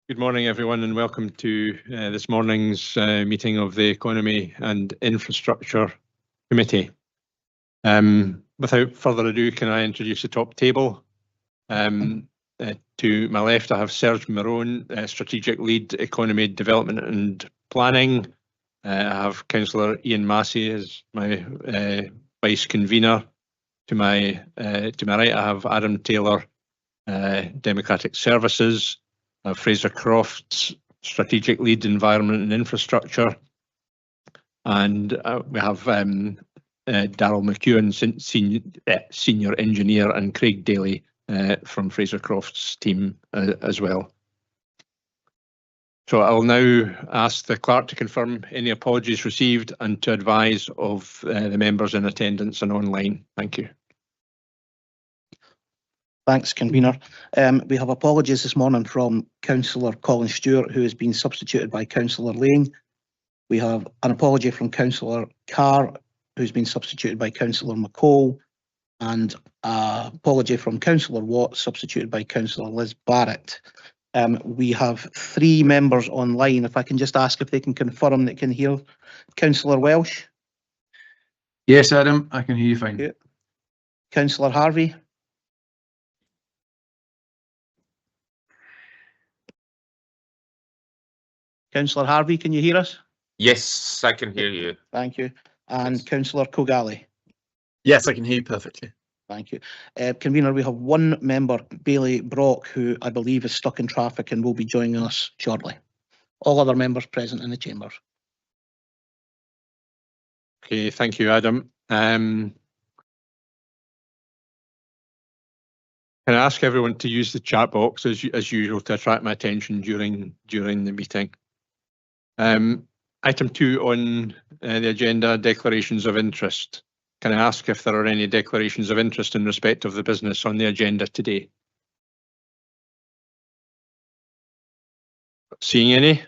Good morning, everyone, and welcome to this morning's meeting of the Economy and Infrastructure Committee. Without further ado, can I introduce the top table? To my left, I have Serge Marone, Strategic Lead, Economy Development and Planning. I have Councillor Ian Massey as my Vice Convener. To my right, I have Adam Taylor, Democratic Services. Fraser Crofts, Strategic Lead, Environment and Infrastructure. And we have Daryl McEwen, Senior Engineer, and Craig Daly from Fraser Crofts' team as well. So I'll now ask the clerk to confirm any apologies received and to advise of the members in attendance and online. Thank you. Thanks, Convener. We have apologies this morning from Councillor Colin Stewart, who has been substituted by Councillor Lane. We have an apology from Councillor Carr, who's been substituted by Councillor McCall, and an apology from Councillor Watt, substituted by Councillor Liz Barrett. We have 3 members online. If I can just ask if they can confirm that can hear Councillor Welsh. Yes, Adam, I can hear you fine. Okay. Councillor Harvey. Councillor Harvey, can you hear us? Yes, I can hear you. Thank you. And Yes. Councillor Kogali. Yes, I can hear you perfectly. Thank you. Convener, we have 1 member, Bailey Brock, who I believe is stuck in traffic and will be joining us shortly. All other members present in the chamber. Okay, thank you, Adam. Can I ask everyone to use the chat box as usual to attract my attention during the meeting? Item 2 on the agenda, declarations of interest. Can I ask if there are any declarations of interest in respect of the business on the agenda today? Seeing any?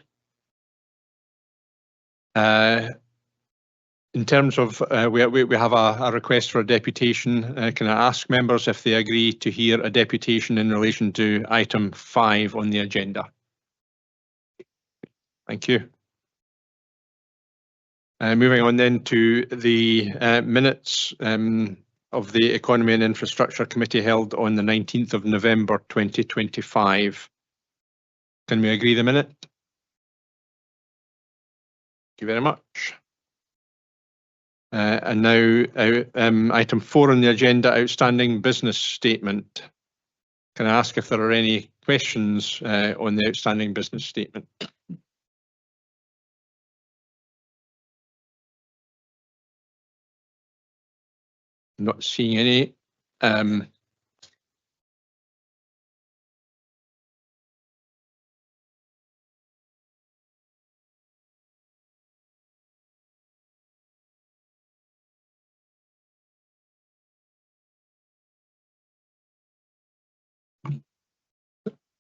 In terms of, we have a request for a deputation. Can I ask members if they agree to hear a deputation in relation to item 5 on the agenda? Thank you. Moving on then to the minutes of the Economy and Infrastructure Committee held on the 19th of November 2025. Can we agree the minute? Thank you very much. And now item 4 on the agenda, outstanding business statement. Can I ask if there are any questions on the outstanding business statement? Not seeing any.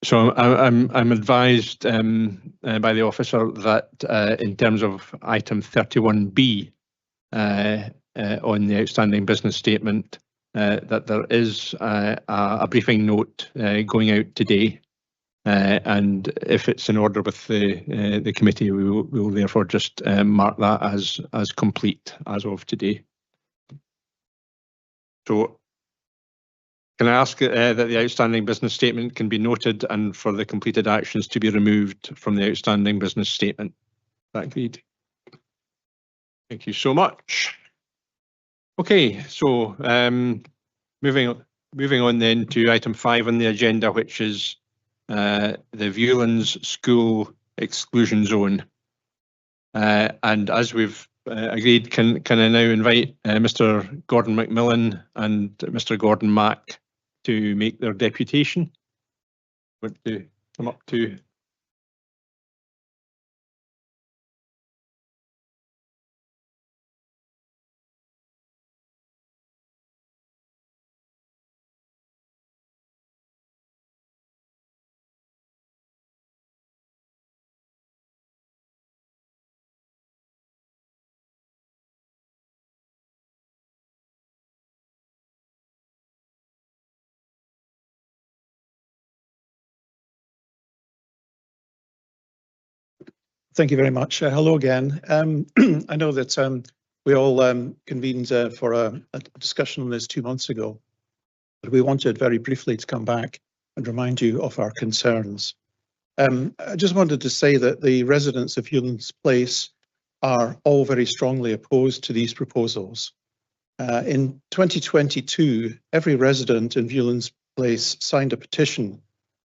So I'm advised by the officer that in terms of item 31B on the outstanding business statement, that there is a briefing note going out today, and if it's in order with the committee, we will therefore just mark that as complete as of today. So can I ask that the outstanding business statement can be noted and for the completed actions to be removed from the outstanding business statement? Is that agreed? Thank you so much. Okay, so moving on then to item 5 on the agenda, which is the Viewlands School exclusion zone. And as we've agreed, can I now invite Mr. Gordon McMillan and Mr. Gordon Mack to make their deputation? Want to come up to Thank you very much. Hello again. I know that we all convened for a discussion on this 2 months ago, but we wanted very briefly to come back and remind you of our concerns. I just wanted to say that the residents of Hewlands Place are all very strongly opposed to these proposals. In 2022, every resident in Hewlands Place signed a petition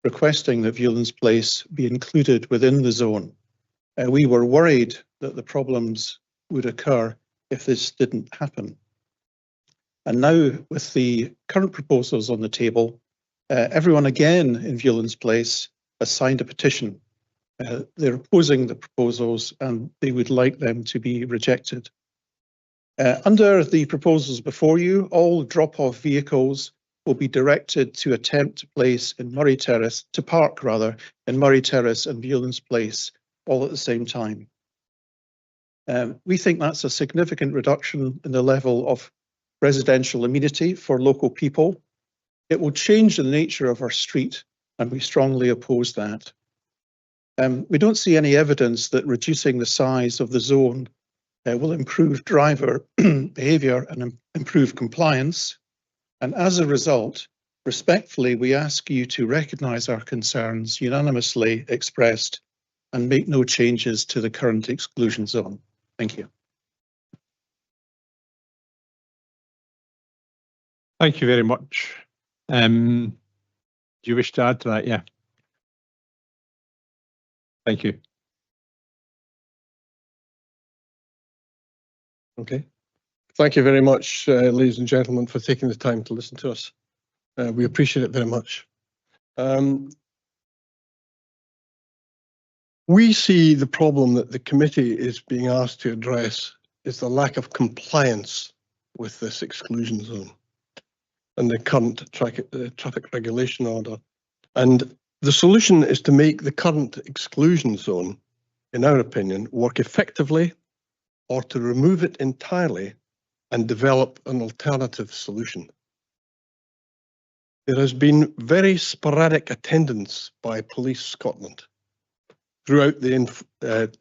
requesting that Hewlands Place be included within the zone. We were worried that the problems would occur if this didn't happen. And now, with the current proposals on the table, everyone again in Hewlands Place has signed a petition. They're opposing the proposals and they would like them to be rejected. Under the proposals before you, all drop-off vehicles will be directed to attempt to place in Murray Terrace, to park rather, in Murray Terrace and Hewlands Place, all at the same time. We think that's a significant reduction in the level of residential amenity for local people. It will change the nature of our street, and we strongly oppose that. We don't see any evidence that reducing the size of the zone will improve driver behaviour and improve compliance. And as a result, respectfully, we ask you to recognise our concerns unanimously expressed and make no changes to the current exclusion zone. Thank you. Thank you very much. Do you wish to add to that? Yeah. Thank you. Okay. Thank you very much, ladies and gentlemen, for taking the time to listen to us. We appreciate it very much. We see the problem that the committee is being asked to address is the lack of compliance with this exclusion zone and the current traffic regulation order. And the solution is to make the current exclusion zone, in our opinion, work effectively, or to remove it entirely and develop an alternative solution. There has been very sporadic attendance by Police Scotland throughout the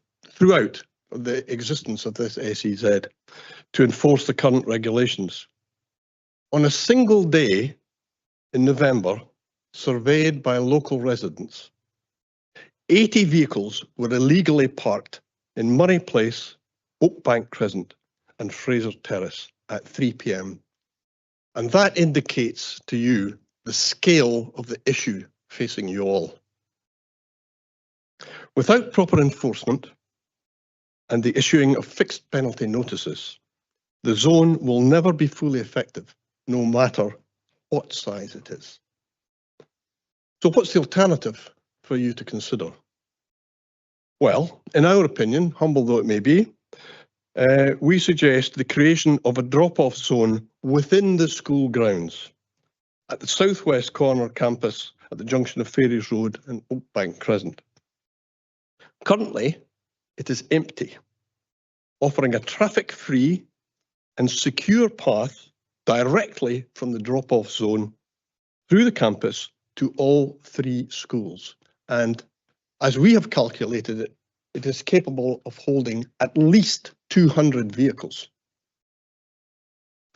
existence of this SEZ to enforce the current regulations. On a single day in November, surveyed by local residents, 80 vehicles were illegally parked in Murray Place, Oakbank Crescent and Fraser Terrace at 3 p.m. And that indicates to you the scale of the issue facing you all. Without proper enforcement and the issuing of fixed penalty notices, the zone will never be fully effective, no matter what size it is. So what's the alternative for you to consider? Well, in our opinion, humble though it may be, we suggest the creation of a drop-off zone within the school grounds at the southwest corner campus at the junction of Fairies Road and Oakbank Crescent. Currently, it is empty, offering a traffic-free and secure path directly from the drop-off zone through the campus to all 3 schools. And as we have calculated it, it is capable of holding at least 200 vehicles.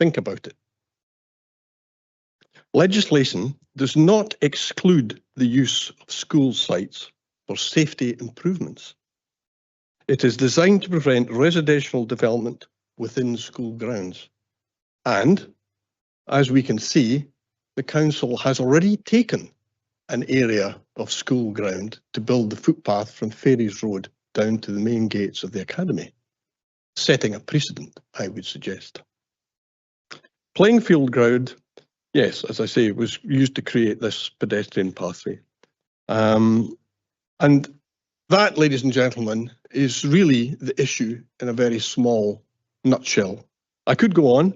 Think about it. Legislation does not exclude the use of school sites for safety improvements. It is designed to prevent residential development within school grounds. And, as we can see, the council has already taken an area of school ground to build the footpath from Fairies Road down to the main gates of the academy, setting a precedent, I would suggest. Playing field ground, yes, as I say, was used to create this pedestrian pathway. And that, ladies and gentlemen, is really the issue in a very small nutshell. I could go on.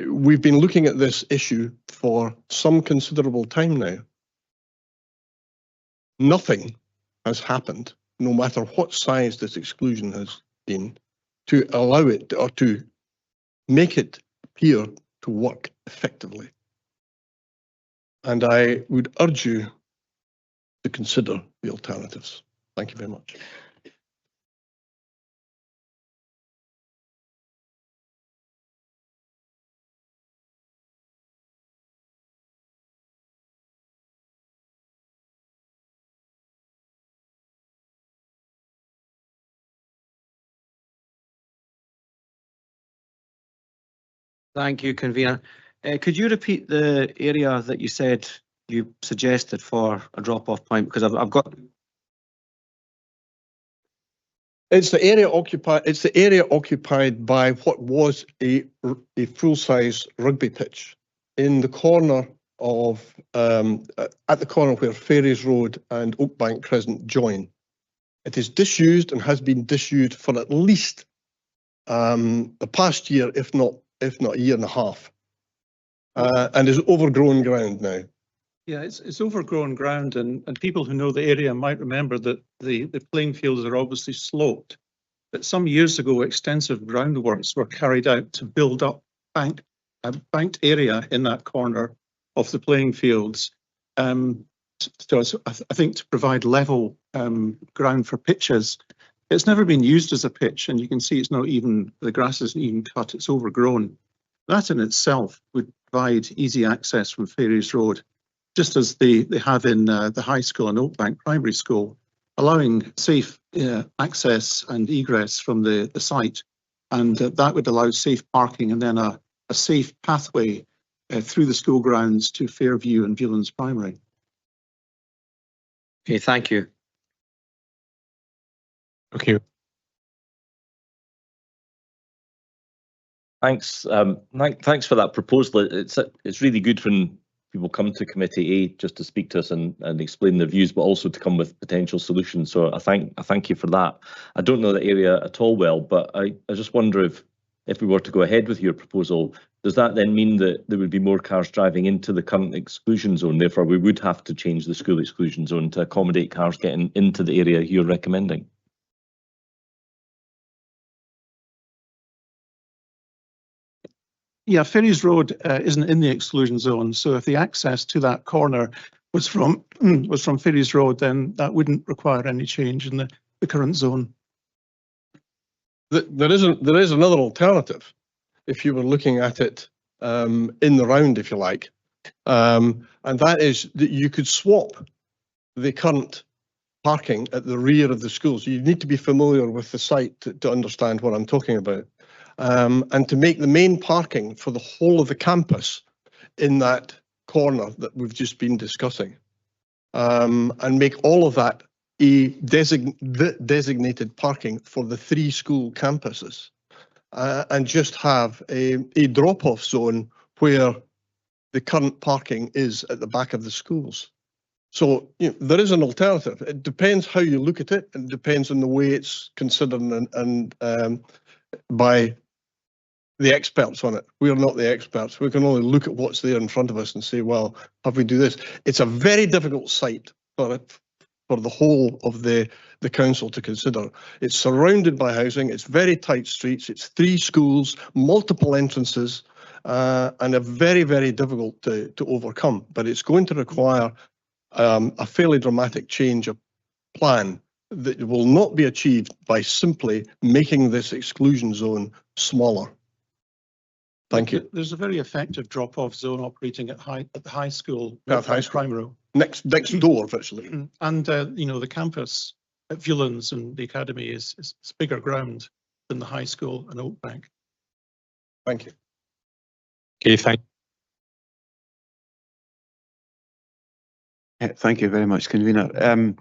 We've been looking at this issue for some considerable time now. Nothing has happened, no matter what size this exclusion has been, to allow it or to make it appear to work effectively. And I would urge you to consider the alternatives. Thank you very much. Thank you, convener. Could you repeat the area that you said you suggested for a drop-off point? Because I've got, It's the area occupied. It's the area occupied by what was a full-size rugby pitch in the corner of at the corner where Ferries Road and Oakbank Crescent join. It is disused and has been disused for at least the past year, if not a year and a half, and is overgrown ground now. Yeah, it's overgrown ground, and people who know the area might remember that the playing fields are obviously sloped. But some years ago, extensive groundworks were carried out to build up a banked area in that corner of the playing fields. So I think to provide level ground for pitches. It's never been used as a pitch, and you can see it's not even, the grass isn't even cut, it's overgrown. That in itself would provide easy access from Ferries Road, just as they have in the high school and Oakbank Primary School, allowing safe access and egress from the site. And that would allow safe parking and then a safe pathway through the school grounds to Fairview and Viewlands Primary. okay, thank you. Okay. Thanks. Thanks for that proposal. It's really good when people come to committee just to speak to us and explain their views, but also to come with potential solutions. So I thank you for that. I don't know the area at all well, but I just wonder if we were to go ahead with your proposal, does that then mean that there would be more cars driving into the current exclusion zone? Therefore, we would have to change the school exclusion zone to accommodate cars getting into the area you're recommending. Yeah, Ferries Road isn't in the exclusion zone, so if the access to that corner was from Ferries Road, then that wouldn't require any change in the current zone. There is another alternative, if you were looking at it in the round, if you like, and that is that you could swap the current parking at the rear of the schools. You need to be familiar with the site to understand what I'm talking about. And to make the main parking for the whole of the campus in that corner that we've just been discussing, and make all of that a designated parking for the 3 school campuses, and just have a drop-off zone where the current parking is at the back of the schools. So there is an alternative. It depends how you look at it, and it depends on the way it's considered and by the experts on it. We are not the experts. We can only look at what's there in front of us and say, well, have we do this? It's a very difficult site for the whole of the council to consider. It's surrounded by housing. It's very tight streets. It's 3 schools, multiple entrances, and a very, very difficult to overcome. But it's going to require a fairly dramatic change of plan that will not be achieved by simply making this exclusion zone smaller. Thank you. There's a very effective drop-off zone operating at the high school. Perth High School. Primary. Next door, virtually. And the campus at Viewlands and the academy is bigger ground than the high school and Oakbank. Thank you. Okay, Thank you very much, convener.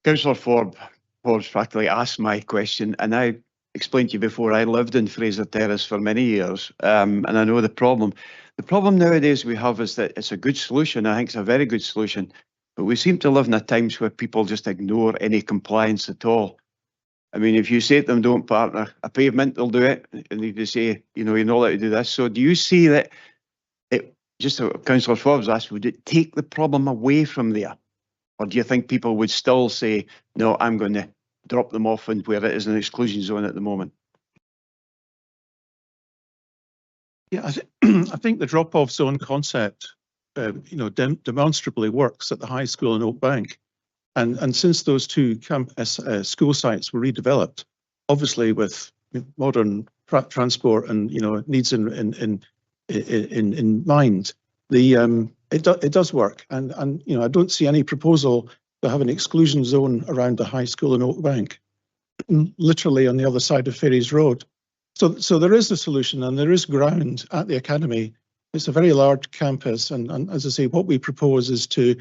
Councillor Forbes practically asked my question, and I explained to you before, I lived in Fraser Terrace for many years, and I know the problem. The problem nowadays we have is that it's a good solution. I think it's a very good solution, but we seem to live in a times where people just ignore any compliance at all. I mean, if you say to them, don't partner a pavement, they'll do it. And if you say, you're not allowed to do this. So do you see that just as Councillor Forbes asked, would it take the problem away from there? Or do you think people would still say, no, I'm going to drop them off and where it is an exclusion zone at the moment? Yeah, I think the drop-off zone concept, demonstrably works at the high school in Oakbank. And since those two school sites were redeveloped, obviously with modern transport and needs in mind, it does work. And I don't see any proposal to have an exclusion zone around the high school in Oakbank, literally on the other side of Ferries Road. So there is a solution, and there is ground at the academy. It's a very large campus, and as I say, what we propose is to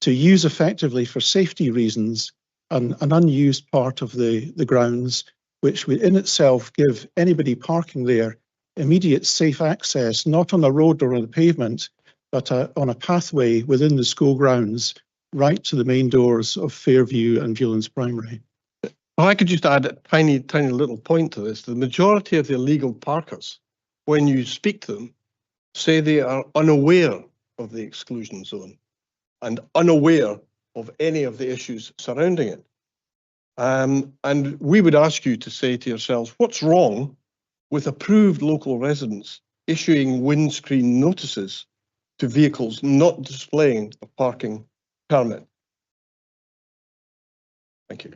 use effectively for safety reasons an unused part of the grounds, which would in itself give anybody parking there immediate safe access, not on a road or on a pavement, but on a pathway within the school grounds, right to the main doors of Fairview and Viewlands Primary. Well, I could just add a tiny little point to this. The majority of the illegal parkers, when you speak to them, say they are unaware of the exclusion zone and unaware of any of the issues surrounding it. And we would ask you to say to yourselves, what's wrong with approved local residents issuing windscreen notices to vehicles not displaying a parking permit? Thank you.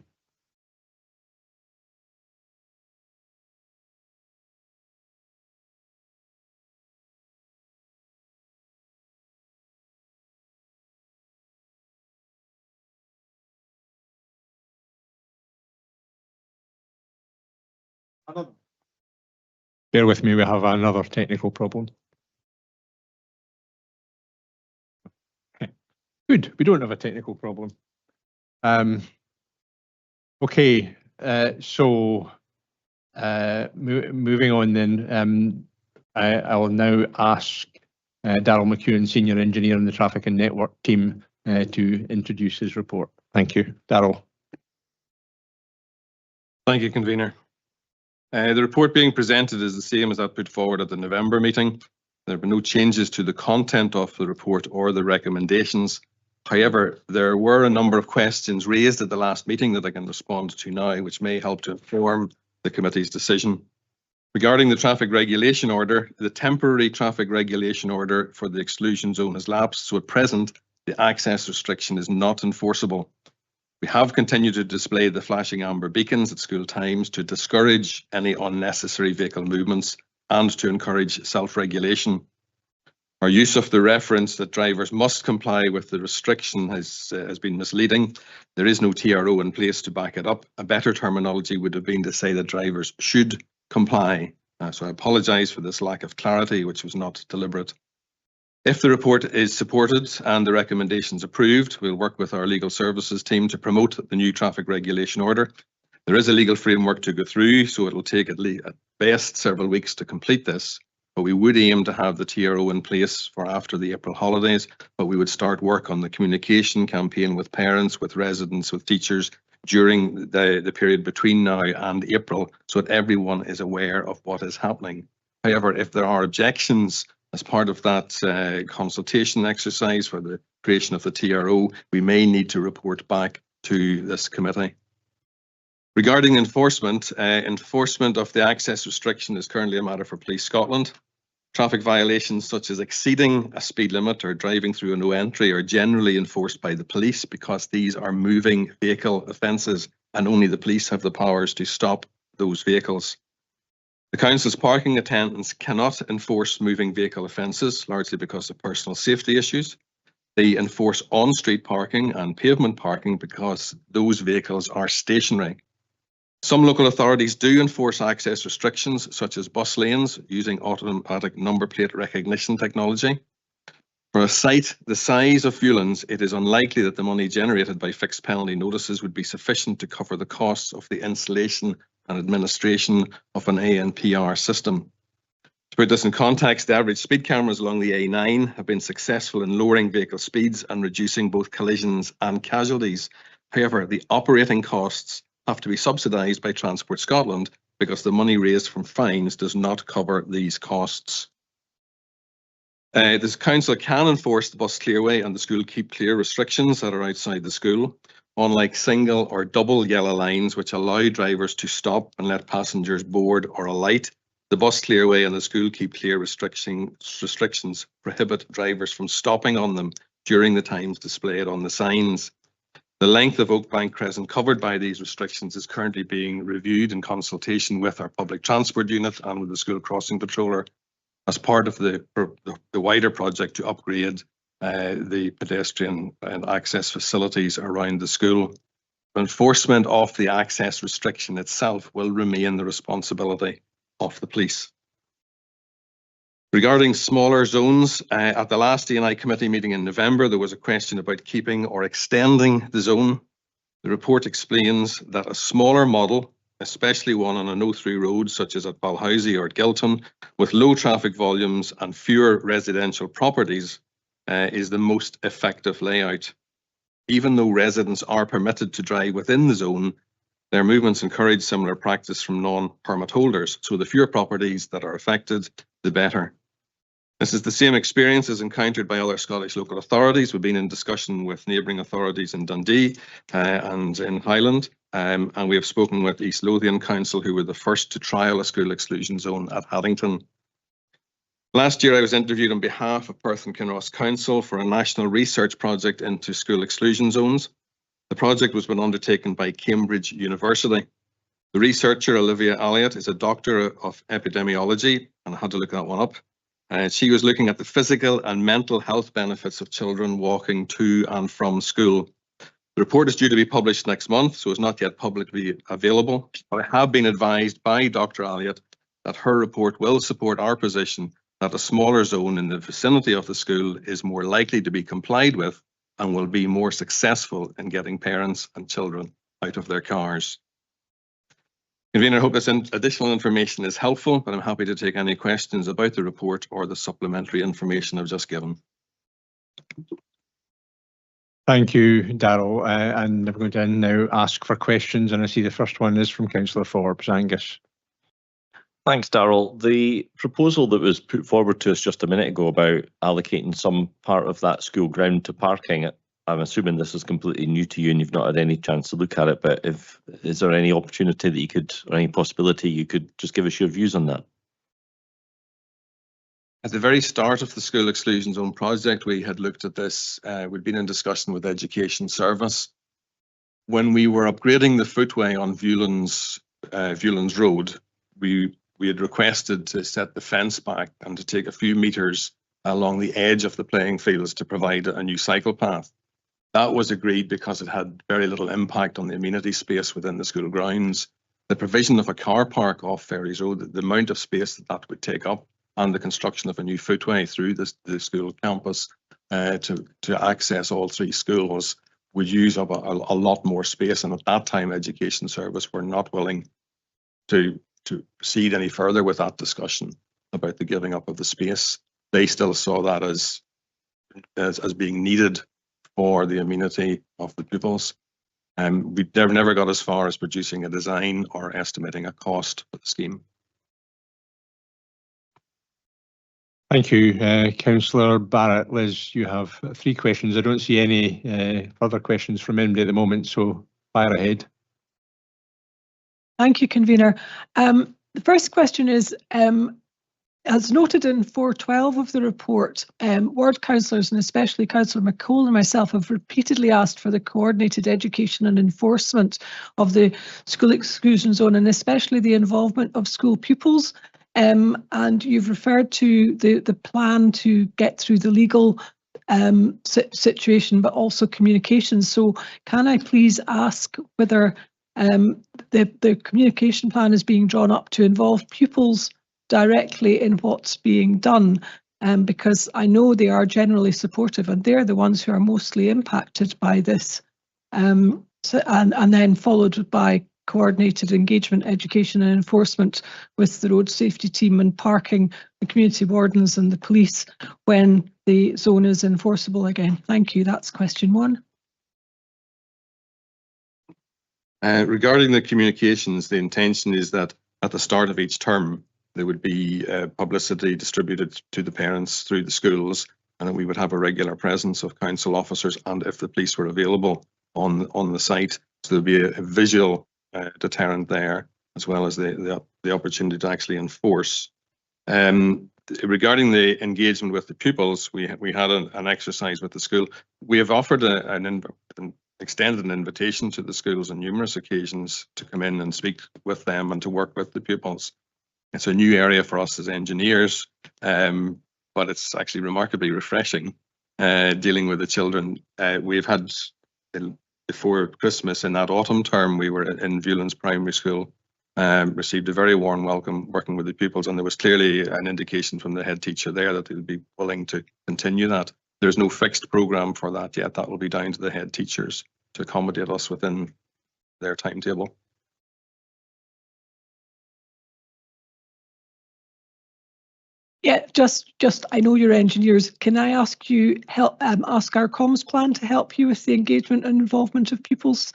Bear with me, we have another technical problem. Okay. Good, we don't have a technical problem. Okay, so moving on then, I will now ask Darryl McEwen, Senior Engineer in the Traffic and Network team, to introduce his report. Thank you, Darryl. Thank you, Convener. The report being presented is the same as that put forward at the November meeting. There have been no changes to the content of the report or the recommendations. However, there were a number of questions raised at the last meeting that I can respond to now, which may help to inform the committee's decision. Regarding the traffic regulation order, the temporary traffic regulation order for the exclusion zone has lapsed, so at present, the access restriction is not enforceable. We have continued to display the flashing amber beacons at school times to discourage any unnecessary vehicle movements and to encourage self-regulation. Our use of the reference that drivers must comply with the restriction has been misleading. There is no TRO in place to back it up. A better terminology would have been to say that drivers should comply. So I apologise for this lack of clarity, which was not deliberate. If the report is supported and the recommendations approved, we'll work with our legal services team to promote the new traffic regulation order. There is a legal framework to go through, so it will take at best several weeks to complete this, but we would aim to have the TRO in place for after the April holidays, but we would start work on the communication campaign with parents, with residents, with teachers during the period between now and April, so that everyone is aware of what is happening. However, if there are objections as part of that consultation exercise for the creation of the TRO, we may need to report back to this committee. Regarding enforcement, enforcement of the access restriction is currently a matter for Police Scotland. Traffic violations such as exceeding a speed limit or driving through a no entry are generally enforced by the police because these are moving vehicle offences and only the police have the powers to stop those vehicles. The Council's parking attendants cannot enforce moving vehicle offences, largely because of personal safety issues. They enforce on-street parking and pavement parking because those vehicles are stationary. Some local authorities do enforce access restrictions, such as bus lanes, using automatic number plate recognition technology. For a site the size of Viewlands, it is unlikely that the money generated by fixed penalty notices would be sufficient to cover the costs of the installation and administration of an ANPR system. To put this in context, the average speed cameras along the A9 have been successful in lowering vehicle speeds and reducing both collisions and casualties. However, the operating costs have to be subsidised by Transport Scotland because the money raised from fines does not cover these costs. This council can enforce the bus clearway and the school keep clear restrictions that are outside the school. Unlike single or double yellow lines which allow drivers to stop and let passengers board or alight, the bus clearway and the school keep clear restrictions prohibit drivers from stopping on them during the times displayed on the signs. The length of Oakbank Crescent covered by these restrictions is currently being reviewed in consultation with our public transport unit and with the school crossing patroller as part of the wider project to upgrade the pedestrian and access facilities around the school. Enforcement of the access restriction itself will remain the responsibility of the police. Regarding smaller zones, at the last D&I committee meeting in November, there was a question about keeping or extending the zone. The report explains that a smaller model, especially one on a no-through road such as at Balhousie or at Gilton, with low traffic volumes and fewer residential properties, is the most effective layout. Even though residents are permitted to drive within the zone, their movements encourage similar practice from non-permit holders. So the fewer properties that are affected, the better. This is the same experience as encountered by other Scottish local authorities. We've been in discussion with neighbouring authorities in Dundee and in Highland, and we have spoken with East Lothian Council, who were the first to trial a school exclusion zone at Haddington. Last year, I was interviewed on behalf of Perth and Kinross Council for a national research project into school exclusion zones. The project was being undertaken by Cambridge University. The researcher, Olivia Elliott, is a doctor of epidemiology, and I had to look that one up. She was looking at the physical and mental health benefits of children walking to and from school. The report is due to be published next month, so it's not yet publicly available. But I have been advised by Dr. Elliott that her report will support our position that a smaller zone in the vicinity of the school is more likely to be complied with and will be more successful in getting parents and children out of their cars. Convener, I hope this additional information is helpful, but I'm happy to take any questions about the report or the supplementary information I've just given. Thank you, Darrell. And I'm going to now ask for questions, and I see the first one is from Councillor Forbes. Angus. Thanks, Darrell. The proposal that was put forward to us just a minute ago about allocating some part of that school ground to parking, I'm assuming this is completely new to you and you've not had any chance to look at it, but is there any opportunity that you could, or any possibility you could just give us your views on that? At the very start of the school exclusion zone project, we had looked at this. We'd been in discussion with Education Service. When we were upgrading the footway on Viewlands Road, we had requested to set the fence back and to take a few metres along the edge of the playing fields to provide a new cycle path. That was agreed because it had very little impact on the amenity space within the school grounds. The provision of a car park off Ferries Road, the amount of space that would take up, and the construction of a new footway through the school campus to access all three schools would use up a lot more space. And at that time, Education Service were not willing to proceed any further with that discussion about the giving up of the space. They still saw that as being needed for the amenity of the pupils. We never got as far as producing a design or estimating a cost for the scheme. Thank you, Councillor Barrett. Liz, you have 3 questions. I don't see any further questions from anybody at the moment, so fire ahead. Thank you, Convener. The first question is, as noted in 412 of the report, ward councillors and especially Councillor McCole and myself have repeatedly asked for the coordinated education and enforcement of the school exclusion zone, and especially the involvement of school pupils. And you've referred to the plan to get through the legal situation, but also communications. So can I please ask whether the communication plan is being drawn up to involve pupils directly in what's being done, because I know they are generally supportive and they're the ones who are mostly impacted by this, and then followed by coordinated engagement, education and enforcement with the road safety team and parking, the community wardens and the police when the zone is enforceable again. Thank you. That's question 1. Regarding the communications, the intention is that at the start of each term, there would be publicity distributed to the parents through the schools, and then we would have a regular presence of council officers and if the police were available on the site. So there'll be a visual deterrent there, as well as the opportunity to actually enforce. Regarding the engagement with the pupils, we had an exercise with the school. We have offered an extended an invitation to the schools on numerous occasions to come in and speak with them and to work with the pupils. It's a new area for us as engineers, but it's actually remarkably refreshing dealing with the children. We've had, before Christmas in that autumn term, we were in Viewlands Primary School, received a very warm welcome working with the pupils, and there was clearly an indication from the head teacher there that they'd be willing to continue that. There's no fixed programme for that yet. That will be down to the head teachers to accommodate us within their timetable. Yeah, just I know you're engineers. Can I ask you ask our comms plan to help you with the engagement and involvement of pupils,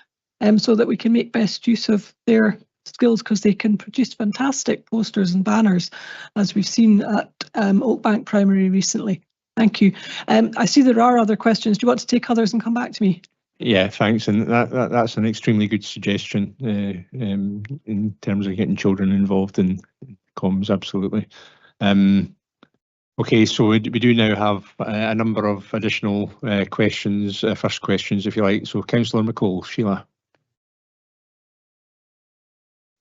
so that we can make best use of their skills, because they can produce fantastic posters and banners, as we've seen at Oakbank Primary recently. Thank you. I see there are other questions. Do you want to take others and come back to me? Yeah, thanks. And that's an extremely good suggestion in terms of getting children involved in comms, absolutely. Okay, so we do now have a number of additional questions, first questions, if you like. So Councillor McCall, Sheila.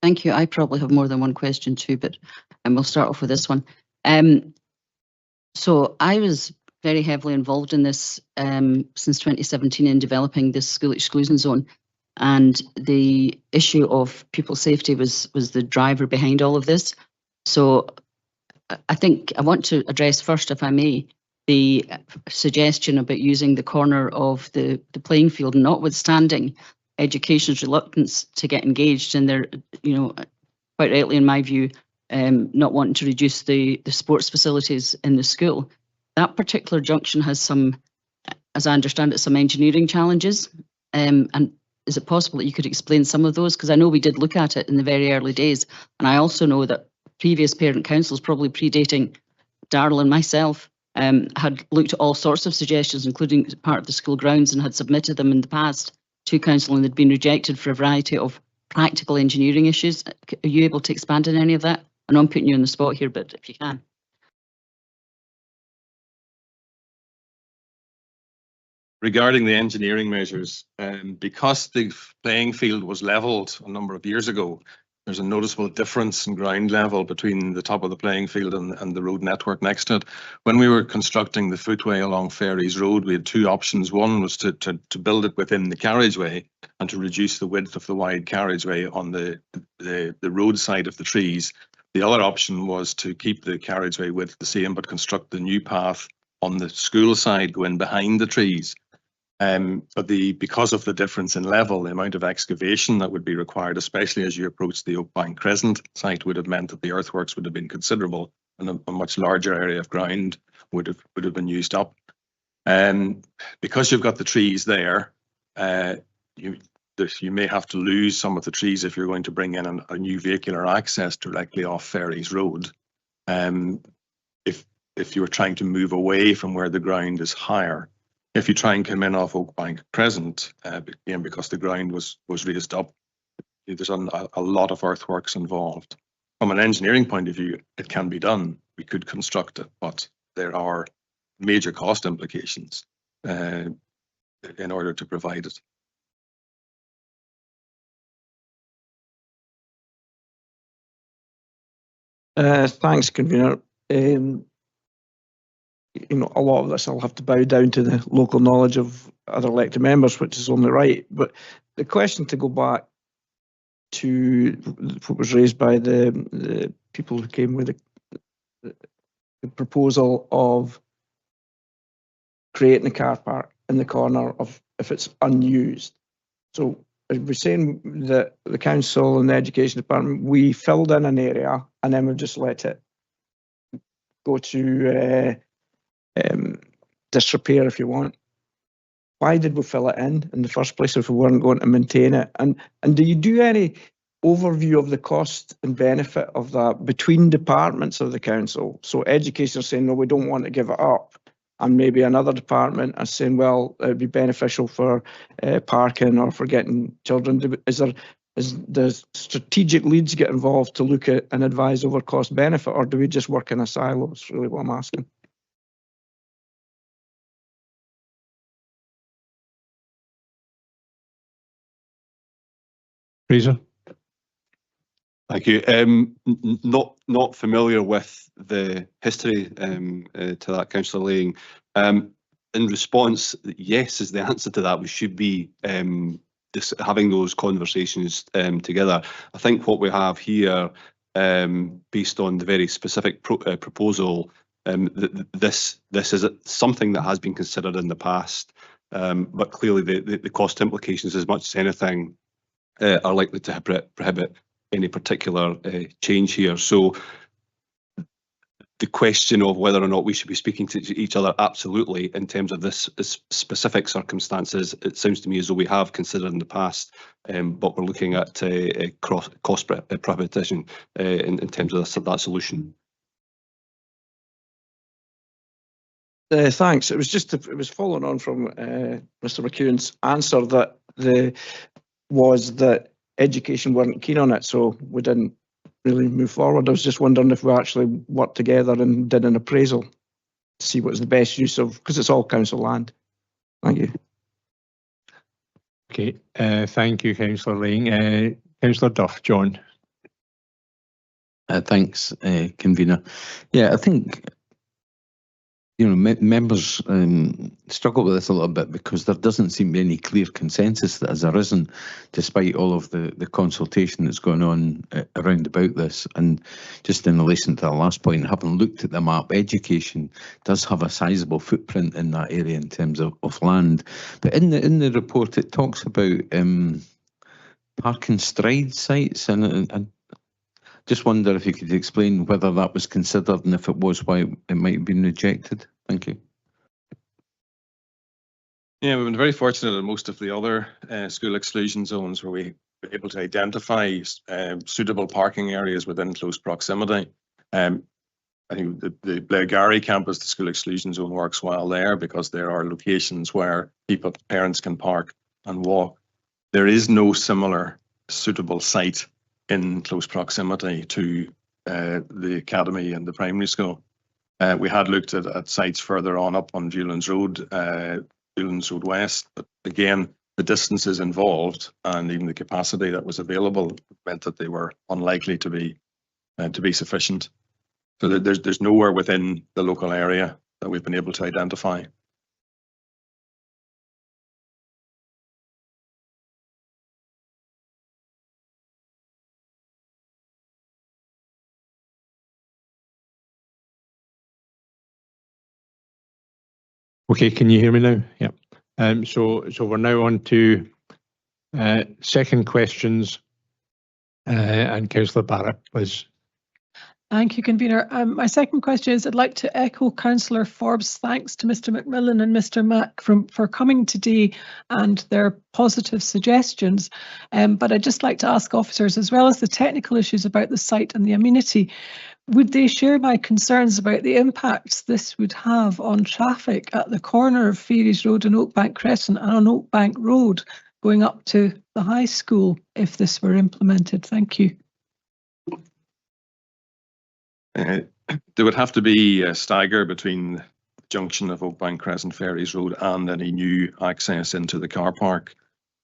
Thank you. I probably have more than one question too, but we'll start off with this one. So I was very heavily involved in this since 2017 in developing this school exclusion zone, and the issue of pupil safety was the driver behind all of this. So I think I want to address first, if I may, the suggestion about using the corner of the playing field, notwithstanding education's reluctance to get engaged, and they're, quite rightly in my view, not wanting to reduce the sports facilities in the school. That particular junction has some, as I understand it, some engineering challenges. And is it possible that you could explain some of those? Because I know we did look at it in the very early days, and I also know that previous parent councils, probably predating Darrell and myself, had looked at all sorts of suggestions, including part of the school grounds, and had submitted them in the past to council, and they'd been rejected for a variety of practical engineering issues. Are you able to expand on any of that? I know I'm putting you on the spot here, but if you can. Regarding the engineering measures, because the playing field was levelled a number of years ago, there's a noticeable difference in ground level between the top of the playing field and the road network next to it. When we were constructing the footway along Ferries Road, we had two options. One was to build it within the carriageway and to reduce the width of the wide carriageway on the road side of the trees. The other option was to keep the carriageway width the same, but construct the new path on the school side, go in behind the trees. But because of the difference in level, the amount of excavation that would be required, especially as you approach the Oakbank Crescent site, would have meant that the earthworks would have been considerable, and a much larger area of ground would have been used up. Because you've got the trees there, you may have to lose some of the trees if you're going to bring in a new vehicular access directly off Ferries Road. If you were trying to move away from where the ground is higher. If you try and come in off Oakbank Crescent, again, because the ground was raised up, there's a lot of earthworks involved. From an engineering point of view, it can be done. We could construct it, but there are major cost implications in order to provide it. Thanks, Convener. A lot of this I'll have to bow down to the local knowledge of other elected members, which is only right. But the question, to go back to what was raised by the people who came with the proposal of creating a car park in the corner of if it's unused. So we're saying that the council and the education department, we filled in an area and then we've just let it go to disrepair, if you want. Why did we fill it in the first place if we weren't going to maintain it? And do you do any overview of the cost and benefit of that between departments of the council? So education is saying, no, we don't want to give it up. And maybe another department is saying, well, it would be beneficial for parking or for getting children. Does strategic leads get involved to look at and advise over cost benefit, or do we just work in a silo? That's really what I'm asking. Fraser? Thank you. Not familiar with the history to that, Councillor Laying. In response, yes is the answer to that. We should be having those conversations together. I think what we have here, based on the very specific proposal, this is something that has been considered in the past, but clearly the cost implications, as much as anything, are likely to prohibit any particular change here. So the question of whether or not we should be speaking to each other, absolutely, in terms of this specific circumstances, it sounds to me as though we have considered in the past, but we're looking at cost prohibition in terms of that solution. Thanks. It was following on from Mr. McEwan's answer that that education weren't keen on it, so we didn't really move forward. I was just wondering if we actually worked together and did an appraisal to see what's the best use of, because it's all council land. Thank you. Okay, thank you, Councillor Laying. Councillor Duff, John. Thanks, Convener. Yeah, I think members struggle with this a little bit because there doesn't seem to be any clear consensus that has arisen, despite all of the consultation that's going on around about this. And just in relation to the last point, having looked at the map, education does have a sizable footprint in that area in terms of land. But in the report, it talks about park and stride sites, and just wonder if you could explain whether that was considered, and if it was, why it might have been rejected. Thank you. Yeah, we've been very fortunate in most of the other school exclusion zones where we were able to identify suitable parking areas within close proximity. I think the Blairgowrie campus, the school exclusion zone, works well there because there are locations where parents can park and walk. There is no similar suitable site in close proximity to the academy and the primary school. We had looked at sites further up on Viewlands Road West, but again, the distances involved and even the capacity that was available meant that they were unlikely to be sufficient. So there's nowhere within the local area that we've been able to identify. Okay, can you hear me now? Yeah. So we're now on to second questions, and Councillor Barrett, please. Thank you, Convener. My second question is, I'd like to echo Councillor Forbes' thanks to Mr. McMillan and Mr. Mack for coming today and their positive suggestions. But I'd just like to ask officers, as well as the technical issues about the site and the amenity, would they share my concerns about the impacts this would have on traffic at the corner of Fairies Road and Oakbank Crescent and on Oakbank Road going up to the high school if this were implemented? Thank you. There would have to be a stagger between the junction of Oakbank Crescent, Fairies Road, and any new access into the car park.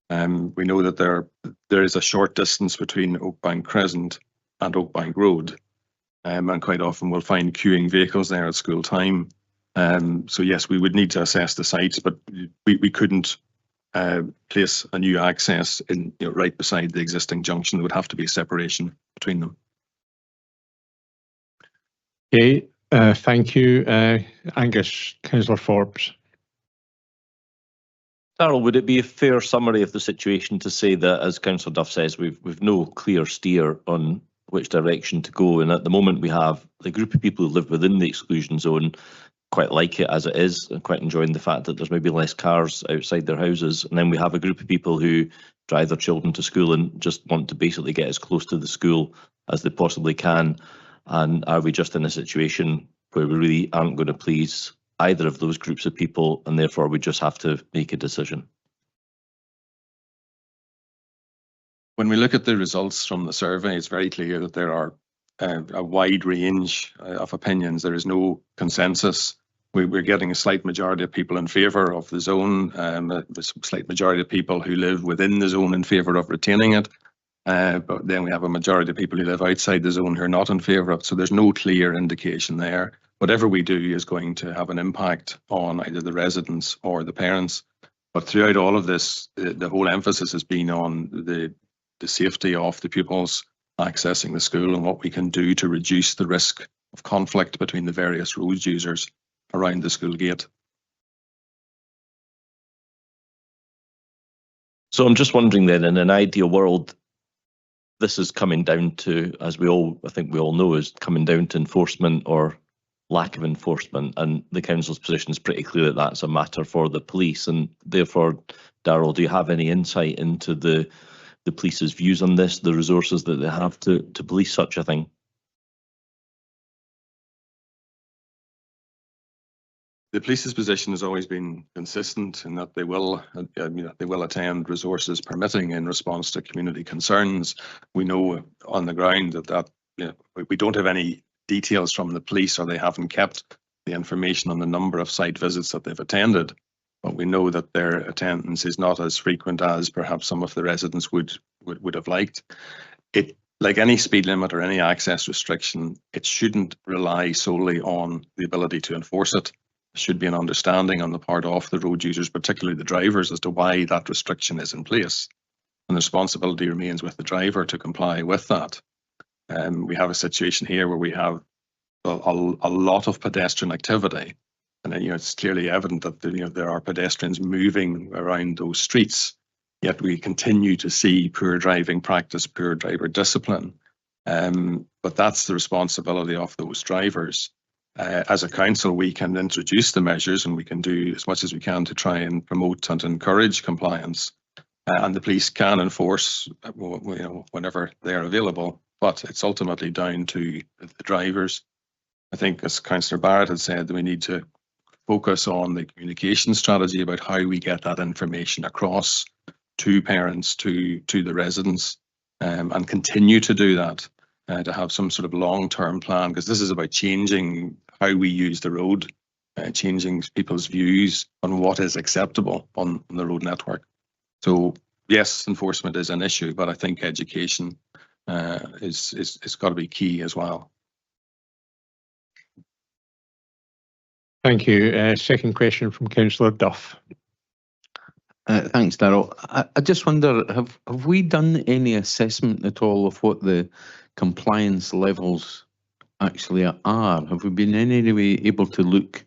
We know that there is a short distance between Oakbank Crescent and Oakbank Road, and quite often we'll find queuing vehicles there at school time. So yes, we would need to assess the sites, but we couldn't place a new access in right beside the existing junction. There would have to be a separation between them. Okay, thank you. Angus, Councillor Forbes. Darrell, would it be a fair summary of the situation to say that, as Councillor Duff says, we've no clear steer on which direction to go, and at the moment we have the group of people who live within the exclusion zone quite like it as it is and quite enjoying the fact that there's maybe less cars outside their houses, and then we have a group of people who drive their children to school and just want to basically get as close to the school as they possibly can. And are we just in a situation where we really aren't going to please either of those groups of people, and therefore we just have to make a decision? When we look at the results from the survey, it's very clear that there are a wide range of opinions. There is no consensus. We're getting a slight majority of people in favour of the zone, a slight majority of people who live within the zone in favour of retaining it. But then we have a majority of people who live outside the zone who are not in favour of it. So there's no clear indication there. Whatever we do is going to have an impact on either the residents or the parents. But throughout all of this, the whole emphasis has been on the safety of the pupils accessing the school and what we can do to reduce the risk of conflict between the various road users around the school gate. So I'm just wondering then, in an ideal world, this is coming down to, as I think we all know, is coming down to enforcement or lack of enforcement, and the council's position is pretty clear that that's a matter for the police. And therefore, Darrell, do you have any insight into the police's views on this, the resources that they have to police such a thing? The police's position has always been consistent in that they will attend, resources permitting, in response to community concerns. We know on the ground that we don't have any details from the police, or they haven't kept the information on the number of site visits that they've attended. But we know that their attendance is not as frequent as perhaps some of the residents would have liked. It, like any speed limit or any access restriction, it shouldn't rely solely on the ability to enforce it. There should be an understanding on the part of the road users, particularly the drivers, as to why that restriction is in place. And the responsibility remains with the driver to comply with that. We have a situation here where we have a lot of pedestrian activity, and it's clearly evident that there are pedestrians moving around those streets. Yet we continue to see poor driving practice, poor driver discipline. But that's the responsibility of those drivers. As a council, we can introduce the measures, and we can do as much as we can to try and promote and encourage compliance. And the police can enforce, whenever they are available. But it's ultimately down to the drivers. I think, as Councillor Barrett had said, that we need to focus on the communication strategy about how we get that information across to parents, to the residents, and continue to do that, to have some sort of long-term plan, because this is about changing how we use the road, changing people's views on what is acceptable on the road network. So yes, enforcement is an issue, but I think education is got to be key as well. Thank you. Second question from Councillor Duff. Thanks, Darrell. I just wonder, have we done any assessment at all of what the compliance levels actually are? Have we been in any way able to look,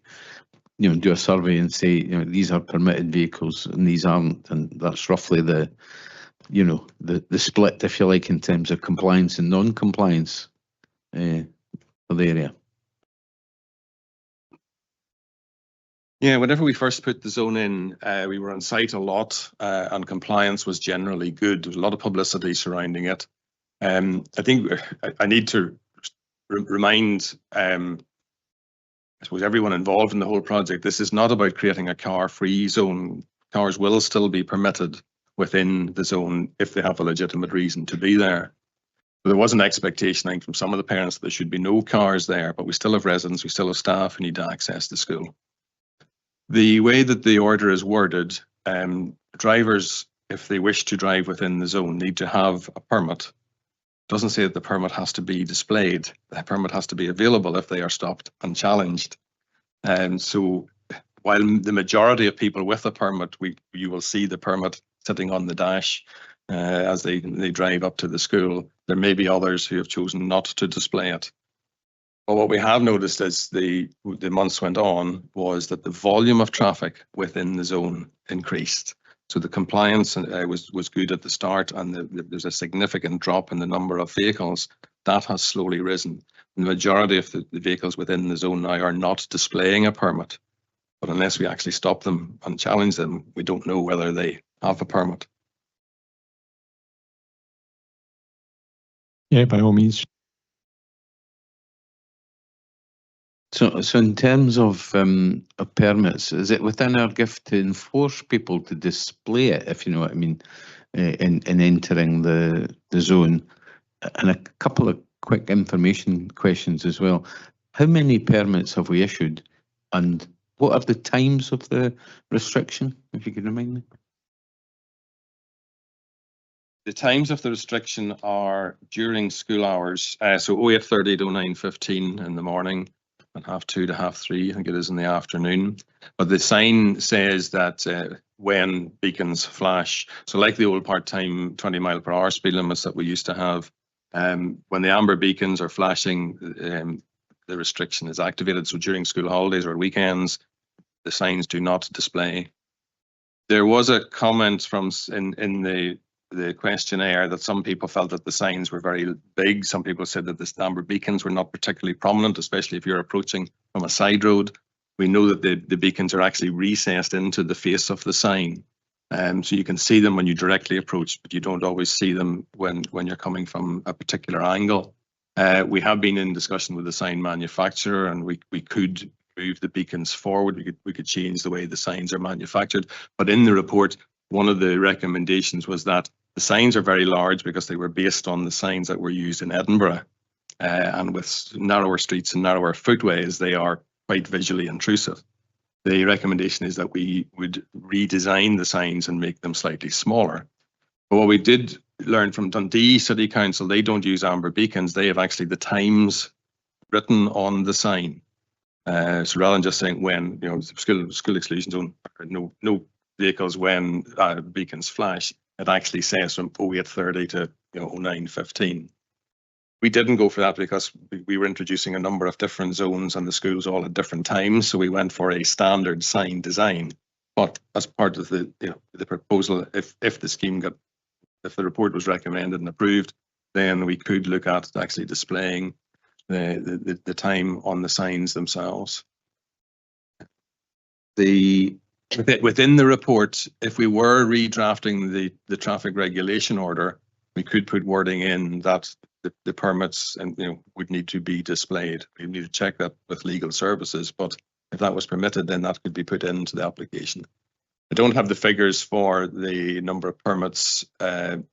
do a survey and say, these are permitted vehicles and these aren't, and that's roughly the split, if you like, in terms of compliance and non-compliance for the area? Yeah, whenever we first put the zone in, we were on site a lot, and compliance was generally good. There was a lot of publicity surrounding it. I think I need to remind, I suppose, everyone involved in the whole project, this is not about creating a car-free zone. Cars will still be permitted within the zone if they have a legitimate reason to be there. There was an expectation, I think, from some of the parents that there should be no cars there, but we still have residents, we still have staff who need to access the school. The way that the order is worded, drivers, if they wish to drive within the zone, need to have a permit. It doesn't say that the permit has to be displayed. The permit has to be available if they are stopped and challenged. So while the majority of people with a permit, you will see the permit sitting on the dash as they drive up to the school, there may be others who have chosen not to display it. But what we have noticed as the months went on was that the volume of traffic within the zone increased. So the compliance was good at the start, and there's a significant drop in the number of vehicles. That has slowly risen. The majority of the vehicles within the zone now are not displaying a permit. But unless we actually stop them and challenge them, we don't know whether they have a permit. Yeah, by all means. So in terms of permits, is it within our gift to enforce people to display it, if you know what I mean, in entering the zone? And a couple of quick information questions as well. How many permits have we issued, and what are the times of the restriction, if you can remind me? the times of the restriction are during school hours. So 08:30 to 9:15 in the morning and 2:30 to 3:30, I think it is, in the afternoon. But the sign says that when beacons flash, so like the old part-time 20-mile-per-hour speed limits that we used to have, when the amber beacons are flashing, the restriction is activated. So during school holidays or weekends, the signs do not display. There was a comment from in the questionnaire that some people felt that the signs were very big. Some people said that the amber beacons were not particularly prominent, especially if you're approaching from a side road. We know that the beacons are actually recessed into the face of the sign. So you can see them when you directly approach, but you don't always see them when you're coming from a particular angle. We have been in discussion with the sign manufacturer, and we could move the beacons forward. We could change the way the signs are manufactured. But in the report, one of the recommendations was that the signs are very large because they were based on the signs that were used in Edinburgh. And with narrower streets and narrower footways, they are quite visually intrusive. The recommendation is that we would redesign the signs and make them slightly smaller. But what we did learn from Dundee City Council, they don't use amber beacons. They have actually the times written on the sign. So rather than just saying when, school exclusion zone, no vehicles when beacons flash, it actually says from 08:30 to 09:15. We didn't go for that because we were introducing a number of different zones and the schools all at different times. So we went for a standard sign design. But as part of the proposal, if the scheme if the report was recommended and approved, then we could look at actually displaying the time on the signs themselves. Within the report, if we were redrafting the traffic regulation order, we could put wording in that the permits would need to be displayed. We need to check that with legal services, but if that was permitted, then that could be put into the application. I don't have the figures for the number of permits that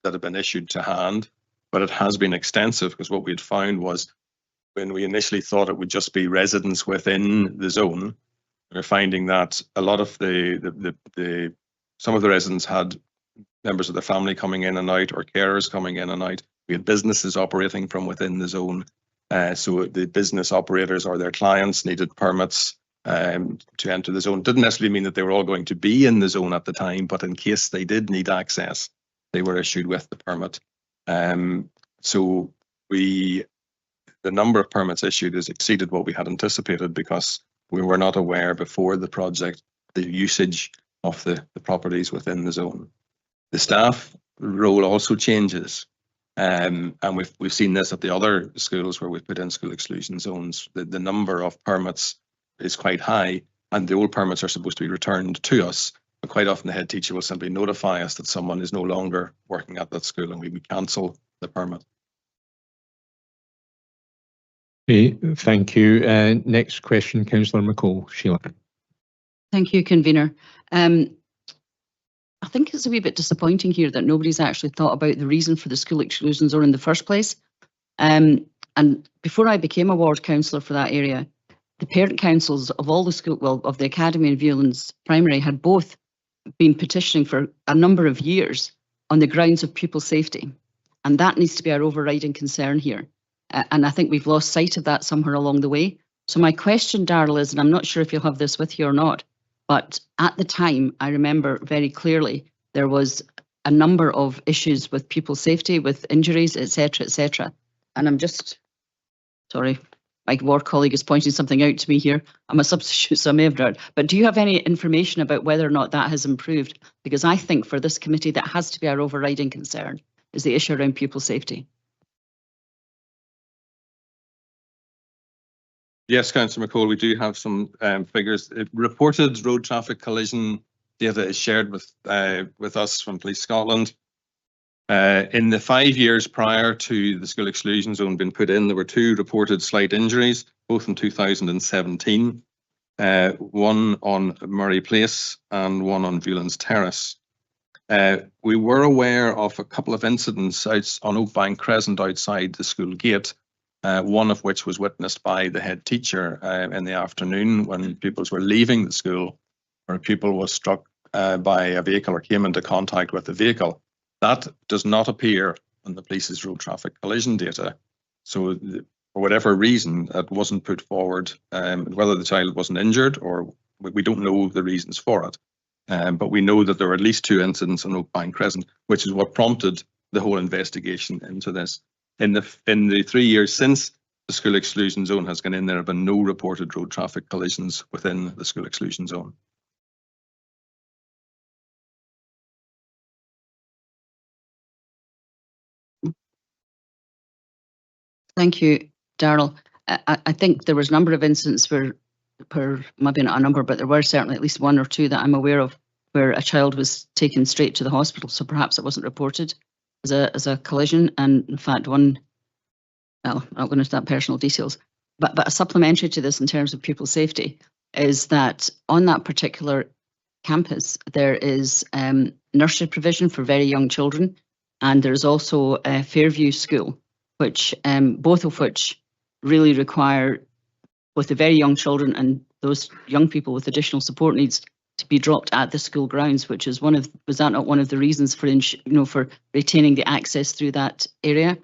have been issued to hand, but it has been extensive because what we had found was when we initially thought it would just be residents within the zone, we're finding that a lot of some of the residents had members of their family coming in and out or carers coming in and out. We had businesses operating from within the zone. So the business operators or their clients needed permits to enter the zone. Didn't necessarily mean that they were all going to be in the zone at the time, but in case they did need access, they were issued with the permit. So the number of permits issued has exceeded what we had anticipated because we were not aware before the project the usage of the properties within the zone. The staff role also changes. And we've seen this at the other schools where we've put in school exclusion zones. The number of permits is quite high, and the old permits are supposed to be returned to us. But quite often the head teacher will simply notify us that someone is no longer working at that school, and we would cancel the permit. Okay, thank you. Next question, Councillor McCall. Sheila. Thank you, convener. I think it's a wee bit disappointing here that nobody's actually thought about the reason for the school exclusion zone in the first place. And before I became a ward councillor for that area, the parent councils of all the of the academy and Viewlands Primary had both been petitioning for a number of years on the grounds of pupil safety. And that needs to be our overriding concern here. And I think we've lost sight of that somewhere along the way. So my question, Darrell, is, and I'm not sure if you'll have this with you or not, but at the time, I remember very clearly there was a number of issues with pupil safety, with injuries, etc., etc. And I'm just, sorry, my ward colleague is pointing something out to me here. I'm a substitute, so I may have done. But do you have any information about whether or not that has improved? Because I think for this committee, that has to be our overriding concern, is the issue around pupil safety. Yes, Councillor McCall, we do have some figures. Reported road traffic collision data is shared with us from Police Scotland. In the 5 years prior to the school exclusion zone being put in, there were 2 reported slight injuries, both in 2017, one on Murray Place and one on Viewlands Terrace. We were aware of a couple of incidents on Oakbank Crescent outside the school gate, one of which was witnessed by the head teacher in the afternoon when pupils were leaving the school, where a pupil was struck by a vehicle or came into contact with the vehicle. That does not appear on the police's road traffic collision data. So for whatever reason, that wasn't put forward, whether the child wasn't injured or we don't know the reasons for it. But we know that there were at least 2 incidents on Oakbank Crescent, which is what prompted the whole investigation into this. In the 3 years since the school exclusion zone has gone in, there have been no reported road traffic collisions within the school exclusion zone. Thank you, Darrell. I think there was a number of incidents where, maybe not a number, but there were certainly at least 1 or 2 that I'm aware of where a child was taken straight to the hospital. So perhaps it wasn't reported as a collision. And in fact, one, well, I'm not going into that personal details, but a supplementary to this in terms of pupil safety is that on that particular campus, there is nursery provision for very young children. And there's also a Fairview School, which both of which really require both the very young children and those young people with additional support needs to be dropped at the school grounds, which is was that not one of the reasons for for retaining the access through that area?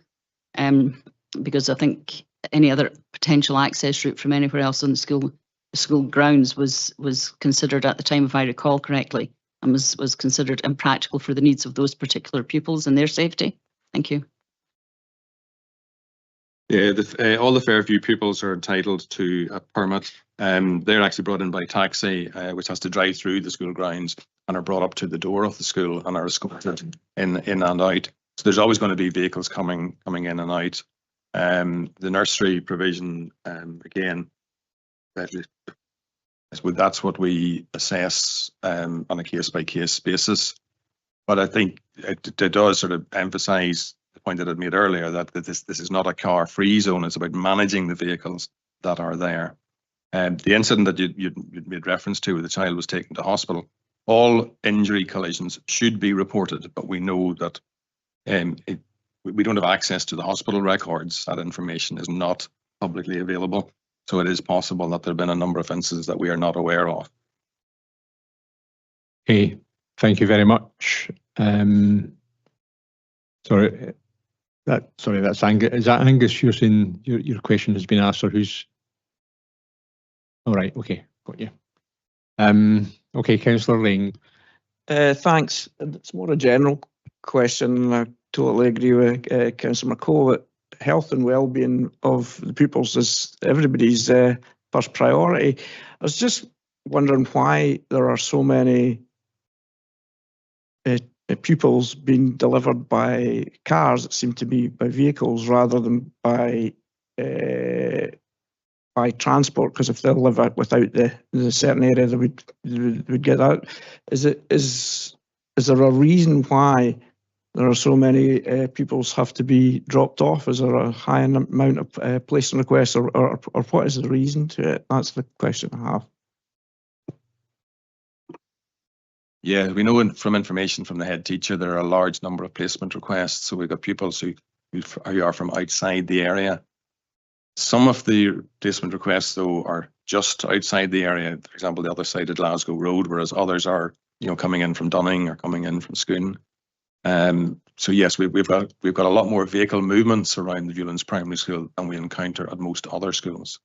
Because I think any other potential access route from anywhere else on the school grounds was considered at the time, if I recall correctly, and was considered impractical for the needs of those particular pupils and their safety. Thank you. Yeah, all the Fairview pupils are entitled to a permit. They're actually brought in by taxi, which has to drive through the school grounds and are brought up to the door of the school and are escorted in and out. So there's always going to be vehicles coming in and out. The nursery provision, again, that's what we assess on a case-by-case basis. But I think it does sort of emphasise the point that I made earlier, that this is not a car-free zone. It's about managing the vehicles that are there. The incident that you made reference to, where the child was taken to hospital, all injury collisions should be reported, but we know that we don't have access to the hospital records. That information is not publicly available. So it is possible that there have been a number of incidents that we are not aware of. Okay, thank you very much. Sorry, that's Angus. Is that Angus? You're saying your question has been asked, or who's? All right. Okay, got you. Okay, Councillor Ling. Thanks. It's more a general question. I totally agree with Councillor McCall that health and well-being of the pupils is everybody's first priority. I was just wondering why there are so many pupils being delivered by cars that seem to be by vehicles rather than by transport, because if they live out without the certain area that would get out. Is there a reason why there are so many pupils have to be dropped off? Is there a high amount of placing requests, or what is the reason to it? That's the question I have. Yeah, we know from information from the head teacher there are a large number of placement requests. So we've got pupils who are from outside the area. Some of the placement requests, though, are just outside the area. For example, the other side of Glasgow Road, whereas others are, coming in from Dunning or coming in from Scone. So yes, we've got a lot more vehicle movements around the Viewlands Primary School than we encounter at most other schools.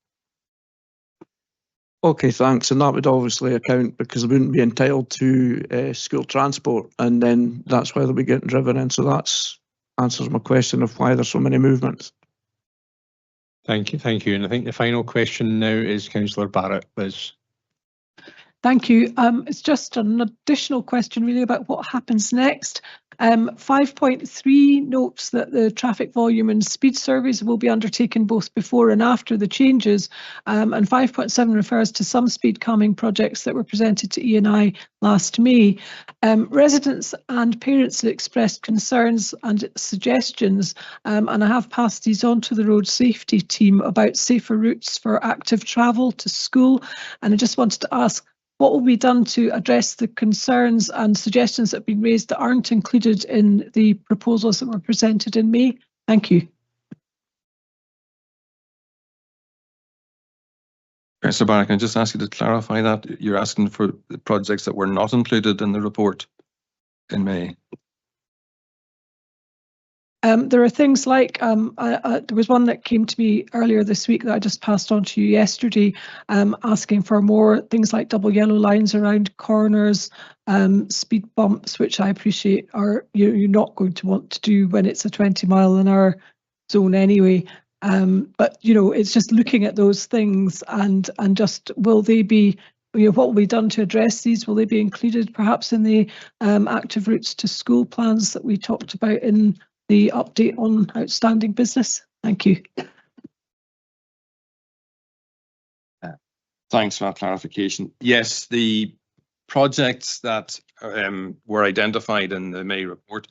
Okay, thanks. And that would obviously account because they wouldn't be entitled to school transport, and then that's why they'll be getting driven in. So that answers my question of why there's so many movements. Thank you. And I think the final question now is Councillor Barrett, Liz. Thank you. It's just an additional question really about what happens next. 5.3 notes that the traffic volume and speed surveys will be undertaken both before and after the changes, and 5.7 refers to some speed calming projects that were presented to E&I last May. Residents and parents have expressed concerns and suggestions, and I have passed these on to the road safety team about safer routes for active travel to school, and I just wanted to ask, what will be done to address the concerns and suggestions that have been raised that aren't included in the proposals that were presented in May? Thank you. Councillor Barrett, can I just ask you to clarify that? You're asking for the projects that were not included in the report in May? There are things like, there was one that came to me earlier this week that I just passed on to you yesterday, asking for more things like double yellow lines around corners, speed bumps, which I appreciate are you're not going to want to do when it's a 20-mile-an-hour zone anyway. But it's just looking at those things and just will they be, what will be done to address these? Will they be included perhaps in the active routes to school plans that we talked about in the update on outstanding business? Thank you. Thanks for that clarification. Yes, the projects that were identified in the May report,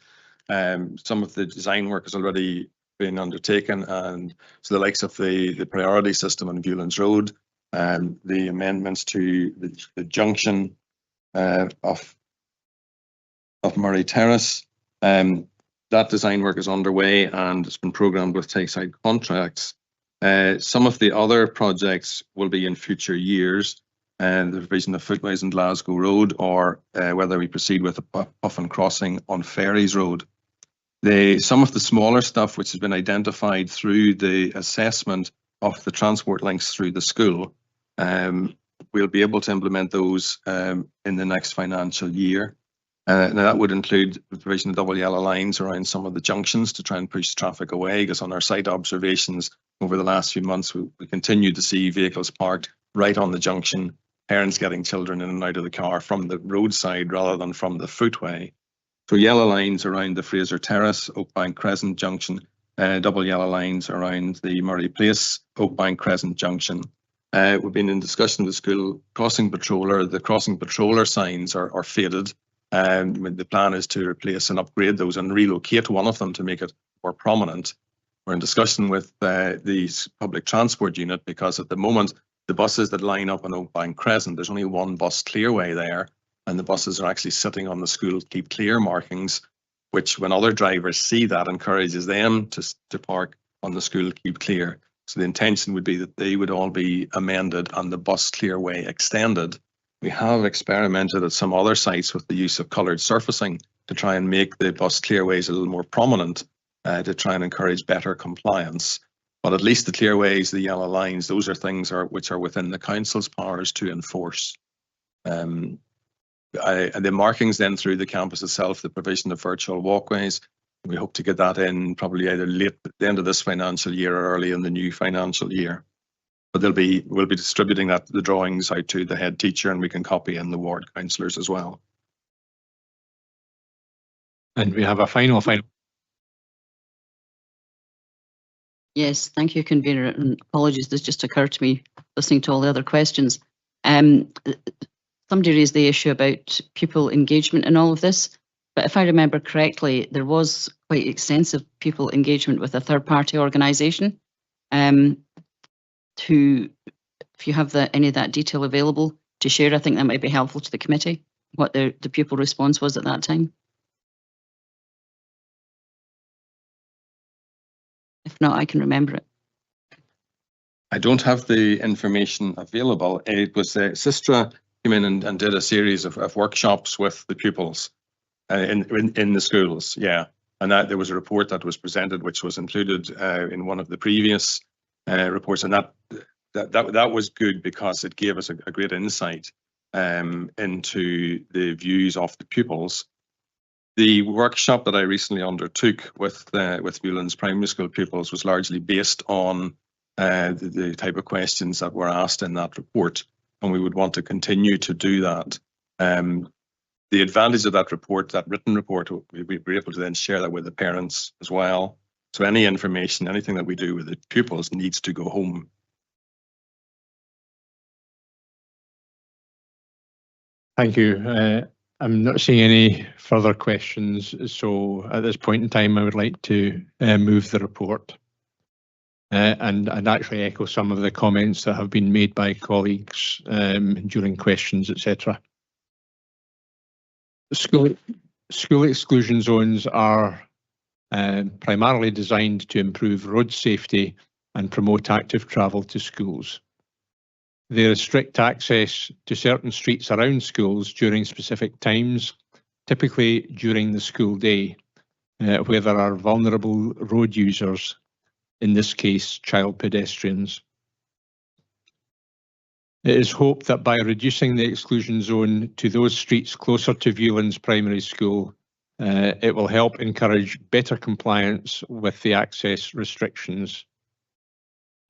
some of the design work has already been undertaken, and so the likes of the priority system on Viewlands Road, the amendments to the junction of Murray Terrace, that design work is underway and it's been programmed with Takeside contracts. Some of the other projects will be in future years, and the provision of footways in Glasgow Road, or whether we proceed with a Puffin crossing on Ferries Road. Some of the smaller stuff which has been identified through the assessment of the transport links through the school, we'll be able to implement those in the next financial year. Now that would include the provision of double yellow lines around some of the junctions to try and push traffic away, because on our site observations over the last few months, we continue to see vehicles parked right on the junction, parents getting children in and out of the car from the roadside rather than from the footway. So yellow lines around the Fraser Terrace, Oakbank Crescent junction, double yellow lines around the Murray Place, Oakbank Crescent junction. We've been in discussion with the school crossing patroller. The crossing patroller signs are faded. The plan is to replace and upgrade those and relocate one of them to make it more prominent. We're in discussion with the public transport unit, because at the moment the buses that line up on Oakbank Crescent, there's only one bus clearway there, and the buses are actually sitting on the school keep clear markings, which when other drivers see that encourages them to park on the school keep clear. So the intention would be that they would all be amended and the bus clearway extended. We have experimented at some other sites with the use of coloured surfacing to try and make the bus clearways a little more prominent, to try and encourage better compliance. But at least the clearways, the yellow lines, those are things which are within the council's powers to enforce. The markings then through the campus itself, the provision of virtual walkways, we hope to get that in probably either late at the end of this financial year or early in the new financial year. But we'll be distributing the drawings out to the head teacher, and we can copy in the ward councillors as well. And we have a final. Yes, thank you, convener, and apologies, this just occurred to me listening to all the other questions. Somebody raised the issue about pupil engagement in all of this, but if I remember correctly, there was quite extensive pupil engagement with a third-party organisation. If you have any of that detail available to share, I think that might be helpful to the committee, what the pupil response was at that time. If not, I can remember it. I don't have the information available. It was Sistra came in and did a series of workshops with the pupils in the schools, yeah. And that there was a report that was presented, which was included in one of the previous reports, and that was good because it gave us a great insight into the views of the pupils. The workshop that I recently undertook with Viewlands Primary School pupils was largely based on the type of questions that were asked in that report, and we would want to continue to do that. The advantage of that report, that written report, we'd be able to then share that with the parents as well. So any information, anything that we do with the pupils needs to go home. Thank you. I'm not seeing any further questions, so at this point in time, I would like to move the report and actually echo some of the comments that have been made by colleagues during questions, etc. School exclusion zones are primarily designed to improve road safety and promote active travel to schools. They restrict access to certain streets around schools during specific times, typically during the school day, where there are vulnerable road users, in this case, child pedestrians. It is hoped that by reducing the exclusion zone to those streets closer to Viewlands Primary School, it will help encourage better compliance with the access restrictions.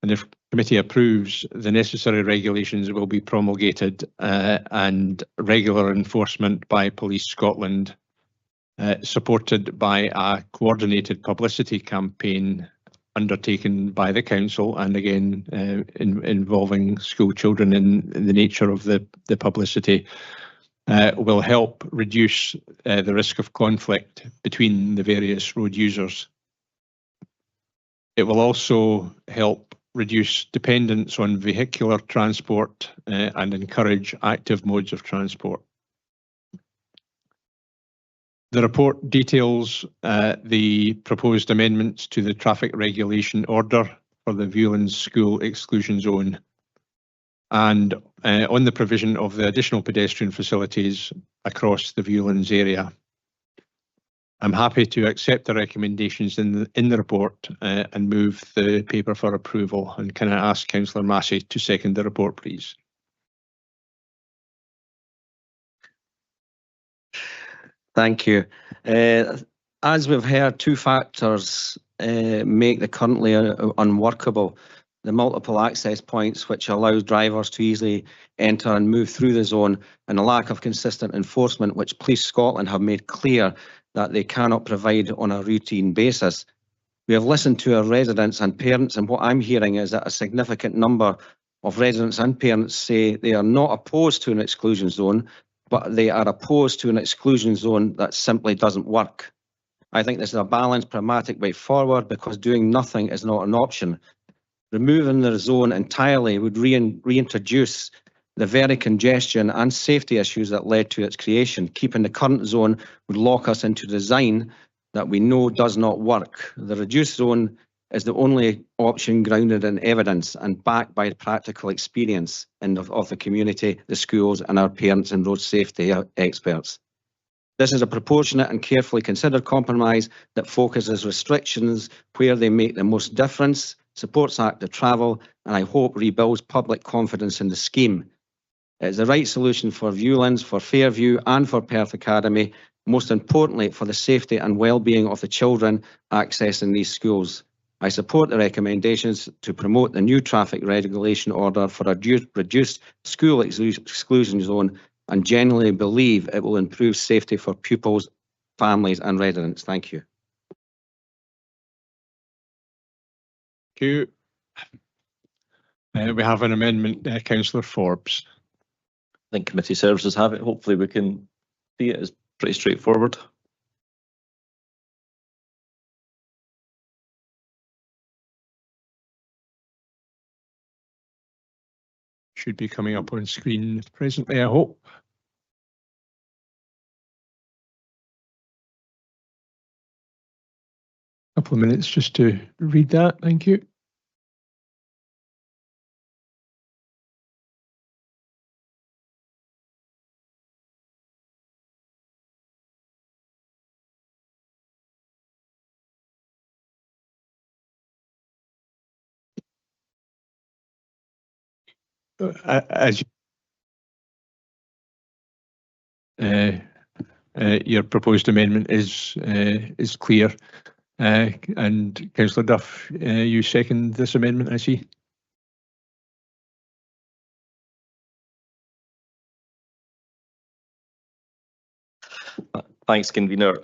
And if committee approves, the necessary regulations will be promulgated and regular enforcement by Police Scotland, supported by a coordinated publicity campaign undertaken by the council, and again involving school children in the nature of the publicity, will help reduce the risk of conflict between the various road users. It will also help reduce dependence on vehicular transport and encourage active modes of transport. The report details the proposed amendments to the traffic regulation order for the Viewlands School exclusion zone and on the provision of the additional pedestrian facilities across the Viewlands area. I'm happy to accept the recommendations in the report and move the paper for approval. And can I ask Councillor Massey to second the report, please? Thank you. As we've heard, two factors make the currently unworkable. The multiple access points, which allows drivers to easily enter and move through the zone, and a lack of consistent enforcement, which Police Scotland have made clear that they cannot provide on a routine basis. We have listened to our residents and parents, and what I'm hearing is that a significant number of residents and parents say they are not opposed to an exclusion zone, but they are opposed to an exclusion zone that simply doesn't work. I think this is a balanced, pragmatic way forward, because doing nothing is not an option. Removing the zone entirely would reintroduce the very congestion and safety issues that led to its creation. Keeping the current zone would lock us into design that we know does not work. The reduced zone is the only option grounded in evidence and backed by practical experience of the community, the schools, and our parents and road safety experts. This is a proportionate and carefully considered compromise that focuses restrictions where they make the most difference, supports active travel, and I hope rebuilds public confidence in the scheme. It is the right solution for Viewlands, for Fairview, and for Perth Academy, most importantly for the safety and well-being of the children accessing these schools. I support the recommendations to promote the new traffic regulation order for a reduced school exclusion zone, and genuinely believe it will improve safety for pupils, families, and residents. Thank you. Thank you. We have an amendment, Councillor Forbes. I think committee services have it. Hopefully we can see it as pretty straightforward. Should be coming up on screen presently, I hope. A couple of minutes just to read that. Thank you. As your proposed amendment is clear, and Councillor Duff, you second this amendment, I see. Thanks, convener.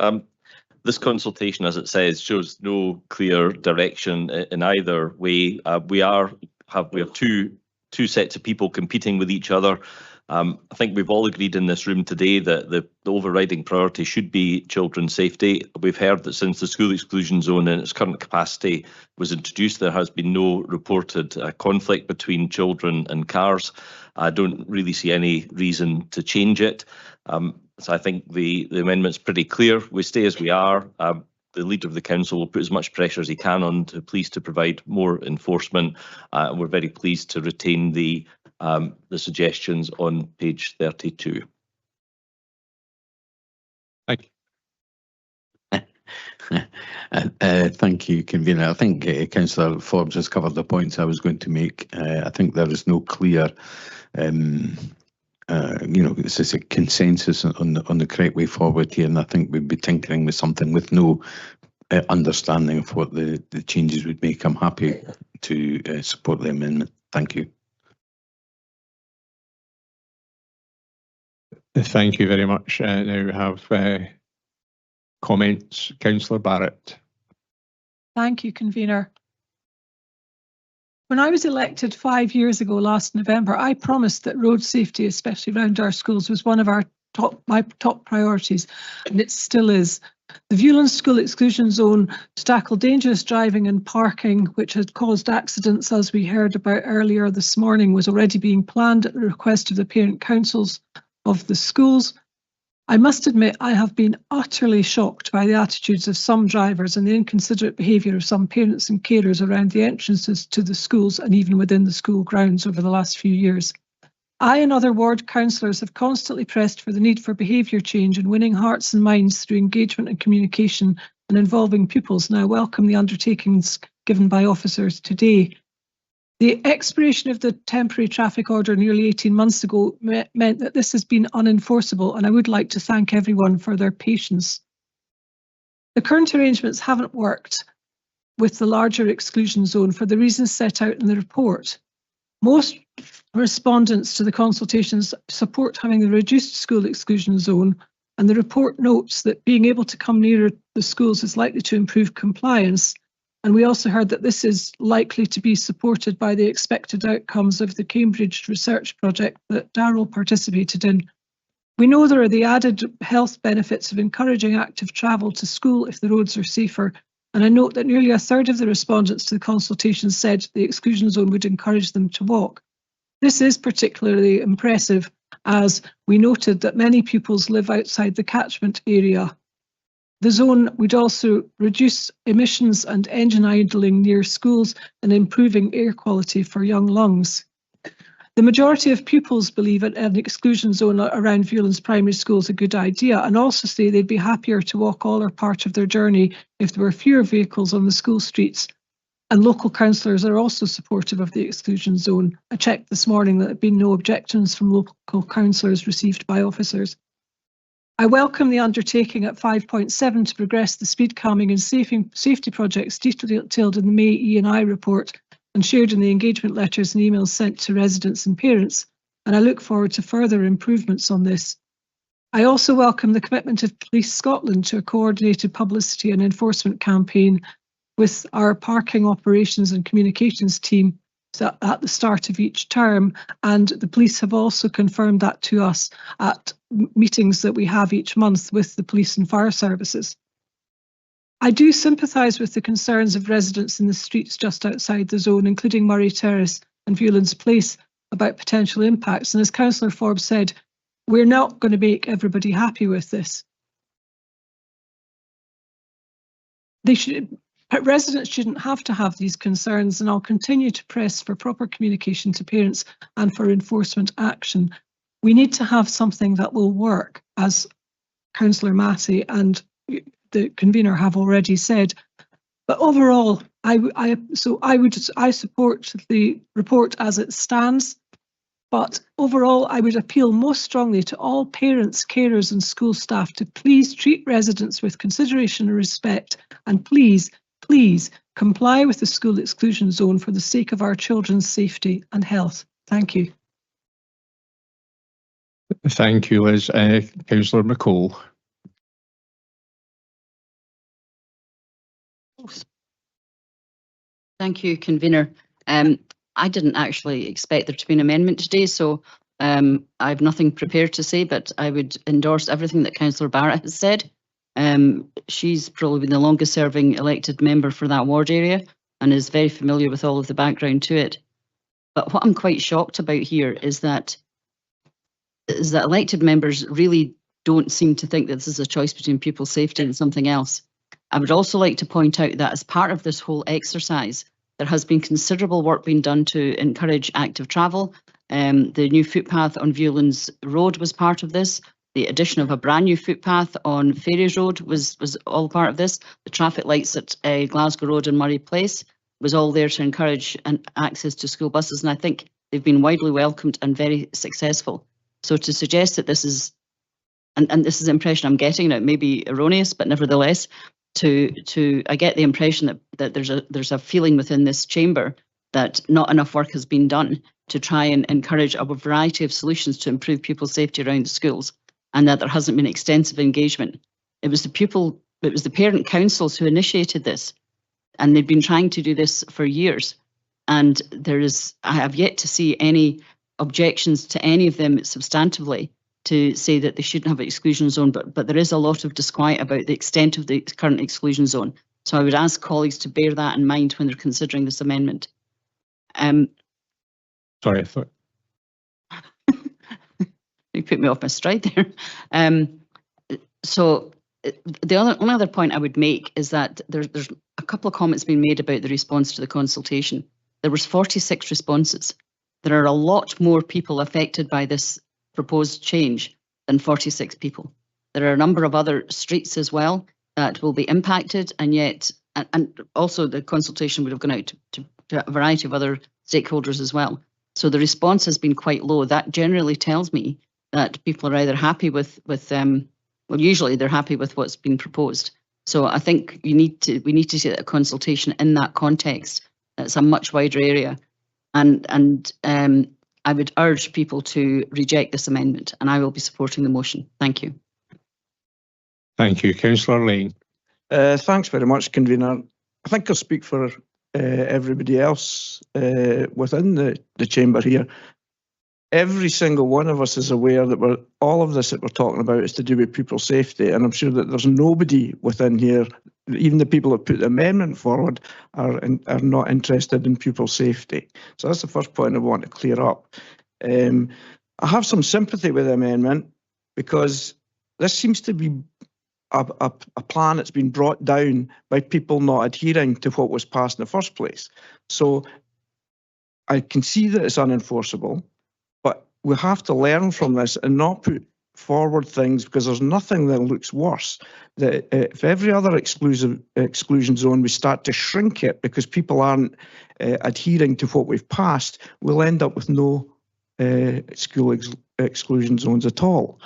This consultation, as it says, shows no clear direction in either way. We have two sets of people competing with each other. I think we've all agreed in this room today that the overriding priority should be children's safety. We've heard that since the school exclusion zone in its current capacity was introduced, there has been no reported conflict between children and cars. I don't really see any reason to change it. So I think the amendment's pretty clear. We stay as we are. The leader of the council will put as much pressure as he can on the police to provide more enforcement. We're very pleased to retain the suggestions on page 32. Thank you. Thank you, convener. I think Councillor Forbes has covered the points I was going to make. I think there is no clear, this is a consensus on the correct way forward here, and I think we'd be tinkering with something with no understanding of what the changes would make. I'm happy to support the amendment. Thank you. Thank you very much. Now we have comments. Councillor Barrett. Thank you, convener. When I was elected 5 years ago last November, I promised that road safety, especially around our schools, was one of my top priorities, and it still is. The Viewlands School Exclusion Zone to tackle dangerous driving and parking, which had caused accidents, as we heard about earlier this morning, was already being planned at the request of the parent councils of the schools. I must admit I have been utterly shocked by the attitudes of some drivers and the inconsiderate behaviour of some parents and carers around the entrances to the schools and even within the school grounds over the last few years. I and other ward councillors have constantly pressed for the need for behaviour change and winning hearts and minds through engagement and communication and involving pupils, and I welcome the undertakings given by officers today. The expiration of the temporary traffic order nearly 18 months ago meant that this has been unenforceable, and I would like to thank everyone for their patience. The current arrangements haven't worked with the larger exclusion zone for the reasons set out in the report. Most respondents to the consultations support having the reduced school exclusion zone, and the report notes that being able to come nearer the schools is likely to improve compliance. And we also heard that this is likely to be supported by the expected outcomes of the Cambridge research project that Darrell participated in. We know there are the added health benefits of encouraging active travel to school if the roads are safer. And I note that nearly a third of the respondents to the consultation said the exclusion zone would encourage them to walk. This is particularly impressive, as we noted that many pupils live outside the catchment area. The zone would also reduce emissions and engine idling near schools and improving air quality for young lungs. The majority of pupils believe an exclusion zone around Viewlands Primary School is a good idea, and also say they'd be happier to walk all or part of their journey if there were fewer vehicles on the school streets. And local councillors are also supportive of the exclusion zone. I checked this morning that there had been no objections from local councillors received by officers. I welcome the undertaking at 5.7 to progress the speed calming and safety projects detailed in the May E&I report and shared in the engagement letters and emails sent to residents and parents, and I look forward to further improvements on this. I also welcome the commitment of Police Scotland to a coordinated publicity and enforcement campaign with our parking operations and communications team at the start of each term, and the police have also confirmed that to us at meetings that we have each month with the police and fire services. I do sympathise with the concerns of residents in the streets just outside the zone, including Murray Terrace and Viewlands Place, about potential impacts, and as Councillor Forbes said, we're not going to make everybody happy with this. Residents shouldn't have to have these concerns, and I'll continue to press for proper communication to parents and for enforcement action. We need to have something that will work, as Councillor Massey and the convener have already said. But overall, I support the report as it stands. But overall, I would appeal most strongly to all parents, carers and school staff to please treat residents with consideration and respect, and please comply with the school exclusion zone for the sake of our children's safety and health. Thank you. Thank you, Liz. Councillor McCall. Thank you, convener. I didn't actually expect there to be an amendment today, so I have nothing prepared to say, but I would endorse everything that Councillor Barrett has said. She's probably been the longest serving elected member for that ward area and is very familiar with all of the background to it. But what I'm quite shocked about here is that elected members really don't seem to think that this is a choice between pupil safety and something else. I would also like to point out that as part of this whole exercise, there has been considerable work being done to encourage active travel. The new footpath on Viewlands Road was part of this. The addition of a brand new footpath on Fairies Road was all part of this. The traffic lights at Glasgow Road and Murray Place was all there to encourage access to school buses, and I think they've been widely welcomed and very successful. So to suggest that this is, and this is the impression I'm getting, now it may be erroneous, but nevertheless, I get the impression that there's a feeling within this chamber that not enough work has been done to try and encourage a variety of solutions to improve pupil safety around the schools, and that there hasn't been extensive engagement. It was the parent councils who initiated this, and they've been trying to do this for years. And I have yet to see any objections to any of them substantively to say that they shouldn't have an exclusion zone, but there is a lot of disquiet about the extent of the current exclusion zone. So I would ask colleagues to bear that in mind when they're considering this amendment. Sorry, I thought. You put me off my stride there. So the only other point I would make is that there's a couple of comments being made about the response to the consultation. There was 46 responses. There are a lot more people affected by this proposed change than 46 people. There are a number of other streets as well that will be impacted, and yet, and also the consultation would have gone out to a variety of other stakeholders as well. So the response has been quite low. That generally tells me that people are either happy with well, usually they're happy with what's been proposed. So I think we need to see that consultation in that context. It's a much wider area, and I would urge people to reject this amendment, and I will be supporting the motion. Thank you. Thank you, Councillor Lane. Thanks very much, Convener. I think I'll speak for everybody else within the chamber here. Every single one of us is aware that all of this that we're talking about is to do with pupil safety, and I'm sure that there's nobody within here, even the people that put the amendment forward, are not interested in pupil safety. So that's the first point I want to clear up. I have some sympathy with the amendment because this seems to be a plan that's been brought down by people not adhering to what was passed in the first place. So I can see that it's unenforceable, but we have to learn from this and not put forward things, because there's nothing that looks worse. That if every other exclusion zone we start to shrink it because people aren't adhering to what we've passed, we'll end up with no school exclusion zones at all.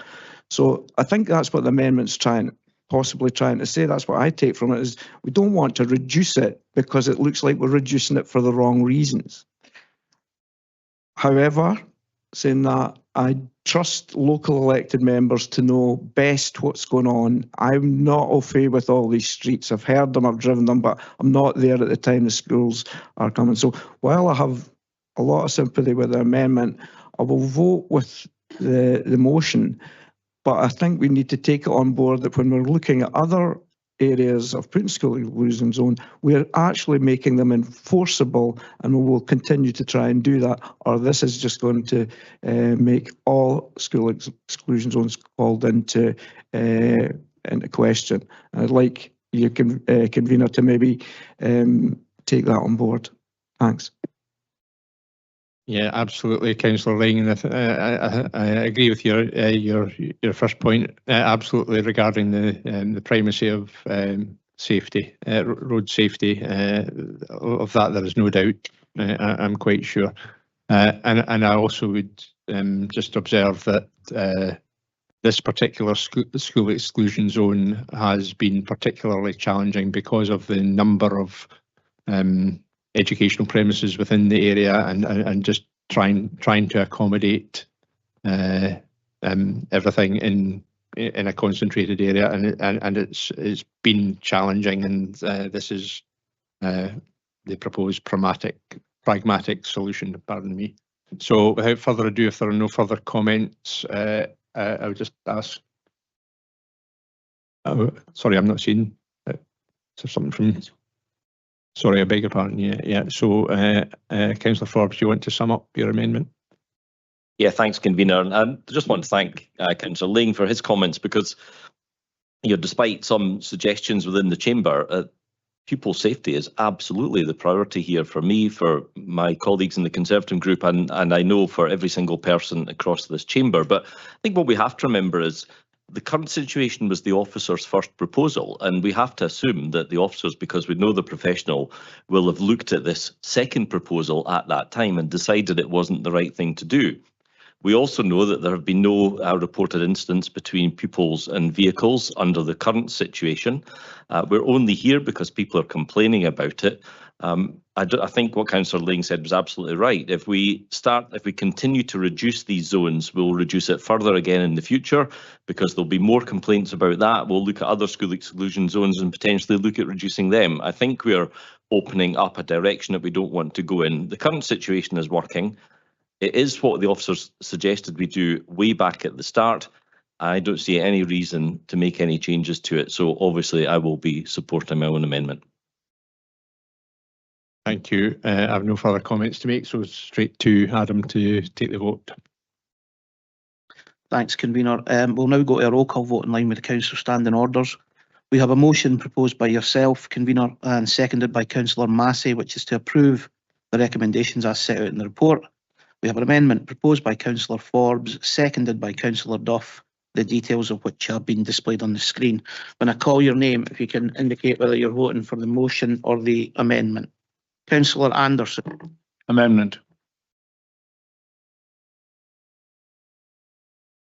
So I think that's what the amendment's possibly trying to say. That's what I take from it, is we don't want to reduce it because it looks like we're reducing it for the wrong reasons. However, saying that, I trust local elected members to know best what's going on. I'm not au fait with all these streets. I've heard them, I've driven them, but I'm not there at the time the schools are coming. So while I have a lot of sympathy with the amendment, I will vote with the motion. But I think we need to take it on board that when we're looking at other areas of putting school exclusion zone, we're actually making them enforceable, and we will continue to try and do that, or this is just going to make all school exclusion zones called into question. I'd like your convener to maybe take that on board. Thanks. Yeah, absolutely, Councillor Lang, and I agree with your first point. Absolutely, regarding the primacy of safety, road safety. Of that, there is no doubt. I'm quite sure, and I also would just observe that this particular school exclusion zone has been particularly challenging because of the number of educational premises within the area, and just trying to accommodate everything in a concentrated area, and it's been challenging, and this is the proposed pragmatic solution. Pardon me. So without further ado, if there are no further comments, I would just ask. Oh, sorry, I'm not seeing. Is there something from? Sorry, I beg your pardon. Yeah. So, Councillor Forbes, do you want to sum up your amendment? Yeah, thanks, Convener. And I just want to thank Councillor Lang for his comments, because despite some suggestions within the chamber, pupil safety is absolutely the priority here for me, for my colleagues in the Conservative group, and I know for every single person across this chamber. But I think what we have to remember is the current situation was the officer's first proposal, and we have to assume that the officers, because we know the professional, will have looked at this second proposal at that time and decided it wasn't the right thing to do. We also know that there have been no reported incidents between pupils and vehicles under the current situation. We're only here because people are complaining about it. I think what Councillor Ling said was absolutely right. If we continue to reduce these zones, we'll reduce it further again in the future because there'll be more complaints about that. We'll look at other school exclusion zones and potentially look at reducing them. I think we're opening up a direction that we don't want to go in. The current situation is working. It is what the officers suggested we do way back at the start. I don't see any reason to make any changes to it. So obviously I will be supporting my own amendment. Thank you. I have no further comments to make, so straight to Adam to take the vote. Thanks, Convener. We'll now go to a roll call vote in line with the Council standing orders. We have a motion proposed by yourself, Convener, and seconded by Councillor Massey, which is to approve the recommendations as set out in the report. We have an amendment proposed by Councillor Forbes, seconded by Councillor Duff, the details of which have been displayed on the screen. When I call your name, if you can indicate whether you're voting for the motion or the amendment. Councillor Anderson. Amendment.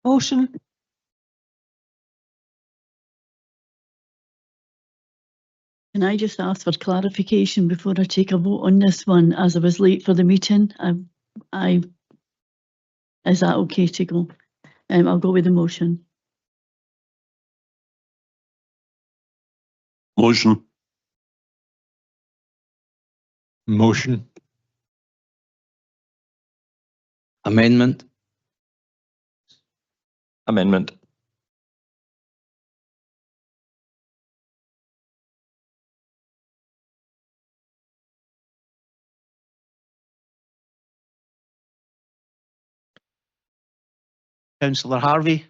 Motion. Can I just ask for clarification before I take a vote on this one, as I was late for the meeting? Is that okay to go? I'll go with the motion. Motion. Motion. Amendment. Amendment. Councillor Harvey.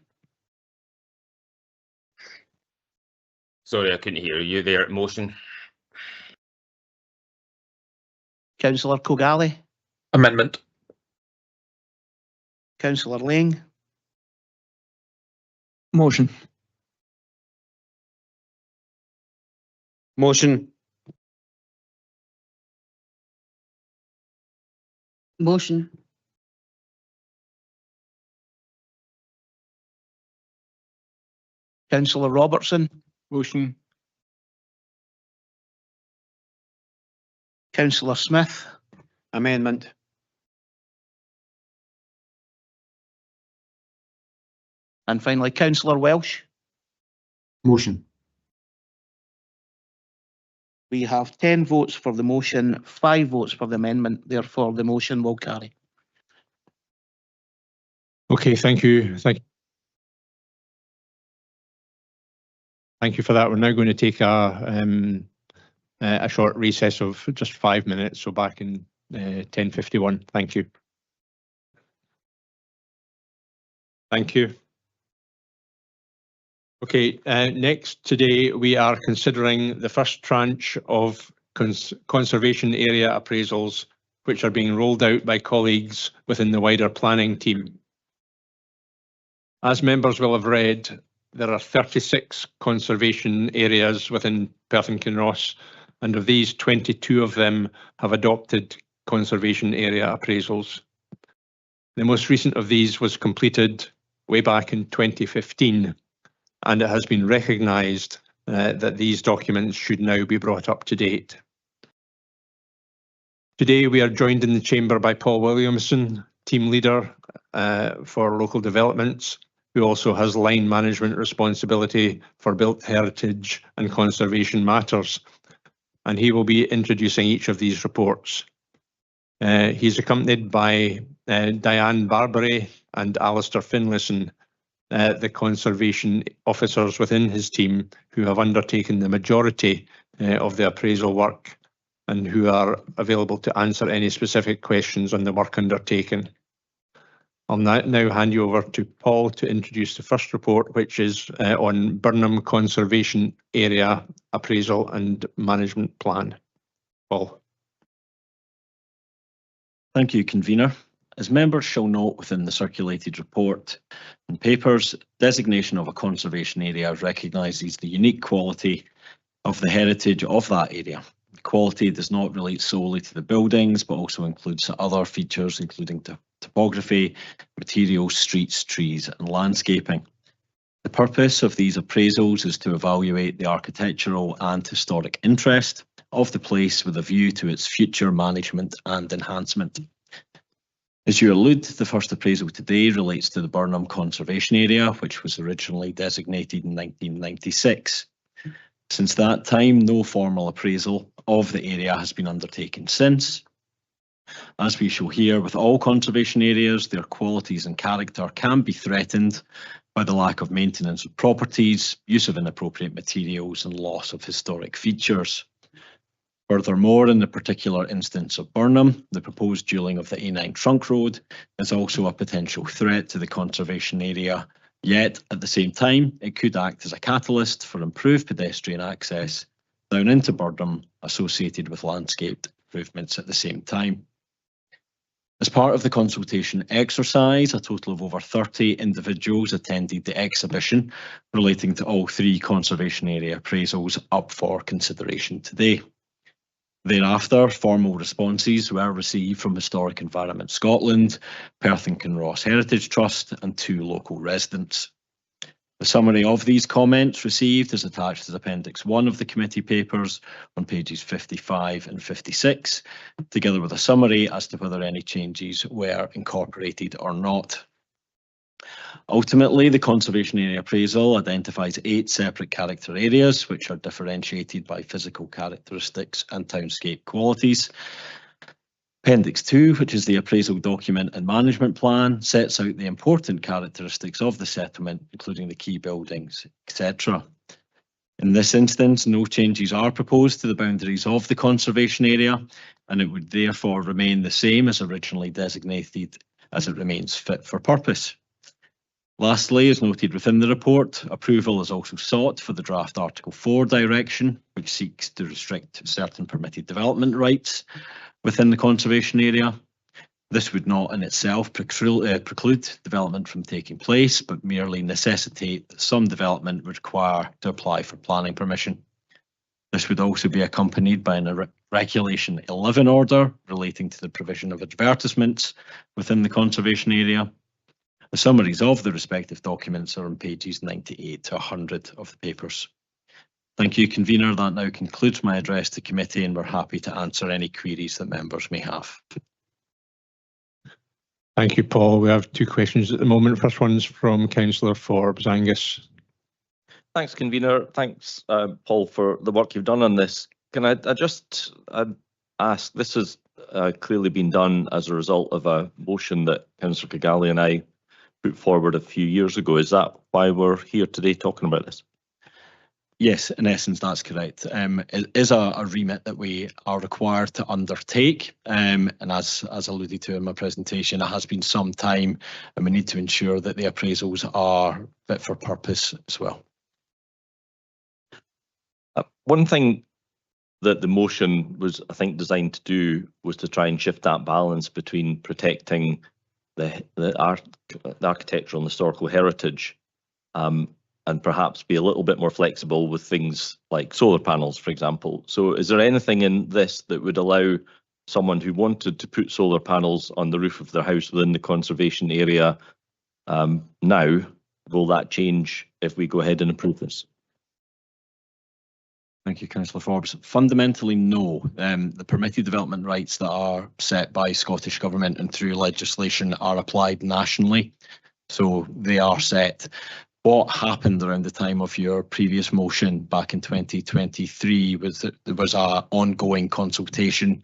Sorry, I couldn't hear you there. Motion. Councillor Kogali. Amendment. Councillor Ling. Motion. Motion. Motion. Councillor Robertson. Motion. Councillor Smith. Amendment. And finally, Councillor Welsh. Motion. We have 10 votes for the motion, 5 votes for the amendment. Therefore, the motion will carry. Okay, thank you. Thank you for that. We're now going to take a short recess of just 5 minutes, so back in 10:51. Thank you. Thank you. Okay, next today we are considering the first tranche of conservation area appraisals, which are being rolled out by colleagues within the wider planning team. As members will have read, there are 36 conservation areas within Perth and Kinross, and of these, 22 of them have adopted conservation area appraisals. The most recent of these was completed way back in 2015, and it has been recognised that these documents should now be brought up to date. Today we are joined in the chamber by Paul Williamson, team leader for local developments, who also has line management responsibility for built heritage and conservation matters, and he will be introducing each of these reports. He's accompanied by Diane Barbary and Alistair Finlayson, the conservation officers within his team who have undertaken the majority of the appraisal work and who are available to answer any specific questions on the work undertaken. I'll now hand you over to Paul to introduce the first report, which is on Burnham Conservation Area Appraisal and Management Plan. Paul. Thank you, Convener. As members shall note within the circulated report and papers, designation of a conservation area recognises the unique quality of the heritage of that area. The quality does not relate solely to the buildings, but also includes other features, including topography, materials, streets, trees, and landscaping. The purpose of these appraisals is to evaluate the architectural and historic interest of the place with a view to its future management and enhancement. As you allude, the first appraisal today relates to the Burnham Conservation Area, which was originally designated in 1996. Since that time, no formal appraisal of the area has been undertaken since. As we shall hear, with all conservation areas, their qualities and character can be threatened by the lack of maintenance of properties, use of inappropriate materials, and loss of historic features. Furthermore, in the particular instance of Burnham, the proposed dualling of the A9 trunk road is also a potential threat to the conservation area, yet at the same time, it could act as a catalyst for improved pedestrian access down into Burnham associated with landscape improvements at the same time. As part of the consultation exercise, a total of over 30 individuals attended the exhibition relating to all three conservation area appraisals up for consideration today. Thereafter, formal responses were received from Historic Environment Scotland, Perth and Kinross Heritage Trust, and 2 local residents. The summary of these comments received is attached as Appendix 1 of the committee papers on pages 55 and 56, together with a summary as to whether any changes were incorporated or not. Ultimately, the Conservation Area Appraisal identifies 8 separate character areas, which are differentiated by physical characteristics and townscape qualities. Appendix 2, which is the appraisal document and management plan, sets out the important characteristics of the settlement, including the key buildings, etc. In this instance, no changes are proposed to the boundaries of the conservation area, and it would therefore remain the same as originally designated, as it remains fit for purpose. Lastly, as noted within the report, approval is also sought for the draft Article 4 direction, which seeks to restrict certain permitted development rights within the conservation area. This would not in itself preclude development from taking place, but merely necessitate that some development would require to apply for planning permission. This would also be accompanied by a Regulation 11 order relating to the provision of advertisements within the conservation area. The summaries of the respective documents are on pages 98 to 100 of the papers. Thank you, Convener. That now concludes my address to committee, and we're happy to answer any queries that members may have. Thank you, Paul. We have 2 questions at the moment. First one's from Councillor Forbes. Angus. Thanks, Convener. Thanks, Paul, for the work you've done on this. Can I just ask, this has clearly been done as a result of a motion that Councillor Kigali and I put forward a few years ago. Is that why we're here today talking about this? Yes, in essence, that's correct. It is a remit that we are required to undertake, and as alluded to in my presentation, it has been some time, and we need to ensure that the appraisals are fit for purpose as well. One thing that the motion was, I think, designed to do was to try and shift that balance between protecting the architectural and historical heritage, and perhaps be a little bit more flexible with things like solar panels, for example. So is there anything in this that would allow someone who wanted to put solar panels on the roof of their house within the conservation area now? Will that change if we go ahead and approve this? Thank you, Councillor Forbes. Fundamentally, no. The permitted development rights that are set by Scottish Government and through legislation are applied nationally, so they are set. What happened around the time of your previous motion back in 2023 was that there was an ongoing consultation,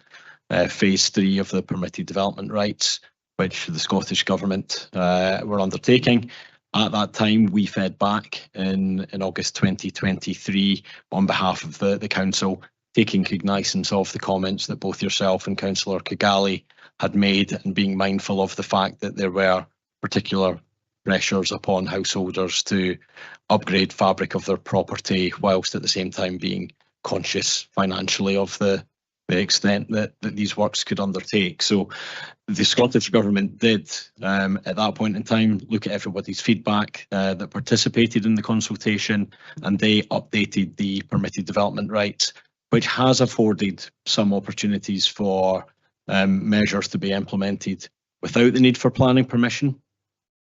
phase 3 of the permitted development rights, which the Scottish Government were undertaking. At that time, we fed back in August 2023 on behalf of the Council, taking cognizance of the comments that both yourself and Councillor Kigali had made, and being mindful of the fact that there were particular pressures upon householders to upgrade fabric of their property, whilst at the same time being conscious financially of the extent that these works could undertake. So the Scottish Government did, at that point in time, look at everybody's feedback that participated in the consultation, and they updated the permitted development rights, which has afforded some opportunities for measures to be implemented without the need for planning permission.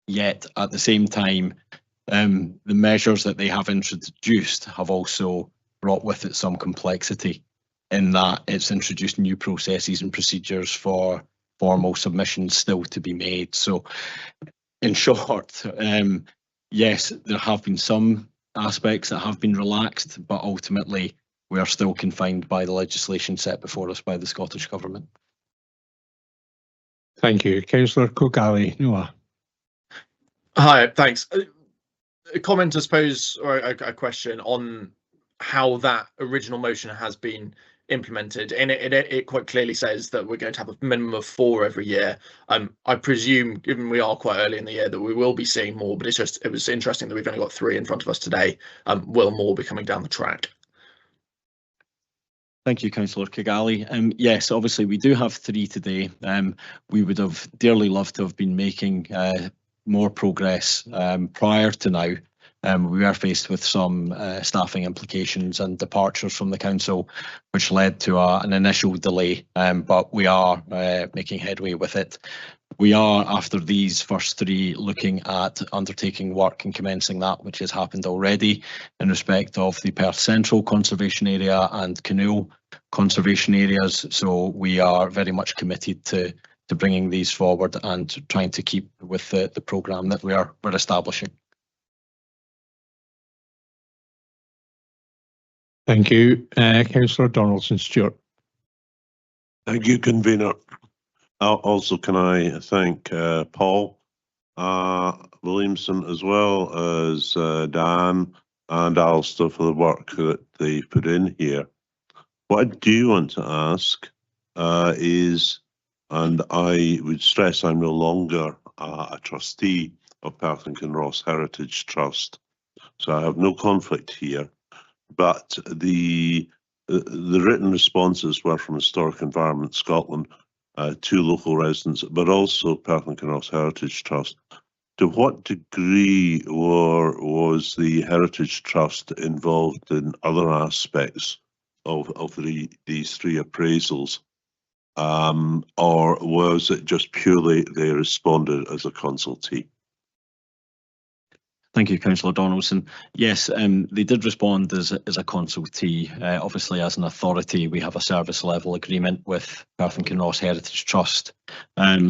Yet at the same time, the measures that they have introduced have also brought with it some complexity, in that it's introduced new processes and procedures for formal submissions still to be made. So in short, yes, there have been some aspects that have been relaxed, but ultimately we are still confined by the legislation set before us by the Scottish Government. Thank you. Councillor Kilgally, Noah. Hi, thanks. A comment, I suppose, or a question on how that original motion has been implemented, and it quite clearly says that we're going to have a minimum of 4 every year. I presume, given we are quite early in the year, that we will be seeing more, but it was interesting that we've only got 3 in front of us today. Will more be coming down the track? Thank you, Councillor Kigali. Yes, obviously we do have 3 today. We would have dearly loved to have been making more progress prior to now. We were faced with some staffing implications and departures from the council, which led to an initial delay, but we are making headway with it. We are, after these first 3, looking at undertaking work and commencing that which has happened already in respect of the Perth Central Conservation Area and Canoe Conservation Areas. So we are very much committed to bringing these forward and trying to keep with the programme that we're establishing. Thank you. Councillor Donaldson-Stewart. Thank you, convener. Also, can I thank Paul Williamson, as well as Dan and Alistair, for the work that they put in here. What I do want to ask is, and I would stress I'm no longer a trustee of Perth and Kinross Heritage Trust, so I have no conflict here. But the written responses were from Historic Environment Scotland, 2 local residents, but also Perth and Kinross Heritage Trust. To what degree was the Heritage Trust involved in other aspects of these 3 appraisals, or was it just purely they responded as a consultee? Thank you, Councillor Donaldson. Yes, they did respond as a consultee. Obviously, as an authority, we have a service level agreement with Perth and Kinross Heritage Trust.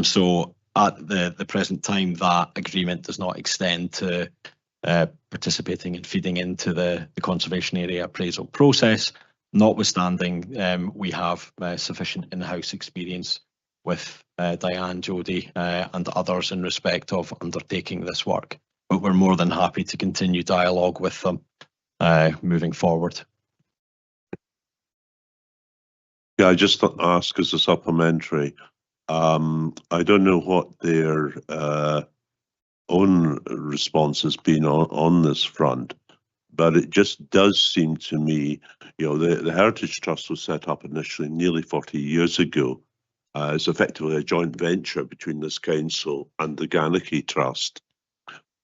So at the present time, that agreement does not extend to participating and feeding into the conservation area appraisal process. Notwithstanding, we have sufficient in-house experience with Diane, Jodie and others in respect of undertaking this work. But we're more than happy to continue dialogue with them moving forward. Yeah, I just ask as a supplementary. I don't know what their own response has been on this front, but it just does seem to me, the Heritage Trust was set up initially nearly 40 years ago as effectively a joint venture between this council and the Ganachie Trust.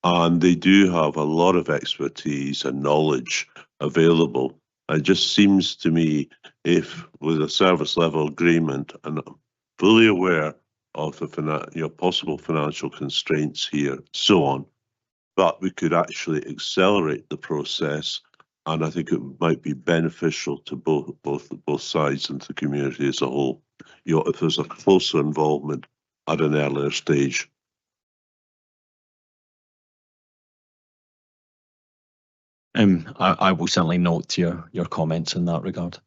And they do have a lot of expertise and knowledge available. It just seems to me, if with a service level agreement, and I'm fully aware of the possible financial constraints here, so on, but we could actually accelerate the process, and I think it might be beneficial to both sides and the community as a whole. If there's a closer involvement at an earlier stage. I will certainly note your comments in that regard.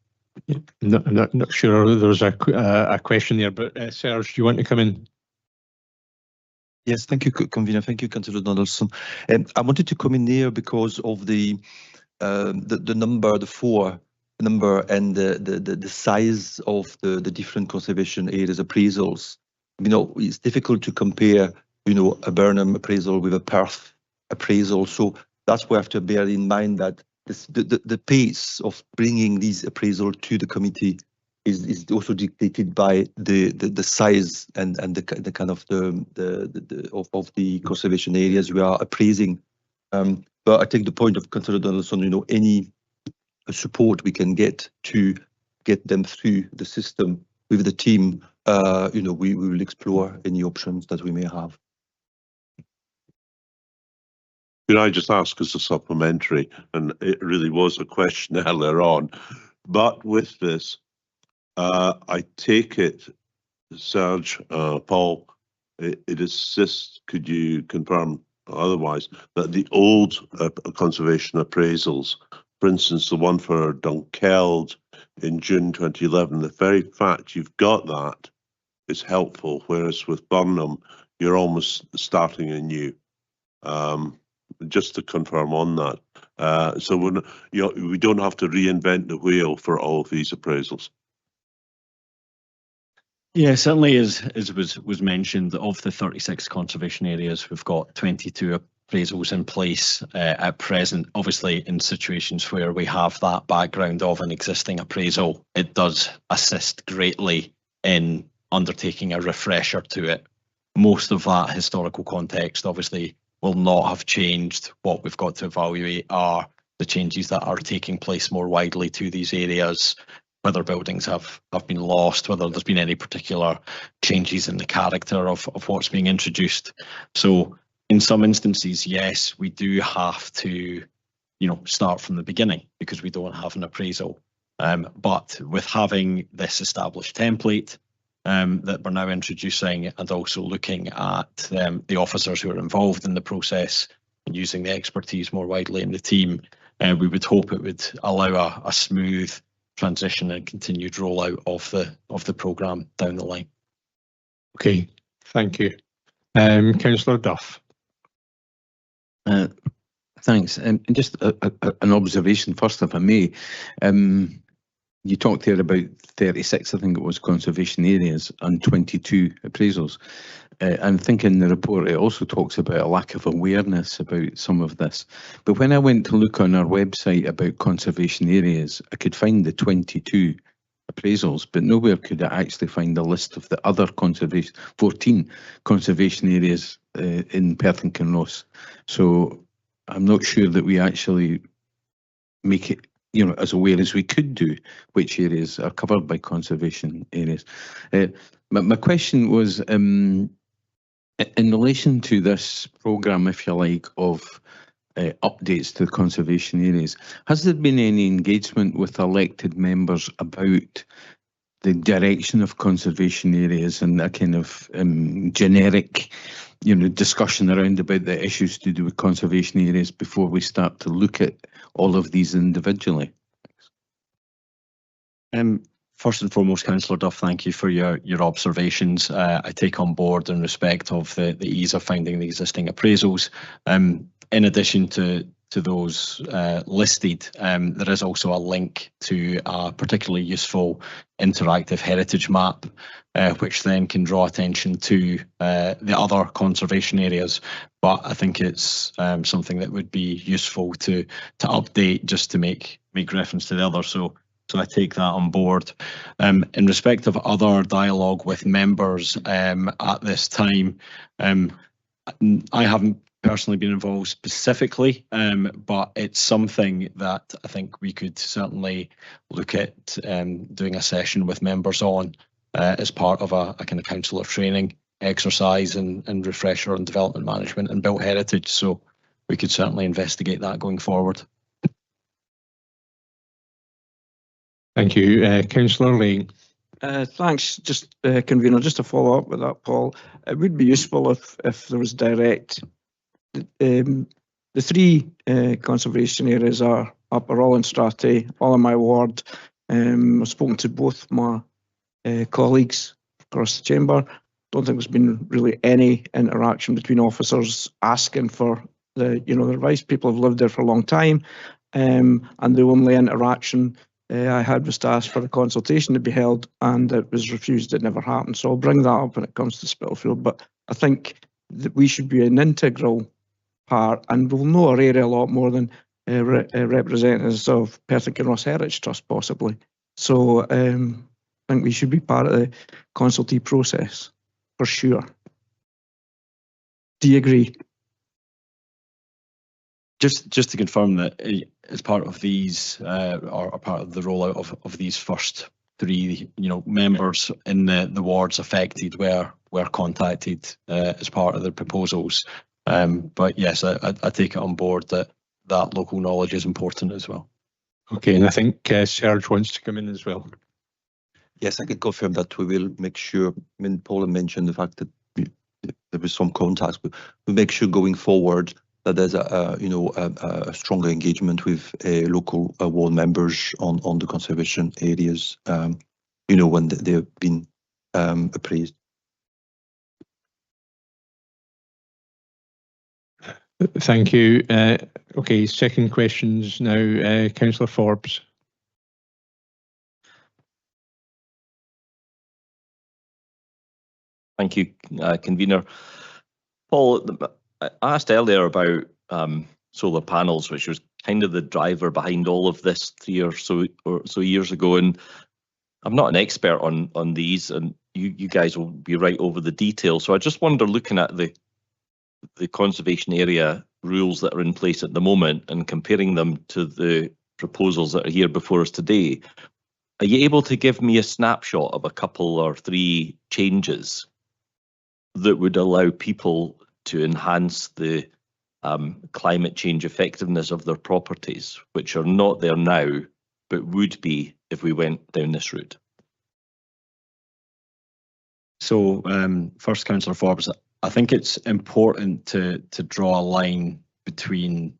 Yeah, not sure there was a question there, but Serge, do you want to come in? Yes, thank you, convener. Thank you, Councillor Donaldson. I wanted to come in here because of the number, the 4 number, and the size of the different conservation areas appraisals. It's difficult to compare a Burnham appraisal with a Perth appraisal. So that's where we have to bear in mind that the pace of bringing these appraisals to the committee is also dictated by the size and the kind of the conservation areas we are appraising. But I take the point of Councillor Donaldson. Any support we can get to get them through the system with the team, we will explore any options that we may have. Could I just ask as a supplementary, and it really was a question earlier on, but with this, I take it, Serge, Paul, it is could you confirm otherwise, that the old conservation appraisals, for instance, the one for Dunkeld in June 2011, the very fact you've got that is helpful, whereas with Burnham, you're almost starting anew. Just to confirm on that. So we don't have to reinvent the wheel for all of these appraisals. Yeah, certainly as was mentioned, of the 36 conservation areas, we've got 22 appraisals in place at present. Obviously, in situations where we have that background of an existing appraisal, it does assist greatly in undertaking a refresher to it. Most of that historical context obviously will not have changed. What we've got to evaluate are the changes that are taking place more widely to these areas, whether buildings have been lost, whether there's been any particular changes in the character of what's being introduced. So in some instances, yes, we do have to, start from the beginning because we don't have an appraisal. But with having this established template that we're now introducing, and also looking at the officers who are involved in the process and using the expertise more widely in the team, we would hope it would allow a smooth transition and continued rollout of the programme down the line. Okay, thank you. Councillor Duff. Thanks. Just an observation first, if I may. You talked there about 36, I think it was, conservation areas and 22 appraisals. And I think in the report it also talks about a lack of awareness about some of this. But when I went to look on our website about conservation areas, I could find the 22 appraisals, but nowhere could I actually find a list of the other 14 conservation areas in Perth and Kinross. So I'm not sure that we actually make it as aware as we could do, which areas are covered by conservation areas. My question was, in relation to this programme, if you like, of updates to the conservation areas, has there been any engagement with elected members about the direction of conservation areas and a kind of generic, discussion around about the issues to do with conservation areas before we start to look at all of these individually? First and foremost, Councillor Duff, thank you for your observations. I take on board in respect of the ease of finding the existing appraisals. In addition to those listed, there is also a link to a particularly useful interactive heritage map, which then can draw attention to the other conservation areas. But I think it's something that would be useful to update, just to make reference to the others. So I take that on board. In respect of other dialogue with members at this time, I haven't personally been involved specifically, but it's something that I think we could certainly look at doing a session with members on as part of a kind of councillor training exercise and refresher on development management and built heritage. So we could certainly investigate that going forward. Thank you. Councillor Lane. Thanks. Just convener, just to follow up with that, Paul, it would be useful if there was direct. The three conservation areas are all in Strathay, all in my ward. I've spoken to both my colleagues across the chamber. Don't think there's been really any interaction between officers asking for the advice. People have lived there for a long time, and the only interaction I had was to ask for a consultation to be held, and it was refused. It never happened. So I'll bring that up when it comes to Spitalfield. But I think that we should be an integral part, and we'll know our area a lot more than representatives of Perthwick and Ross Heritage Trust possibly. So I think we should be part of the consultee process for sure. Do you agree? Just to confirm that as part of these, or part of the rollout of these first 3, members in the wards affected were contacted as part of the proposals. But yes, I take it on board that local knowledge is important as well. Okay, and I think Serge wants to come in as well. Yes, I can confirm that we will make sure. I mean, Paula mentioned the fact that there was some contacts, but we make sure going forward that there's a stronger engagement with local ward members on the conservation areas. When they've been appraised. Thank you. Okay, second questions now, Councillor Forbes. Thank you, Convener. Paul, I asked earlier about solar panels, which was kind of the driver behind all of this 3 or so years ago. And I'm not an expert on these, and you guys will be right over the details. So I just wonder, looking at the conservation area rules that are in place at the moment and comparing them to the proposals that are here before us today, are you able to give me a snapshot of a couple or 3 changes that would allow people to enhance the climate change effectiveness of their properties, which are not there now, but would be if we went down this route? So first, Councillor Forbes, I think it's important to draw a line between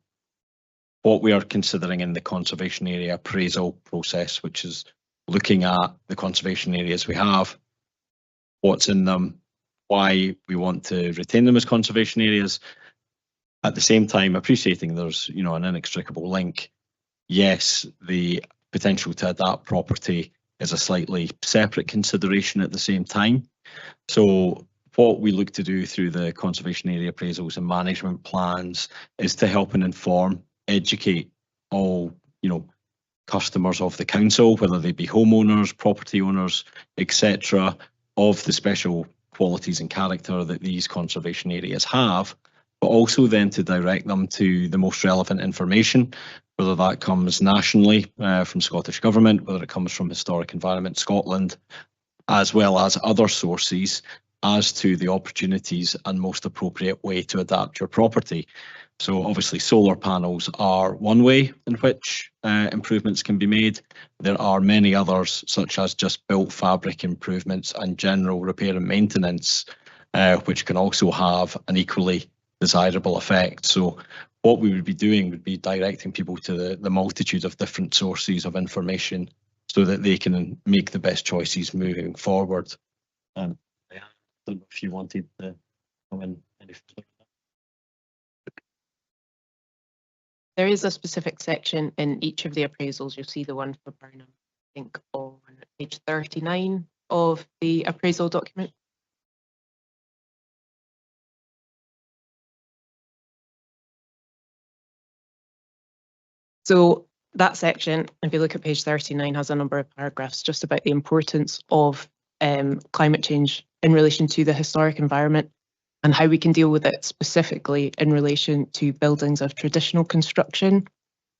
what we are considering in the conservation area appraisal process, which is looking at the conservation areas we have, what's in them, why we want to retain them as conservation areas. At the same time, appreciating there's an inextricable link. Yes, the potential to adapt property is a slightly separate consideration at the same time. So what we look to do through the conservation area appraisals and management plans is to help and inform, educate all customers of the council, whether they be homeowners, property owners, etc., of the special qualities and character that these conservation areas have, but also then to direct them to the most relevant information, whether that comes nationally from Scottish Government, whether it comes from Historic Environment Scotland, as well as other sources, as to the opportunities and most appropriate way to adapt your property. So obviously solar panels are one way in which improvements can be made. There are many others, such as just built fabric improvements and general repair and maintenance, which can also have an equally desirable effect. So what we would be doing would be directing people to the multitude of different sources of information so that they can make the best choices moving forward. I don't know if you wanted to come in any further. There is a specific section in each of the appraisals. You'll see the one for Burnham, I think, on page 39 of the appraisal document. So that section, if you look at page 39, has a number of paragraphs just about the importance of climate change in relation to the historic environment and how we can deal with it specifically in relation to buildings of traditional construction,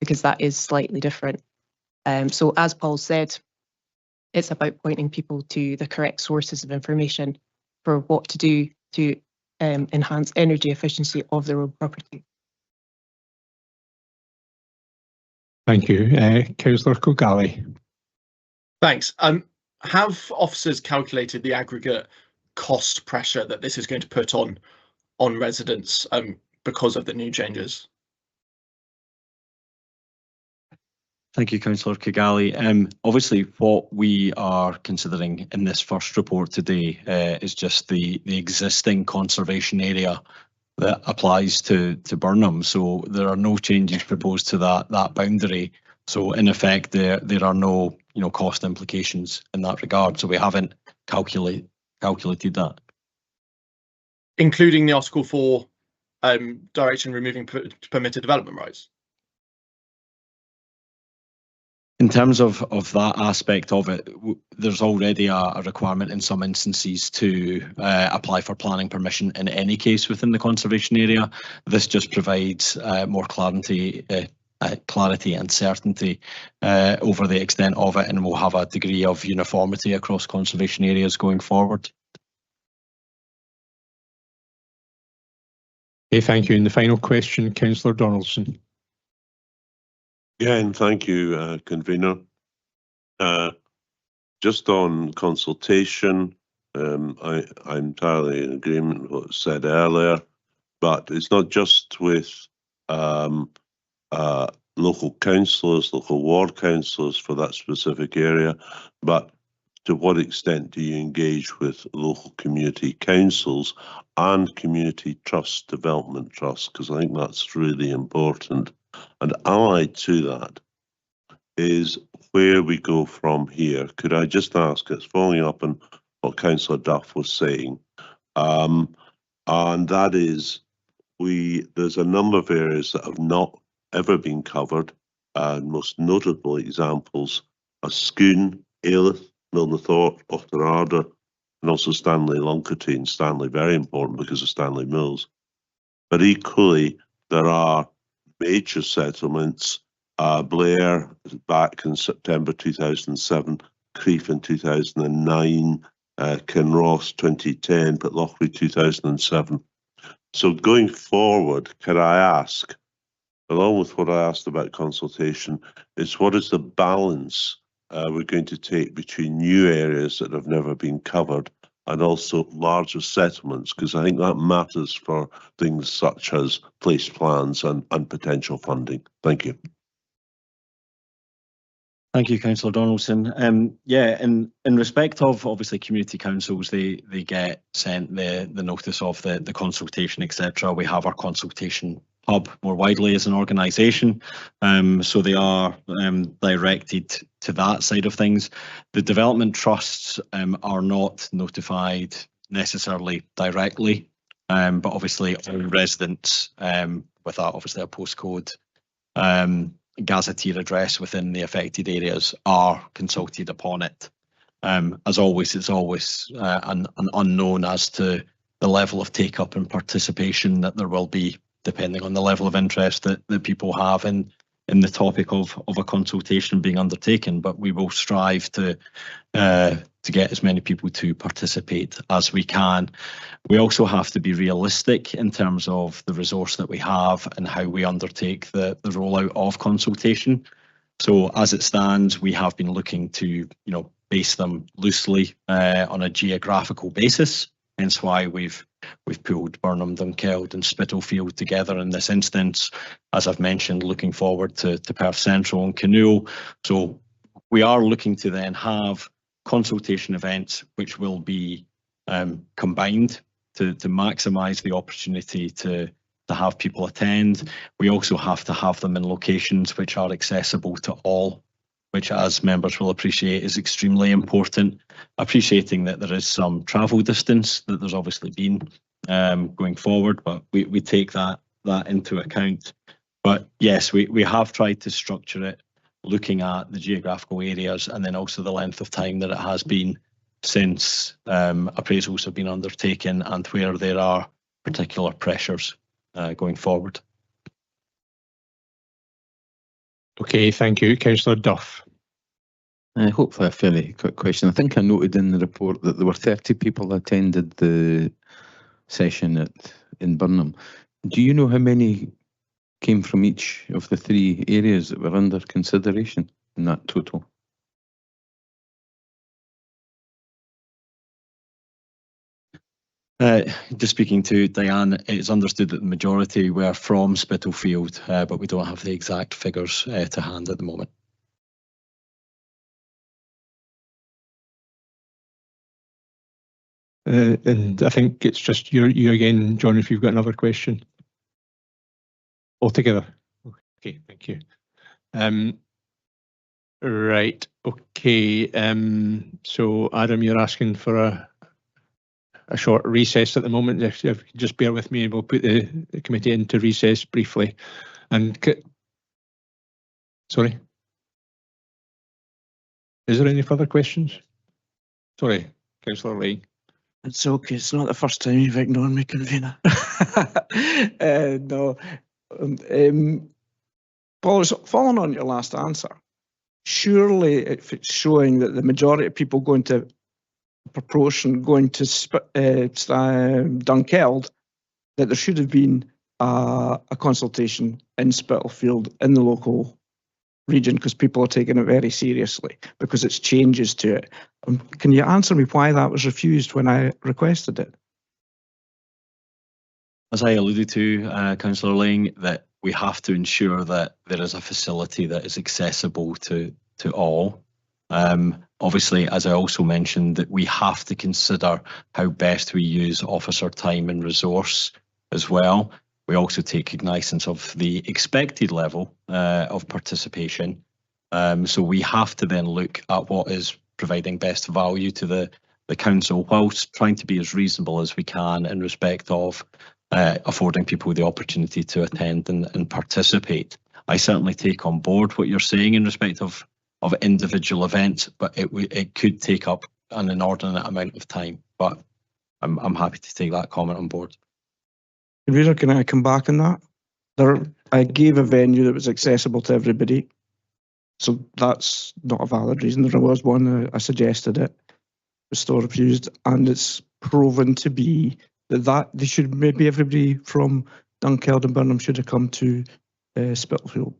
because that is slightly different. So as Paul said, it's about pointing people to the correct sources of information for what to do to enhance energy efficiency of their own property. Thank you. Councillor Kilgallie. Thanks. Have officers calculated the aggregate cost pressure that this is going to put on residents because of the new changes? Thank you, Councillor Kigali. Obviously, what we are considering in this first report today is just the existing conservation area that applies to Burnham. So there are no changes proposed to that boundary. So in effect, there are no cost implications in that regard. So we haven't calculated that. including the Article 4 direction removing permitted development rights? In terms of that aspect of it, there's already a requirement in some instances to apply for planning permission in any case within the conservation area. This just provides more clarity and certainty over the extent of it, and will have a degree of uniformity across conservation areas going forward. Okay, thank you. And the final question, Councillor Donaldson. Again, thank you, convener. Just on consultation, I'm entirely in agreement with what was said earlier, but it's not just with local councillors, local ward councillors for that specific area, but to what extent do you engage with local community councils and community trust, development trusts? Because I think that's really important. And allied to that is where we go from here. Could I just ask, it's following up on what Councillor Duff was saying, and that is there's a number of areas that have not ever been covered, and most notable examples are Scone, Ailith, Milnathort, Auchterarder, and also Stanley Luncarty. Stanley, very important because of Stanley Mills. But equally, there are major settlements, Blair back in September 2007, Crieff in 2009, Kinross 2010, but Pitlochry 2007. So going forward, can I ask, along with what I asked about consultation, is what is the balance we're going to take between new areas that have never been covered and also larger settlements, because I think that matters for things such as place plans and potential funding. Thank you. Thank you, Councillor Donaldson. Yeah, in respect of obviously community councils, they get sent the notice of the consultation, etc. We have our consultation hub more widely as an organisation, so they are directed to that side of things. The development trusts are not notified necessarily directly, but obviously all residents with obviously a postcode gazetteer address within the affected areas are consulted upon it. As always, it's always an unknown as to the level of take-up and participation that there will be, depending on the level of interest that people have in the topic of a consultation being undertaken. But we will strive to get as many people to participate as we can. We also have to be realistic in terms of the resource that we have and how we undertake the rollout of consultation. So as it stands, we have been looking to base them loosely on a geographical basis. Hence why we've pulled Burnham, Dunkeld and Spitalfield together in this instance. As I've mentioned, looking forward to Perth Central and Canoe. So we are looking to then have consultation events which will be combined to maximise the opportunity to have people attend. We also have to have them in locations which are accessible to all, which, as members will appreciate, is extremely important. Appreciating that there is some travel distance that there's obviously been going forward, but we take that into account. But yes, we have tried to structure it looking at the geographical areas and then also the length of time that it has been since appraisals have been undertaken and where there are particular pressures going forward. Okay, thank you. Councillor Duff. Hopefully a fairly quick question. I think I noted in the report that there were 30 people attended the session in Burnham. Do you know how many came from each of the 3 areas that were under consideration in that total? Just speaking to Diane, it's understood that the majority were from Spitalfield, but we don't have the exact figures to hand at the moment. And I think it's just you again, John, if you've got another question. Altogether. Okay, thank you. Right, okay. So Adam, you're asking for a short recess at the moment. If you just bear with me, we'll put the committee into recess briefly. And sorry, is there any further questions? Sorry, Councillor Lane. It's okay. It's not the first time you've ignored me, convener. No. Paul, following on your last answer, surely if it's showing that the majority of people going to proportion going to Dunkeld, that there should have been a consultation in Spitalfield in the local region, because people are taking it very seriously because it's changes to it. Can you answer me why that was refused when I requested it? As I alluded to, Councillor Lang, that we have to ensure that there is a facility that is accessible to all. Obviously, as I also mentioned, that we have to consider how best we use officer time and resource as well. We also take cognizance of the expected level of participation. So we have to then look at what is providing best value to the council, whilst trying to be as reasonable as we can in respect of affording people the opportunity to attend and participate. I certainly take on board what you're saying in respect of individual events, but it could take up an inordinate amount of time. But I'm happy to take that comment on board. Convener, can I come back on that? I gave a venue that was accessible to everybody, so that's not a valid reason. There was one, I suggested it, was still refused, and it's proven to be that they should, maybe everybody from Dunkeld and Burnham should have come to Spitalfield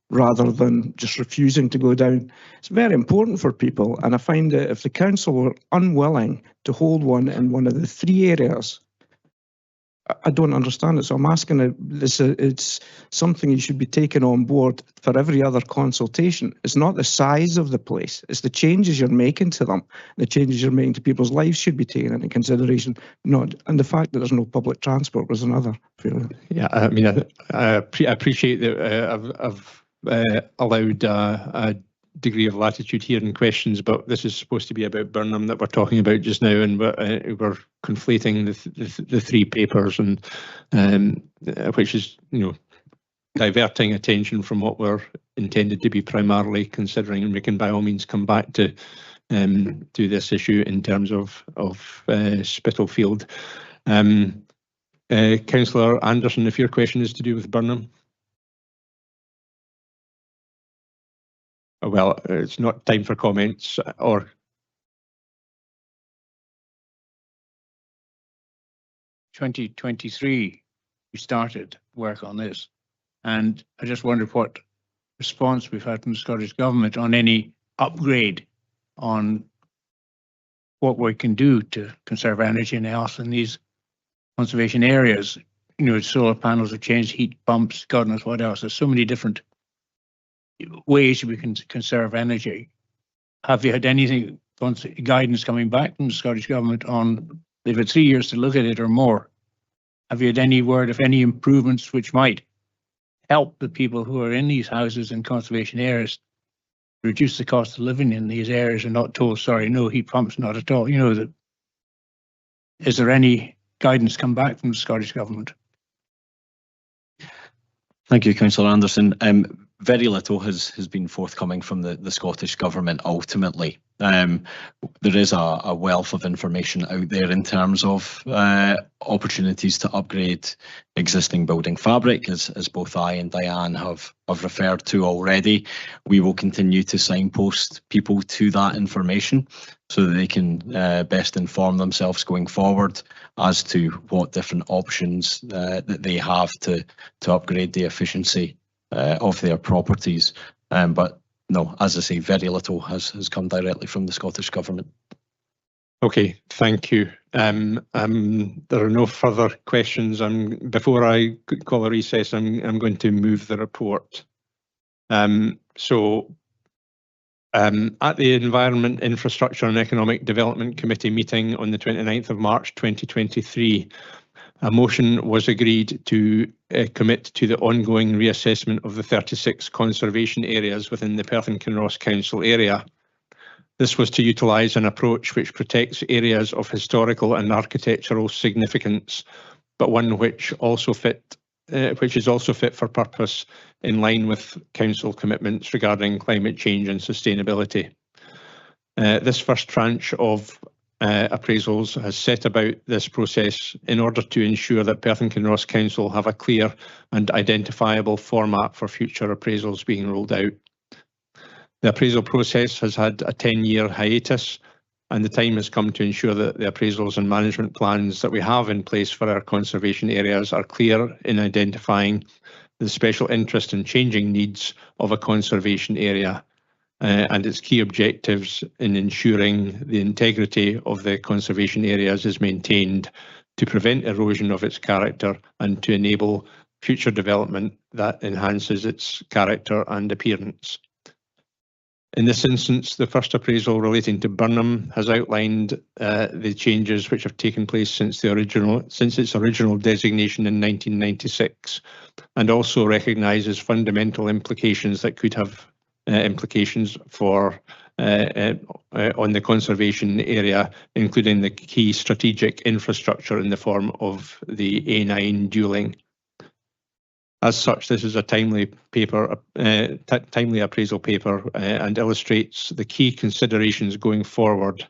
rather than just refusing to go down. It's very important for people, and I find that if the council were unwilling to hold one in one of the three areas, I don't understand it. So I'm asking, it's something you should be taking on board for every other consultation. It's not the size of the place, it's the changes you're making to them. The changes you're making to people's lives should be taken into consideration. And the fact that there's no public transport was another failure. Yeah, I mean, I appreciate that I've allowed a degree of latitude here in questions, but this is supposed to be about Burnham that we're talking about just now, and we're conflating the three papers, and which is, diverting attention from what we're intended to be primarily considering. And we can by all means come back to this issue in terms of Spitalfield. Councillor Anderson, if your question is to do with Burnham. Well, it's not time for comments, or 2023, we started work on this, and I just wondered what response we've had from the Scottish Government on any upgrade on what we can do to conserve energy and else in these conservation areas. Solar panels have changed, heat pumps, God knows what else. There's so many different ways we can conserve energy. Have you had anything, guidance coming back from the Scottish Government on, they've had 3 years to look at it or more? Have you had any word of any improvements which might help the people who are in these houses in conservation areas reduce the cost of living in these areas and not told, sorry, no heat pumps, not at all? Is there any guidance come back from the Scottish Government? Thank you, Councillor Anderson. Very little has been forthcoming from the Scottish Government ultimately. There is a wealth of information out there in terms of opportunities to upgrade existing building fabric, as both I and Diane have referred to already. We will continue to signpost people to that information so that they can best inform themselves going forward as to what different options that they have to upgrade the efficiency of their properties. But no, as I say, very little has come directly from the Scottish Government. Okay, thank you. There are no further questions. Before I call a recess, I'm going to move the report. At the Environment, Infrastructure and Economic Development Committee meeting on the 29th of March 2023, a motion was agreed to commit to the ongoing reassessment of the 36 conservation areas within the Perth and Kinross Council area. This was to utilise an approach which protects areas of historical and architectural significance, but one which is also fit for purpose in line with council commitments regarding climate change and sustainability. This first tranche of appraisals has set about this process in order to ensure that Perth and Kinross Council have a clear and identifiable format for future appraisals being rolled out. The appraisal process has had a 10-year hiatus, and the time has come to ensure that the appraisals and management plans that we have in place for our conservation areas are clear in identifying the special interest and changing needs of a conservation area and its key objectives in ensuring the integrity of the conservation areas is maintained to prevent erosion of its character and to enable future development that enhances its character and appearance. In this instance, the first appraisal relating to Burnham has outlined the changes which have taken place since its original designation in 1996, and also recognises fundamental implications that could have implications for on the conservation area, including the key strategic infrastructure in the form of the A9 dualling. As such, this is a timely appraisal paper and illustrates the key considerations going forward.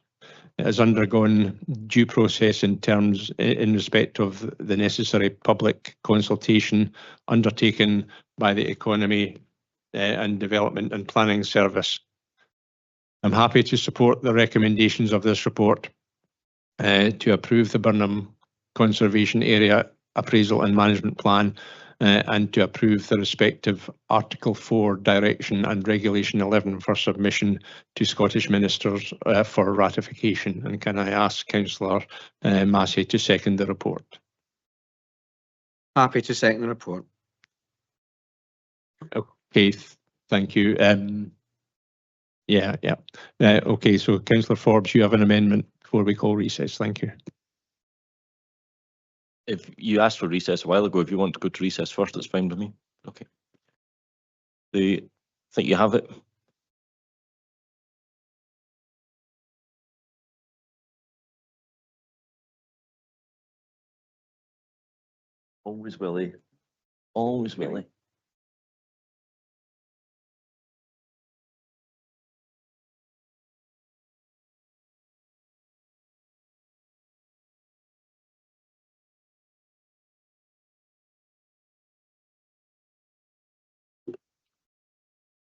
It has undergone due process in respect of the necessary public consultation undertaken by the Economy and Development and Planning Service. I'm happy to support the recommendations of this report to approve the Burnham Conservation Area Appraisal and Management Plan and to approve the respective Article 4 Direction and Regulation 11 for submission to Scottish Ministers for ratification. And can I ask Councillor Massey to second the report? Happy to second the report. Okay, thank you. Okay, so Councillor Forbes, you have an amendment before we call recess. Thank you. If you asked for recess a while ago, if you want to go to recess first, it's fine with me. Okay. I think you have it. Always Willie. Always Willie.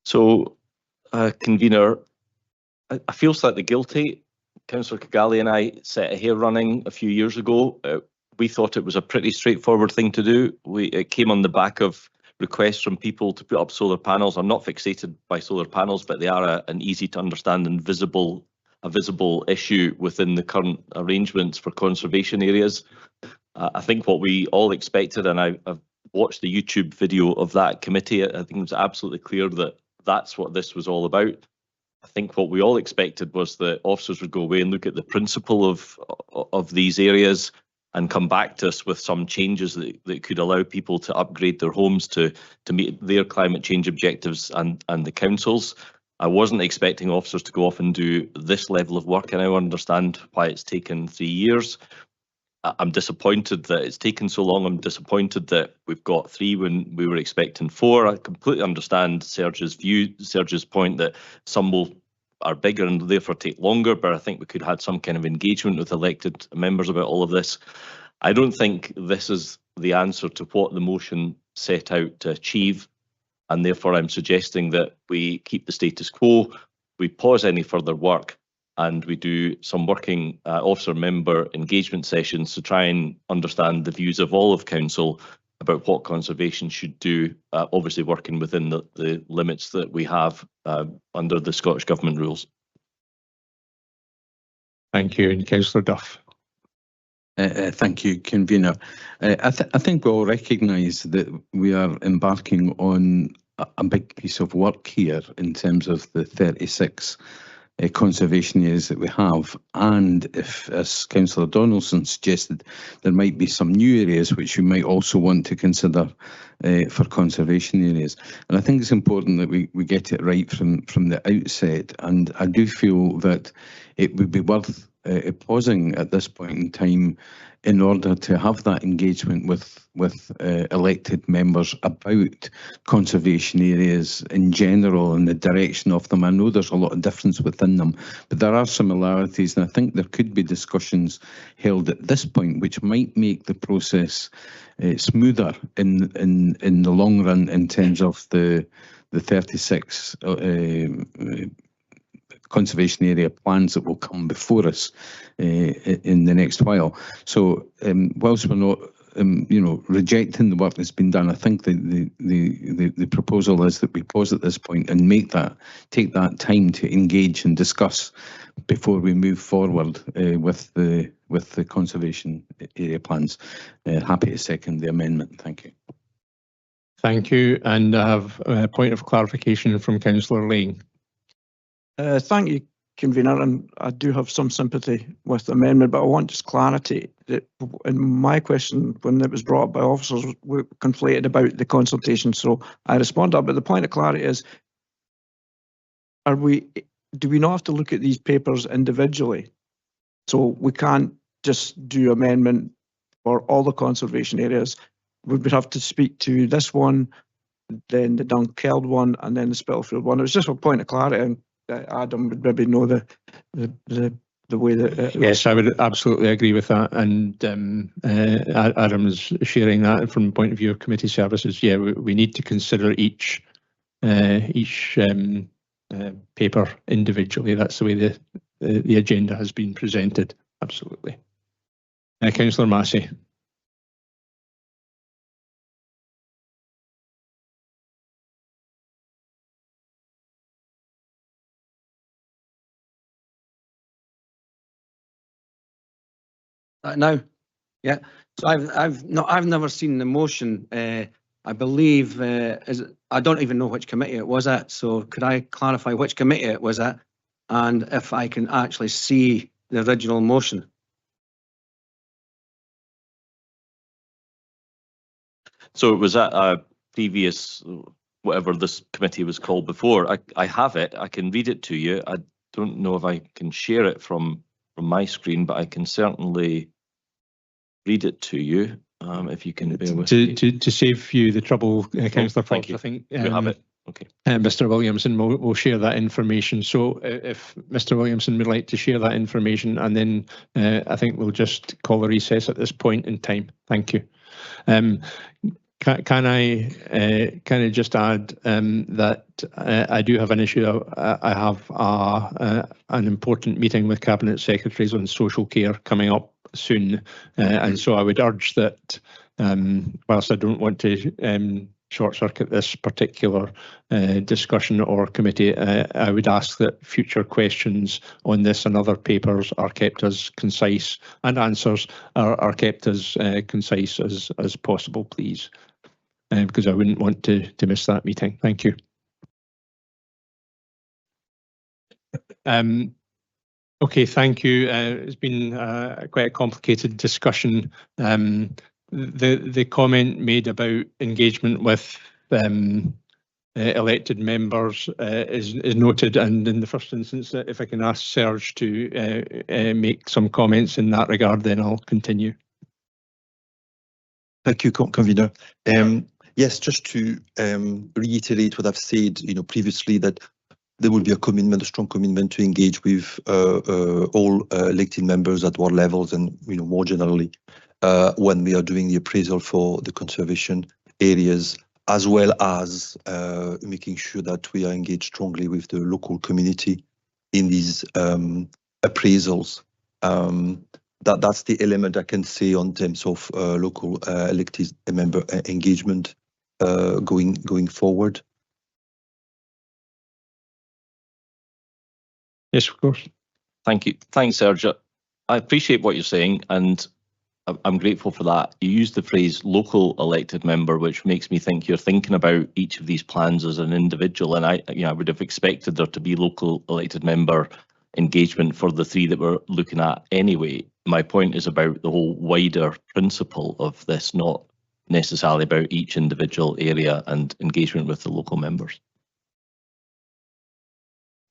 So, convener, I feel slightly guilty. Councillor Kigali and I set a hair running a few years ago. We thought it was a pretty straightforward thing to do. It came on the back of requests from people to put up solar panels. I'm not fixated by solar panels, but they are an easy to understand and visible issue within the current arrangements for conservation areas. I think what we all expected, and I've watched the YouTube video of that committee, I think it was absolutely clear that that's what this was all about. I think what we all expected was that officers would go away and look at the principle of these areas and come back to us with some changes that could allow people to upgrade their homes to meet their climate change objectives and the council's. I wasn't expecting officers to go off and do this level of work, and I understand why it's taken 3 years. I'm disappointed that it's taken so long. I'm disappointed that we've got 3 when we were expecting 4. I completely understand Serge's point that some are bigger and therefore take longer, but I think we could have had some kind of engagement with elected members about all of this. I don't think this is the answer to what the motion set out to achieve, and therefore I'm suggesting that we keep the status quo, we pause any further work, and we do some working officer member engagement sessions to try and understand the views of all of council about what conservation should do, obviously working within the limits that we have under the Scottish Government rules. Thank you. And Councillor Duff. Thank you, convener. I think we all recognise that we are embarking on a big piece of work here in terms of the 36 conservation areas that we have, and if, as Councillor Donaldson suggested, there might be some new areas which we might also want to consider for conservation areas. And I think it's important that we get it right from the outset, and I do feel that it would be worth pausing at this point in time in order to have that engagement with elected members about conservation areas in general and the direction of them. I know there's a lot of difference within them, but there are similarities, and I think there could be discussions held at this point which might make the process smoother in the long run in terms of the 36 conservation area plans that will come before us in the next while. So whilst we're not rejecting the work that's been done, I think the proposal is that we pause at this point and take that time to engage and discuss before we move forward with the conservation area plans. Happy to second the amendment. Thank you. Thank you. And I have a point of clarification from Councillor Lang. Thank you, Convener, and I do have some sympathy with the amendment, but I want just clarity. That in my question, when it was brought up by officers, we conflated about the consultation, so I responded. But the point of clarity is, do we not have to look at these papers individually? So we can't just do amendment for all the conservation areas. We would have to speak to this one, then the Dunkeld one, and then the Spitalfield one. It was just a point of clarity, and Adam would maybe know the way that. Yes, I would absolutely agree with that, and Adam is sharing that from the point of view of committee services. Yeah, we need to consider each paper individually. That's the way the agenda has been presented. Absolutely. Councillor Massey. Now, yeah. So I've never seen the motion. I believe I don't even know which committee it was at. So could I clarify which committee it was at, and if I can actually see the original motion? So it was at a previous, whatever this committee was called before. I have it. I can read it to you. I don't know if I can share it from my screen, but I can certainly read it to you if you can bear with me. To save you the trouble, Councillor Fox, I think you have it. Okay. Mr. Williamson will share that information. So if Mr. Williamson would like to share that information, and then I think we'll just call a recess at this point in time. Thank you. Can I just add that I do have an issue. I have an important meeting with Cabinet Secretaries on social care coming up soon, and so I would urge that whilst I don't want to short circuit this particular discussion or committee, I would ask that future questions on this and other papers are kept as concise, and answers are kept as concise as possible, please. Because I wouldn't want to miss that meeting. Thank you. Okay, thank you. It's been quite a complicated discussion. The comment made about engagement with elected members is noted, and in the first instance, if I can ask Serge to make some comments in that regard, then I'll continue. Thank you, Convener. Yes, just to reiterate what I've said, previously, that there will be a strong commitment to engage with all elected members at ward levels and, more generally, when we are doing the appraisal for the conservation areas, as well as making sure that we are engaged strongly with the local community in these appraisals. That's the element I can say on terms of local elected member engagement going forward. Yes, of course. Thank you. Thanks, Serge. I appreciate what you're saying, and I'm grateful for that. You used the phrase local elected member, which makes me think you're thinking about each of these plans as an individual, and I would have expected there to be local elected member engagement for the three that we're looking at anyway. My point is about the whole wider principle of this, not necessarily about each individual area and engagement with the local members.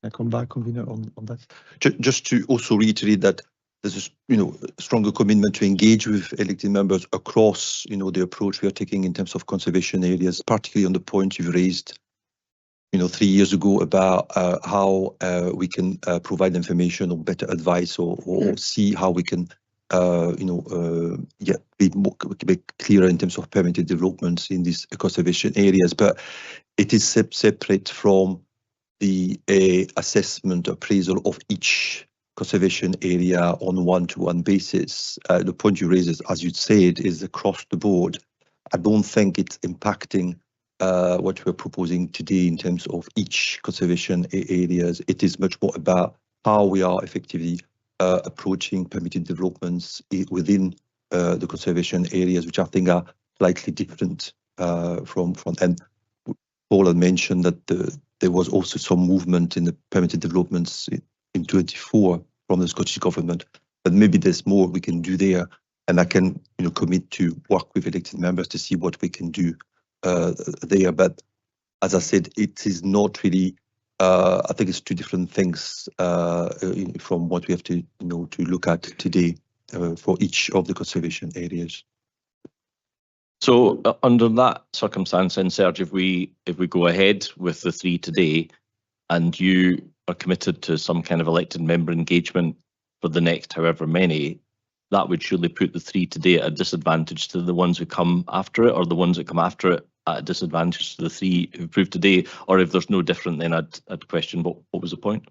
I come back, convener, on that. Just to also reiterate that there's a stronger commitment to engage with elected members across the approach we are taking in terms of conservation areas, particularly on the point you've raised 3 years ago about how we can provide information or better advice or see how we can be clearer in terms of permitted developments in these conservation areas. But it is separate from the assessment appraisal of each conservation area on a one-to-one basis. The point you raise is, as you said, is across the board. I don't think it's impacting what we're proposing today in terms of each conservation areas. It is much more about how we are effectively approaching permitted developments within the conservation areas, which I think are slightly different from. And Paul had mentioned that there was also some movement in the permitted developments in 24 from the Scottish Government, but maybe there's more we can do there. And I can commit to work with elected members to see what we can do there. But as I said, it is not really. I think it's two different things from what we have to to look at today for each of the conservation areas. So under that circumstance, then, Serge, if we go ahead with the three today, and you are committed to some kind of elected member engagement for the next however many, that would surely put the three today at a disadvantage to the ones who come after it, or the ones that come after it at a disadvantage to the three who proved today. Or if there's no different, then I'd question what was the point?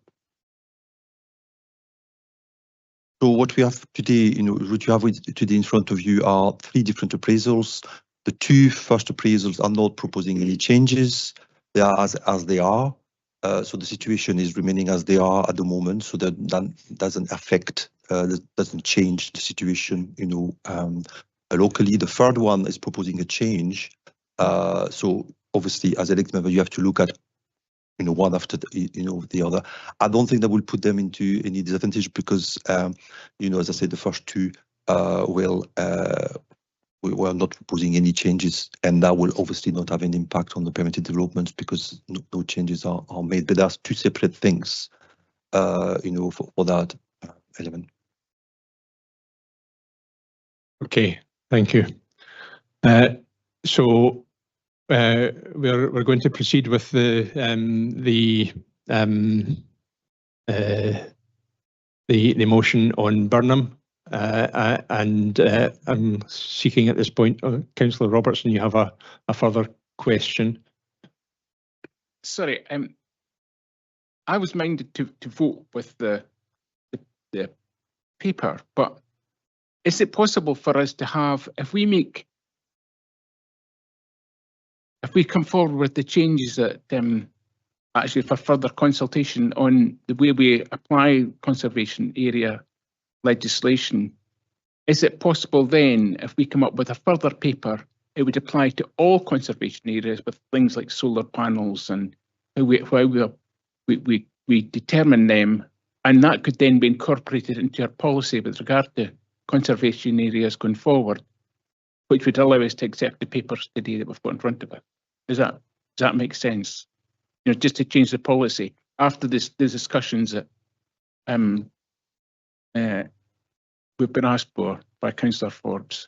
So what we have today, what you have today in front of you are three different appraisals. The two first appraisals are not proposing any changes. They are as they are. So the situation is remaining as they are at the moment. So that doesn't affect, doesn't change the situation, locally. The third one is proposing a change. So obviously, as elected member, you have to look at one after the other. I don't think that will put them into any disadvantage because, as I said, the first two we were not proposing any changes, and that will obviously not have an impact on the permitted developments because no changes are made. But that's two separate things, for that element. Okay, thank you. So we're going to proceed with the motion on Burnham, and I'm seeking at this point, Councillor Robertson, you have a further question. Sorry, I was minded to vote with the paper, but is it possible for us to have, if we come forward with the changes that actually for further consultation on the way we apply conservation area legislation, is it possible then, if we come up with a further paper, it would apply to all conservation areas with things like solar panels and how we determine them, and that could then be incorporated into our policy with regard to conservation areas going forward, which would allow us to accept the papers today that we've got in front of us. Does that make sense? Just to change the policy after these discussions that we've been asked for by Councillor Forbes.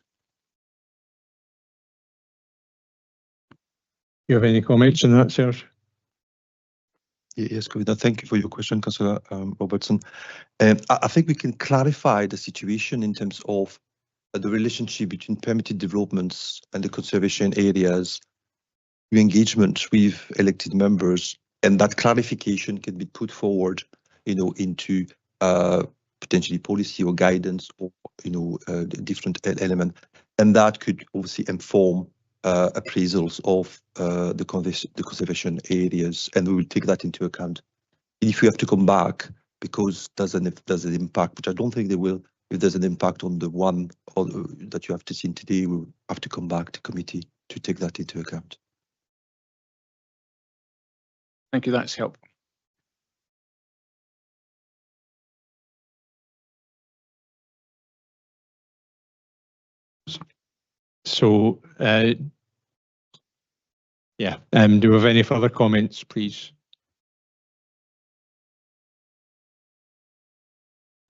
You have any comments on that, Serge? Yes, Kavita, thank you for your question, Councillor Robertson. I think we can clarify the situation in terms of the relationship between permitted developments and the conservation areas, engagement with elected members, and that clarification can be put forward, into potentially policy or guidance or different element, and that could obviously inform appraisals of the conservation areas, and we will take that into account. If we have to come back because there's an impact, which I don't think there will, if there's an impact on the one that you have to see today, we'll have to come back to committee to take that into account. Thank you, that's helpful. So, yeah, do we have any further comments, please?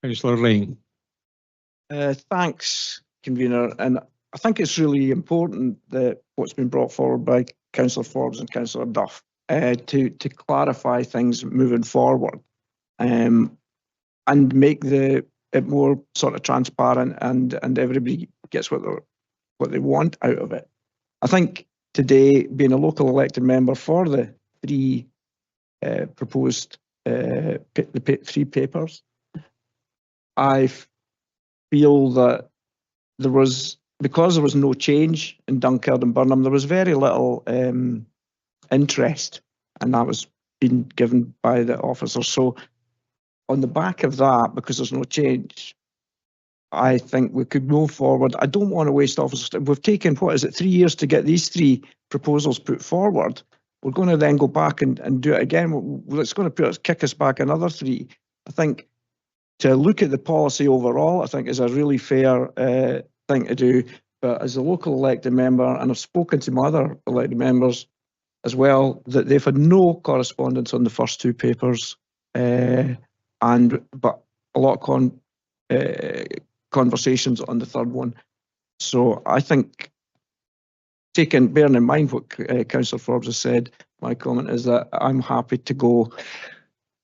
Councillor Lang. Thanks, convener. And I think it's really important that what's been brought forward by Councillor Forbes and Councillor Duff to clarify things moving forward, and make it more sort of transparent, and everybody gets what they want out of it. I think today, being a local elected member for the three proposed three papers, I feel that because there was no change in Dunkeld and Burnham, there was very little interest, and that was being given by the officers. So on the back of that, because there's no change, I think we could move forward. I don't want to waste officers' time. We've taken, 3 years to get these three proposals put forward. We're going to then go back and do it again. It's going to kick us back another 3. I think to look at the policy overall, I think is a really fair thing to do. But as a local elected member, and I've spoken to my other elected members as well, that they've had no correspondence on the first 2 papers, but a lot of conversations on the third one. So I think, bearing in mind what Councillor Forbes has said, my comment is that I'm happy to go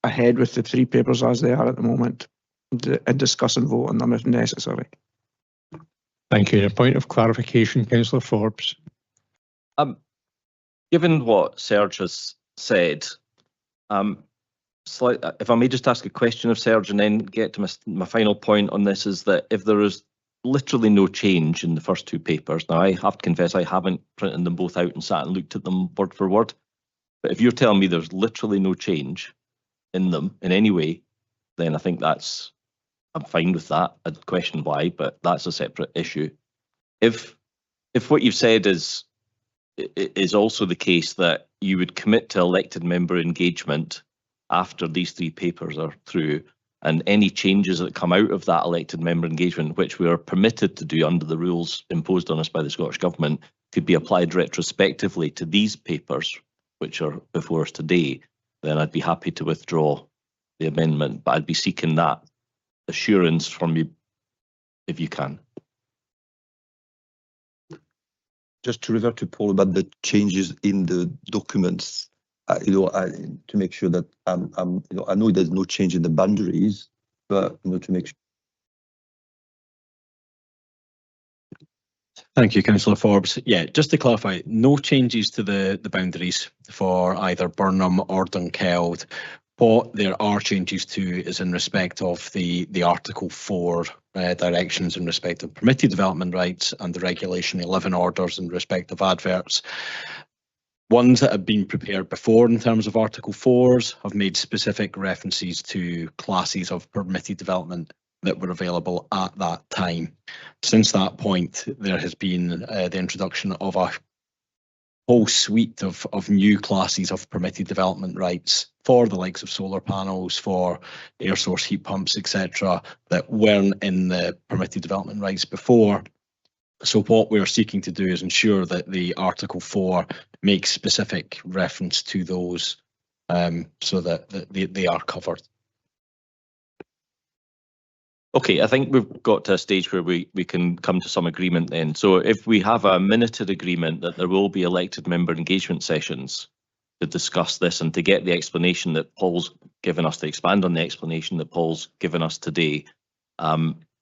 ahead with the 3 papers as they are at the moment, and discuss and vote on them if necessary. Thank you. A point of clarification, Councillor Forbes. Given what Serge has said, if I may just ask a question of Serge and then get to my final point on this, is that if there is literally no change in the first 2 papers, now I have to confess I haven't printed them both out and sat and looked at them word for word, but if you're telling me there's literally no change in them in any way, then I think I'm fine with that. I'd question why, but that's a separate issue. If what you've said is also the case, that you would commit to elected member engagement after these 3 papers are through, and any changes that come out of that elected member engagement, which we are permitted to do under the rules imposed on us by the Scottish Government, could be applied retrospectively to these papers, which are before us today, then I'd be happy to withdraw the amendment, but I'd be seeking that assurance from you if you can. Just to revert to Paul about the changes in the documents, to make sure that I know there's no change in the boundaries, but to make sure. Thank you, Councillor Forbes. Yeah, just to clarify, no changes to the boundaries for either Burnham or Dunkeld. What there are changes to is in respect of the Article 4 directions in respect of permitted development rights, and the Regulation 11 orders in respect of adverts. Ones that have been prepared before in terms of Article 4s have made specific references to classes of permitted development that were available at that time. Since that point, there has been the introduction of a whole suite of new classes of permitted development rights for the likes of solar panels, for air source heat pumps, etc., that weren't in the permitted development rights before. So what we're seeking to do is ensure that the Article 4 makes specific reference to those, so that they are covered. Okay, I think we've got to a stage where we can come to some agreement then. So if we have a minuted agreement that there will be elected member engagement sessions to discuss this and to get the explanation that Paul's given us, to expand on the explanation that Paul's given us today,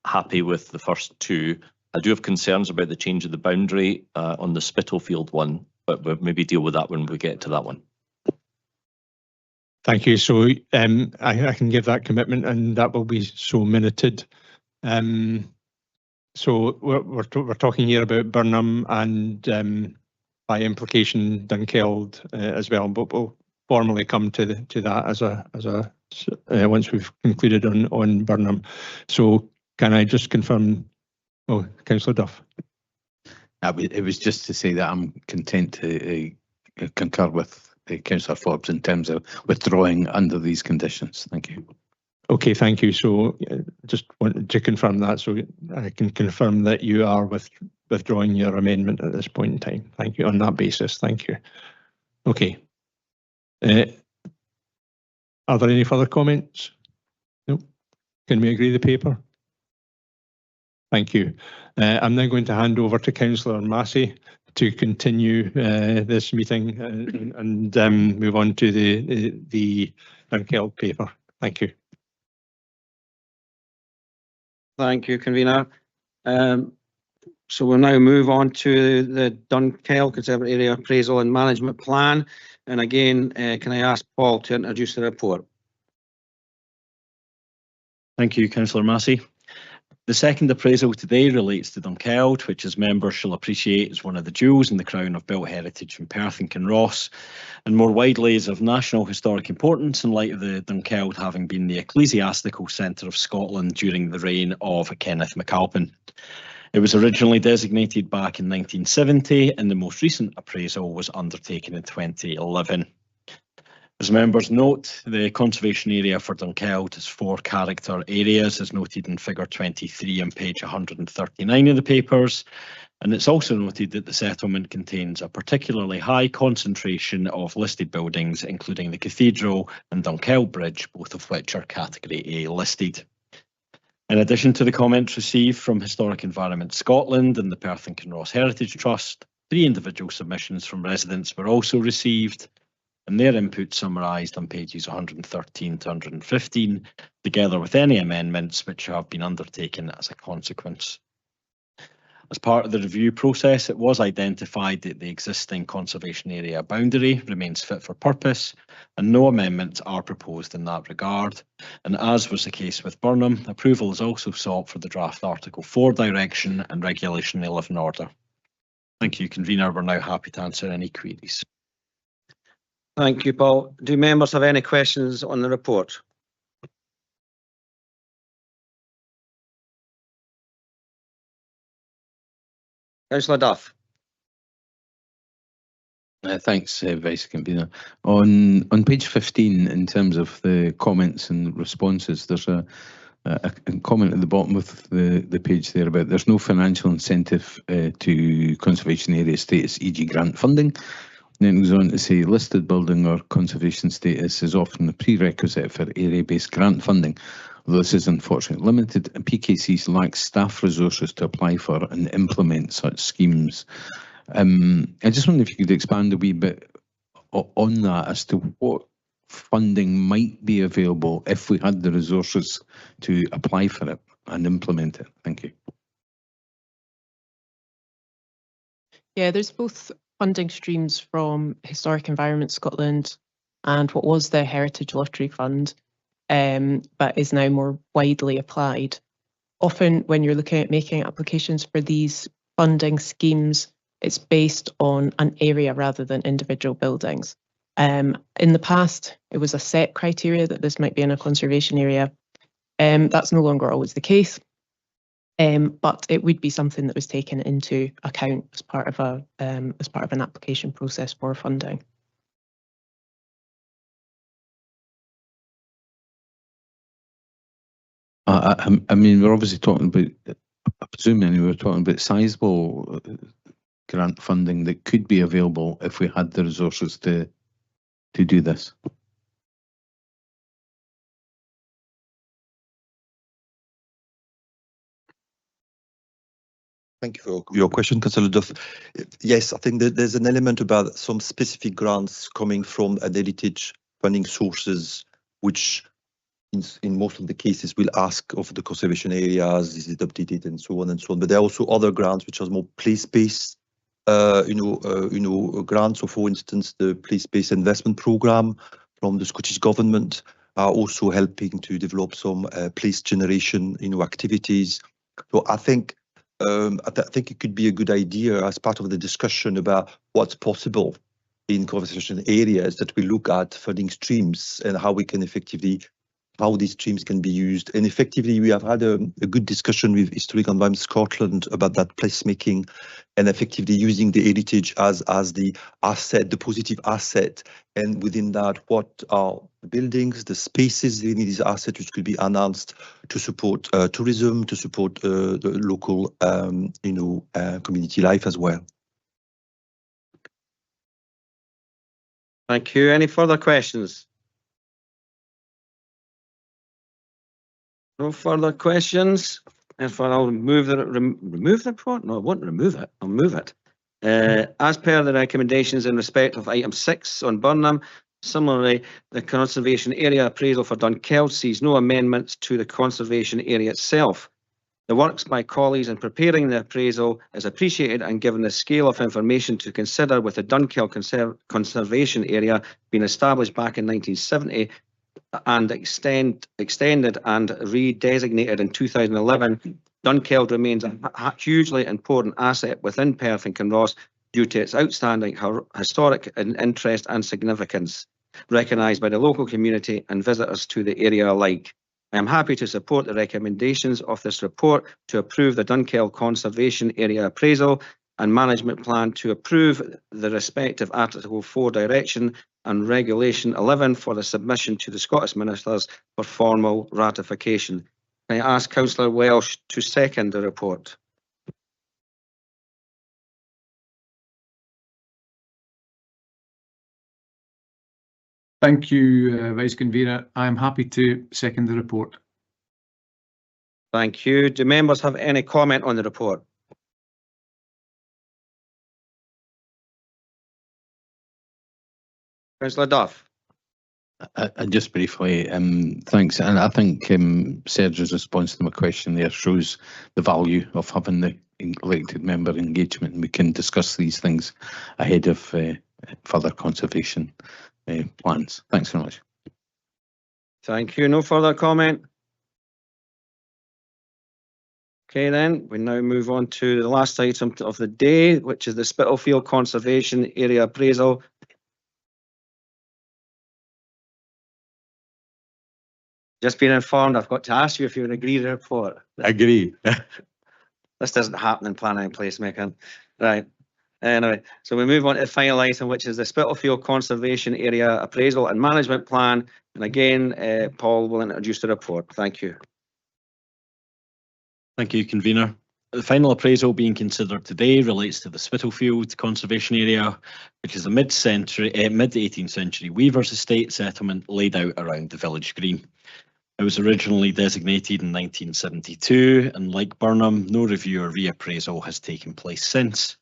happy with the first 2. I do have concerns about the change of the boundary on the Spitalfield one, but we'll maybe deal with that when we get to that one. Thank you. So I can give that commitment, and that will be so minuted. So we're talking here about Burnham and by implication Dunkeld as well, but we'll formally come to that as a once we've concluded on Burnham. So can I just confirm? Oh, Councillor Duff. It was just to say that I'm content to concur with Councillor Forbes in terms of withdrawing under these conditions. Thank you. Okay, thank you. So just wanted to confirm that, so I can confirm that you are withdrawing your amendment at this point in time. Thank you on that basis. Thank you. Okay. Are there any further comments? No. Can we agree the paper? Thank you. I'm now going to hand over to Councillor Massey to continue this meeting and move on to the Dunkeld paper. Thank you. Thank you, convener. So we'll now move on to the Dunkeld Conservatory Area Appraisal and Management Plan. And again, can I ask Paul to introduce the report? Thank you, Councillor Massey. The second appraisal today relates to Dunkeld, which, as members shall appreciate, is one of the jewels in the crown of built heritage in Perth and Kinross, and more widely is of national historic importance in light of the Dunkeld having been the ecclesiastical centre of Scotland during the reign of Kenneth MacAlpin. It was originally designated back in 1970, and the most recent appraisal was undertaken in 2011. As members note, the conservation area for Dunkeld is 4 character areas, as noted in figure 23 on page 139 of the papers. And it's also noted that the settlement contains a particularly high concentration of listed buildings, including the Cathedral and Dunkeld Bridge, both of which are Category A listed. In addition to the comments received from Historic Environment Scotland and the Perth and Kinross Heritage Trust, 3 individual submissions from residents were also received, and their input summarised on pages 113 to 115, together with any amendments which have been undertaken as a consequence. As part of the review process, it was identified that the existing conservation area boundary remains fit for purpose, and no amendments are proposed in that regard. And as was the case with Burnham, approval is also sought for the draft Article 4 direction and Regulation 11 order. Thank you, convener. We're now happy to answer any queries. Thank you, Paul. Do members have any questions on the report? Councillor Duff. Thanks, Vice Convener. On page 15, in terms of the comments and responses, there's a comment at the bottom of the page there about there's no financial incentive to conservation area status, e.g. grant funding. Then it goes on to say listed building or conservation status is often a prerequisite for area-based grant funding. Although this is unfortunately limited, PKCs lack staff resources to apply for and implement such schemes. I just wonder if you could expand a wee bit on that as to what funding might be available if we had the resources to apply for it and implement it. Thank you. Yeah, there's both funding streams from Historic Environment Scotland and what was the Heritage Lottery Fund, but is now more widely applied. Often when you're looking at making applications for these funding schemes, it's based on an area rather than individual buildings. In the past, it was a set criteria that this might be in a conservation area. That's no longer always the case. But it would be something that was taken into account as part of an application process for funding. I mean, we're obviously talking about, I presume anyway, we're talking about sizable grant funding that could be available if we had the resources to do this. Thank you for your question, Councillor Duff. Yes, I think that there's an element about some specific grants coming from heritage funding sources, which in most of the cases will ask of the conservation areas, is it updated and so on and so on. But there are also other grants which are more place-based, grants. So, for instance, the place-based investment program from the Scottish Government are also helping to develop some place generation, activities. So I think it could be a good idea as part of the discussion about what's possible in conservation areas that we look at funding streams and how we can effectively how these streams can be used. And effectively, we have had a good discussion with Historic Environment Scotland about that placemaking and effectively using the heritage as the asset, the positive asset. And within that, what are the buildings, the spaces within these assets which could be enhanced to support tourism, to support the local, community life as well. Thank you. Any further questions? No further questions. Therefore, I'll remove the report. No, I won't remove it. I'll move it. As per the recommendations in respect of item 6 on Burnham, similarly, the conservation area appraisal for Dunkeld sees no amendments to the conservation area itself. The works by colleagues in preparing the appraisal is appreciated, and given the scale of information to consider with the Dunkeld conservation area being established back in 1970 and extended and redesignated in 2011, Dunkeld remains a hugely important asset within Perth and Kinross due to its outstanding historic interest and significance, recognised by the local community and visitors to the area alike. I am happy to support the recommendations of this report to approve the Dunkeld Conservation Area Appraisal and Management Plan, to approve the respective Article 4 Direction and Regulation 11 for the submission to the Scottish Ministers for formal ratification. Can I ask Councillor Welsh to second the report? Thank you, Vice Convener. I am happy to second the report. Thank you. Do members have any comment on the report? Councillor Duff. Just briefly, thanks. And I think Serge's response to my question there shows the value of having the elected member engagement, and we can discuss these things ahead of further conservation plans. Thanks very much. Thank you. No further comment. Okay, then we now move on to the last item of the day, which is the Spitalfield Conservation Area Appraisal. Just been informed, I've got to ask you if you would agree to the report. Agree. This doesn't happen in planning and placemaking. Right. Anyway, so we move on to the final item, which is the Spitalfield Conservation Area Appraisal and Management Plan. And again, Paul will introduce the report. Thank you. Thank you, Convener. The final appraisal being considered today relates to the Spitalfield Conservation Area, which is a mid-18th century weavers' estate settlement laid out around the village green. It was originally designated in 1972, and like Burnham, no review or reappraisal has taken place since.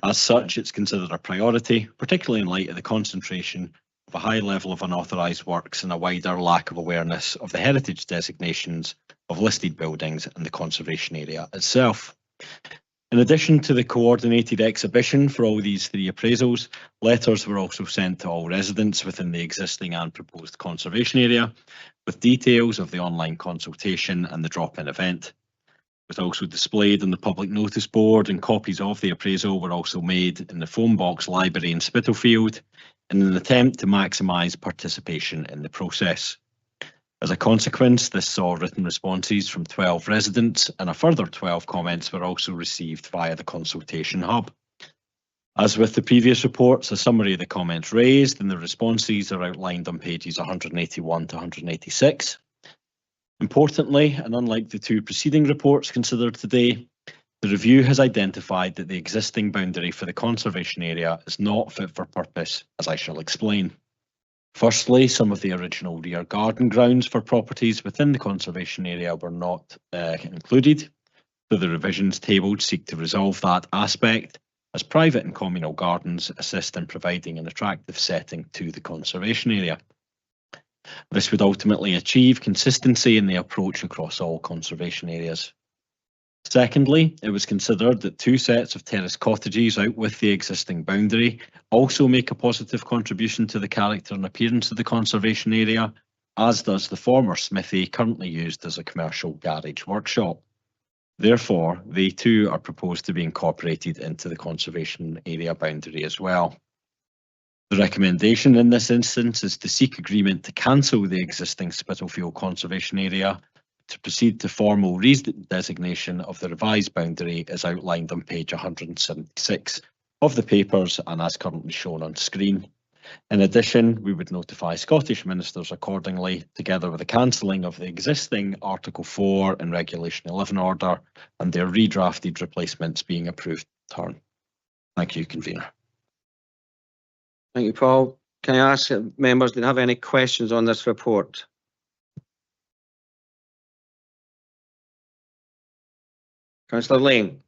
As such, it's considered a priority, particularly in light of the concentration of a high level of unauthorised works and a wider lack of awareness of the heritage designations of listed buildings and the conservation area itself. In addition to the coordinated exhibition for all these three appraisals, letters were also sent to all residents within the existing and proposed conservation area, with details of the online consultation and the drop-in event. It was also displayed on the public notice board, and copies of the appraisal were also made in the phone box library in Spitalfield in an attempt to maximise participation in the process. As a consequence, this saw written responses from 12 residents, and a further 12 comments were also received via the consultation hub. As with the previous reports, a summary of the comments raised and the responses are outlined on pages 181 to 186. Importantly, and unlike the two preceding reports considered today, the review has identified that the existing boundary for the conservation area is not fit for purpose, as I shall explain. Firstly, some of the original rear garden grounds for properties within the conservation area were not included, so the revisions tabled seek to resolve that aspect, as private and communal gardens assist in providing an attractive setting to the conservation area. This would ultimately achieve consistency in the approach across all conservation areas. Secondly, it was considered that two sets of terrace cottages out with the existing boundary also make a positive contribution to the character and appearance of the conservation area, as does the former smithy currently used as a commercial garage workshop. Therefore, they too are proposed to be incorporated into the conservation area boundary as well. The recommendation in this instance is to seek agreement to cancel the existing Spitalfield Conservation Area, to proceed to formal redesignation of the revised boundary as outlined on page 176 of the papers and as currently shown on screen. In addition, we would notify Scottish ministers accordingly, together with the cancelling of the existing Article 4 and Regulation 11 order and their redrafted replacements being approved in turn. Thank you, Convener. Thank you, Paul. Can I ask members, do you have any questions on this report? Councillor Lane.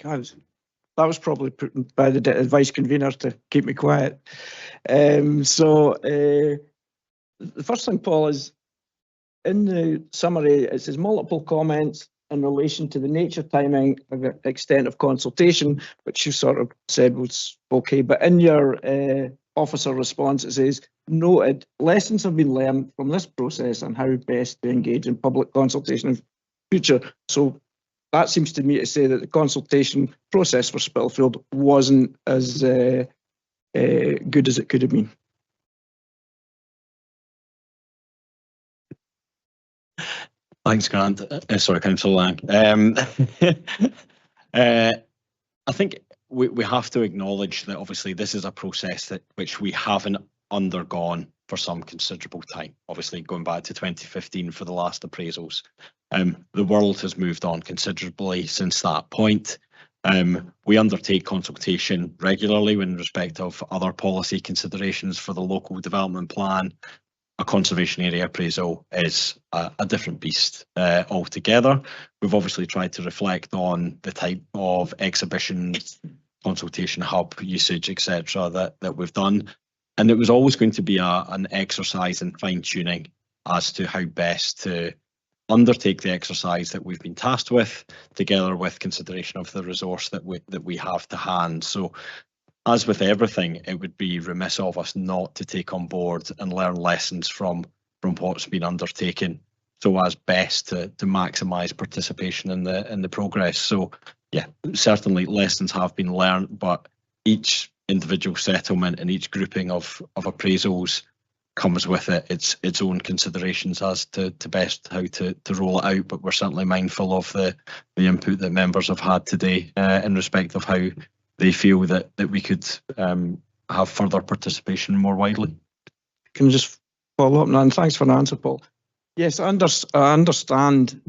God, that was probably put by the vice convener to keep me quiet. The first thing, Paul, is in the summary, it says multiple comments in relation to the nature, timing, and extent of consultation, which you sort of said was okay. But in your officer response, it says, noted, lessons have been learned from this process and how best to engage in public consultation in future. So that seems to me to say that the consultation process for Spitalfield wasn't as good as it could have been. Thanks, Grant. Sorry, Councillor Lang. I think we have to acknowledge that obviously this is a process which we haven't undergone for some considerable time. Obviously, going back to 2015 for the last appraisals. The world has moved on considerably since that point. We undertake consultation regularly in respect of other policy considerations for the local development plan. A conservation area appraisal is a different beast altogether. We've obviously tried to reflect on the type of exhibitions, consultation hub usage, etc. that we've done. And it was always going to be an exercise in fine-tuning as to how best to undertake the exercise that we've been tasked with, together with consideration of the resource that we have to hand. So, as with everything, it would be remiss of us not to take on board and learn lessons from what's been undertaken, so as best to maximise participation in the progress. So, yeah, certainly lessons have been learned, but each individual settlement and each grouping of appraisals comes with it its own considerations as to best how to roll it out. But we're certainly mindful of the input that members have had today in respect of how they feel that we could have further participation more widely. Can I just follow up now? And thanks for the answer, Paul. Yes, I understand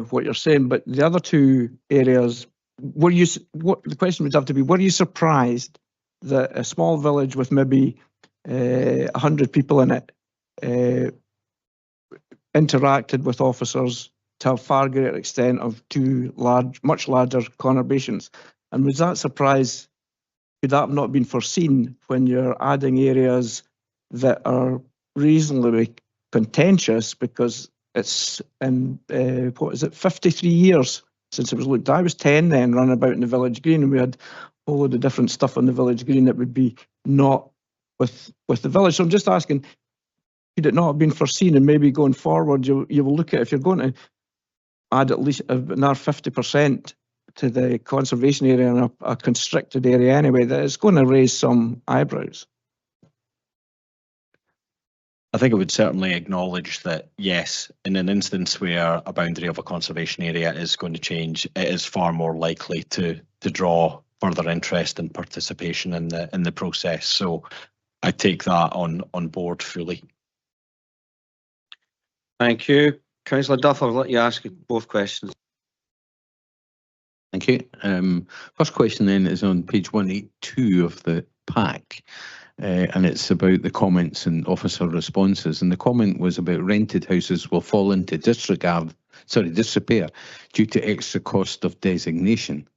what you're saying, but the other two areas, the question would have to be, were you surprised that a small village with maybe 100 people in it interacted with officers to a far greater extent of two much larger conurbations? And was that surprise, could that have not been foreseen when you're adding areas that are reasonably contentious, because it's in, 53 years since it was looked at? I was 10 then, running about in the village green, and we had a whole load of different stuff on the village green that would be not with the village. So I'm just asking, could it not have been foreseen, and maybe going forward you will look at, if you're going to add at least another 50% to the conservation area and a constricted area anyway, that it's going to raise some eyebrows. I think I would certainly acknowledge that, yes, in an instance where a boundary of a conservation area is going to change, it is far more likely to draw further interest and participation in the process. So I take that on board fully. Thank you. Councillor Duff, I'll let you ask both questions. Thank you. First question then is on page 182 of the pack, and it's about the comments and officer responses. And the comment was about rented houses will fall into disrepair due to extra cost of designation.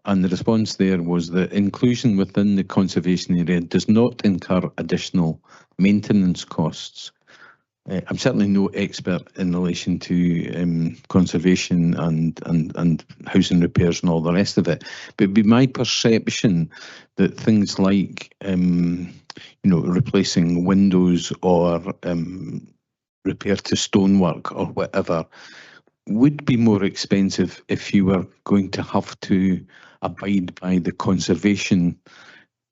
And the response there was that inclusion within the conservation area does not incur additional maintenance costs. I'm certainly no expert in relation to conservation and housing repairs and all the rest of it, but it'd be my perception that things like replacing windows or repair to stonework or whatever would be more expensive if you were going to have to abide by the conservation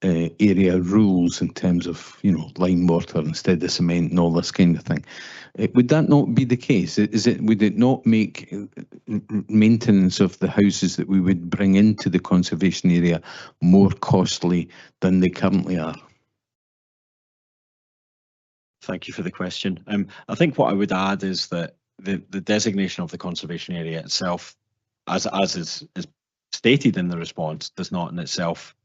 area rules in terms of, lime mortar instead of cement and all this kind of thing. Would that not be the case? Would it not make maintenance of the houses that we would bring into the conservation area more costly than they currently are? Thank you for the question. I think what I would add is that the designation of the conservation area itself, as is stated in the response, does not in itself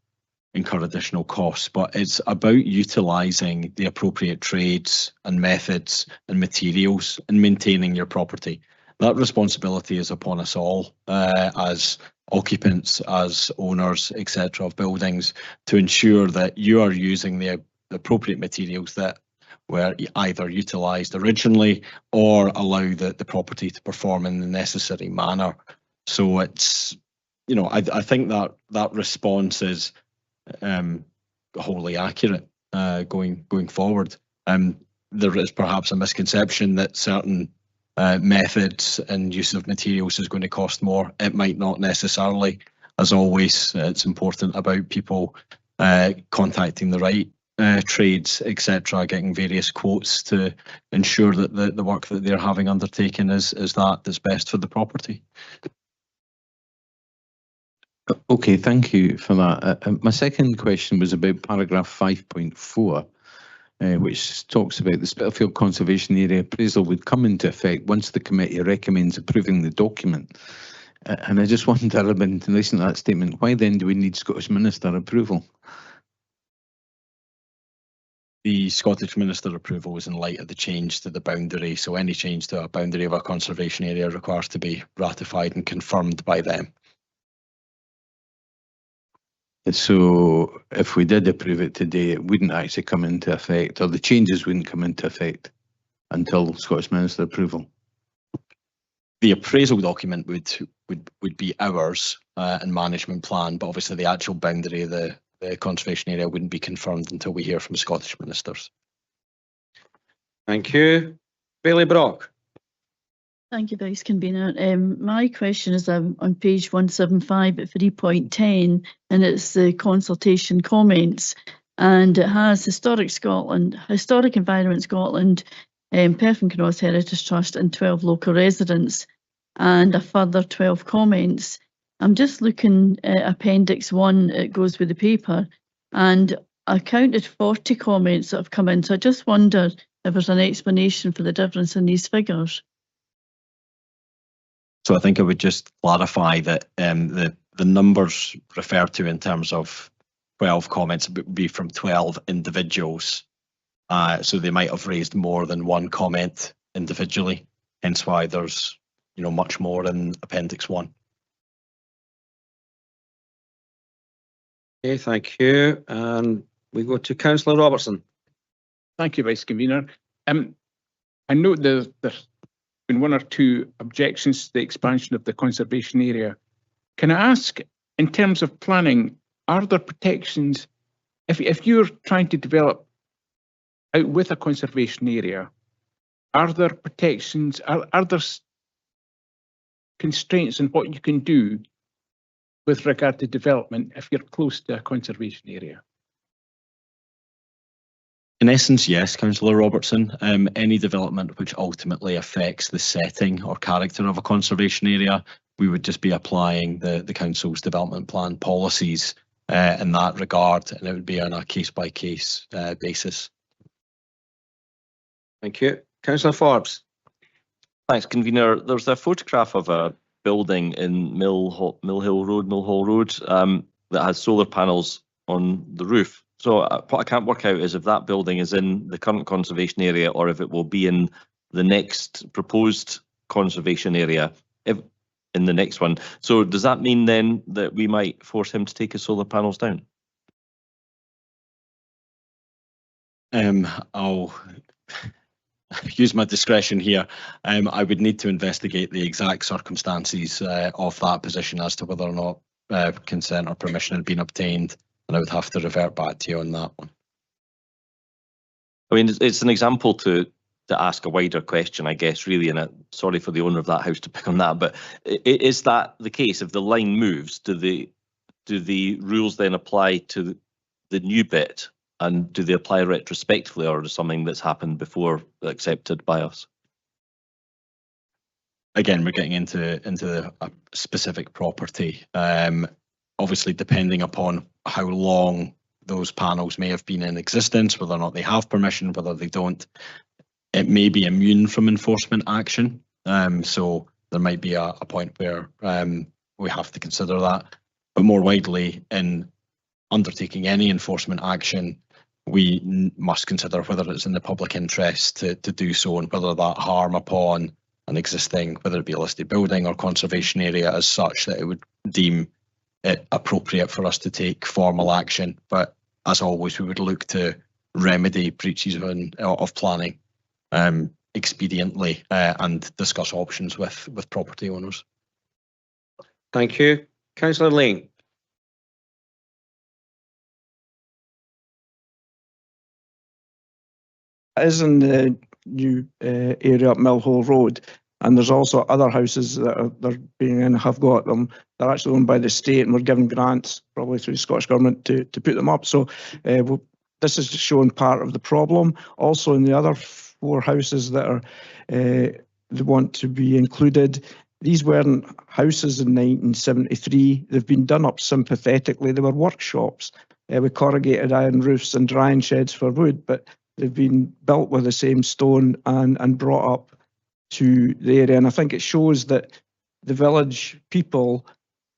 incur additional costs, but it's about utilising the appropriate trades and methods and materials in maintaining your property. That responsibility is upon us all as occupants, as owners, etc. of buildings, to ensure that you are using the appropriate materials that were either utilised originally or allow the property to perform in the necessary manner. So it's, I think that response is wholly accurate going forward. There is perhaps a misconception that certain methods and use of materials is going to cost more. It might not necessarily. As always, it's important about people contacting the right trades, etc., getting various quotes to ensure that the work that they're having undertaken is that's best for the property. Okay, thank you for that. My second question was about paragraph 5.4, which talks about the Spitalfield Conservation Area appraisal would come into effect once the committee recommends approving the document. And I just wonder, in relation to that statement, why then do we need Scottish Minister approval? The Scottish Minister approval is in light of the change to the boundary. So any change to a boundary of a conservation area requires to be ratified and confirmed by them. So if we did approve it today, it wouldn't actually come into effect, or the changes wouldn't come into effect until Scottish Minister approval. The appraisal document would be ours and management plan, but obviously the actual boundary of the conservation area wouldn't be confirmed until we hear from Scottish ministers. Thank you. Baillie Brock. Thank you, Vice Convener. My question is on page 175 at 3.10, and it's the consultation comments, and it has Historic Scotland, Historic Environment Scotland, Perth and Kinross Heritage Trust and 12 local residents, and a further 12 comments. I'm just looking at Appendix 1, it goes with the paper, and I counted 40 comments that have come in, so I just wondered if there's an explanation for the difference in these figures. So I think I would just clarify that the numbers referred to in terms of 12 comments would be from 12 individuals. So they might have raised more than one comment individually, hence why there's much more in Appendix 1. Okay, thank you. And we go to Councillor Robertson. Thank you, Vice Convener. I note there's been one or two objections to the expansion of the conservation area. Can I ask, in terms of planning, are there protections, if you're trying to develop out with a conservation area, are there protections, are there constraints on what you can do with regard to development if you're close to a conservation area? In essence, yes, Councillor Robertson. Any development which ultimately affects the setting or character of a conservation area, we would just be applying the council's development plan policies in that regard, and it would be on a case-by-case basis. Thank you. Councillor Forbes. Thanks, Convener. There's a photograph of a building in Mill Hall Road that has solar panels on the roof. So what I can't work out is if that building is in the current conservation area or if it will be in the next proposed conservation area, if in the next one. So does that mean then that we might force him to take his solar panels down? I'll use my discretion here. I would need to investigate the exact circumstances of that position as to whether or not consent or permission had been obtained, and I would have to revert back to you on that one. I mean, it's an example to ask a wider question, I guess, really, and sorry for the owner of that house to pick on that, but is that the case? If the line moves, do the rules then apply to the new bit, and do they apply retrospectively, or is something that's happened before accepted by us? Again, we're getting into a specific property. Obviously, depending upon how long those panels may have been in existence, whether or not they have permission, whether they don't, it may be immune from enforcement action. So there might be a point where we have to consider that. But more widely, in undertaking any enforcement action, we must consider whether it's in the public interest to do so, and whether that harm upon an existing, whether it be a listed building or conservation area, as such that it would deem it appropriate for us to take formal action. But as always, we would look to remedy breaches of planning expediently and discuss options with property owners. Thank you. Councillor Lane. It is in the new area up Millhole Road, and there's also other houses that they're being in, have got them. They're actually owned by the state, and we're given grants, probably through the Scottish Government, to put them up. So this is just showing part of the problem. Also, in the other 4 houses that are they want to be included, these weren't houses in 1973. They've been done up sympathetically. They were workshops with corrugated iron roofs and drying sheds for wood, but they've been built with the same stone and brought up to the area. And I think it shows that the village people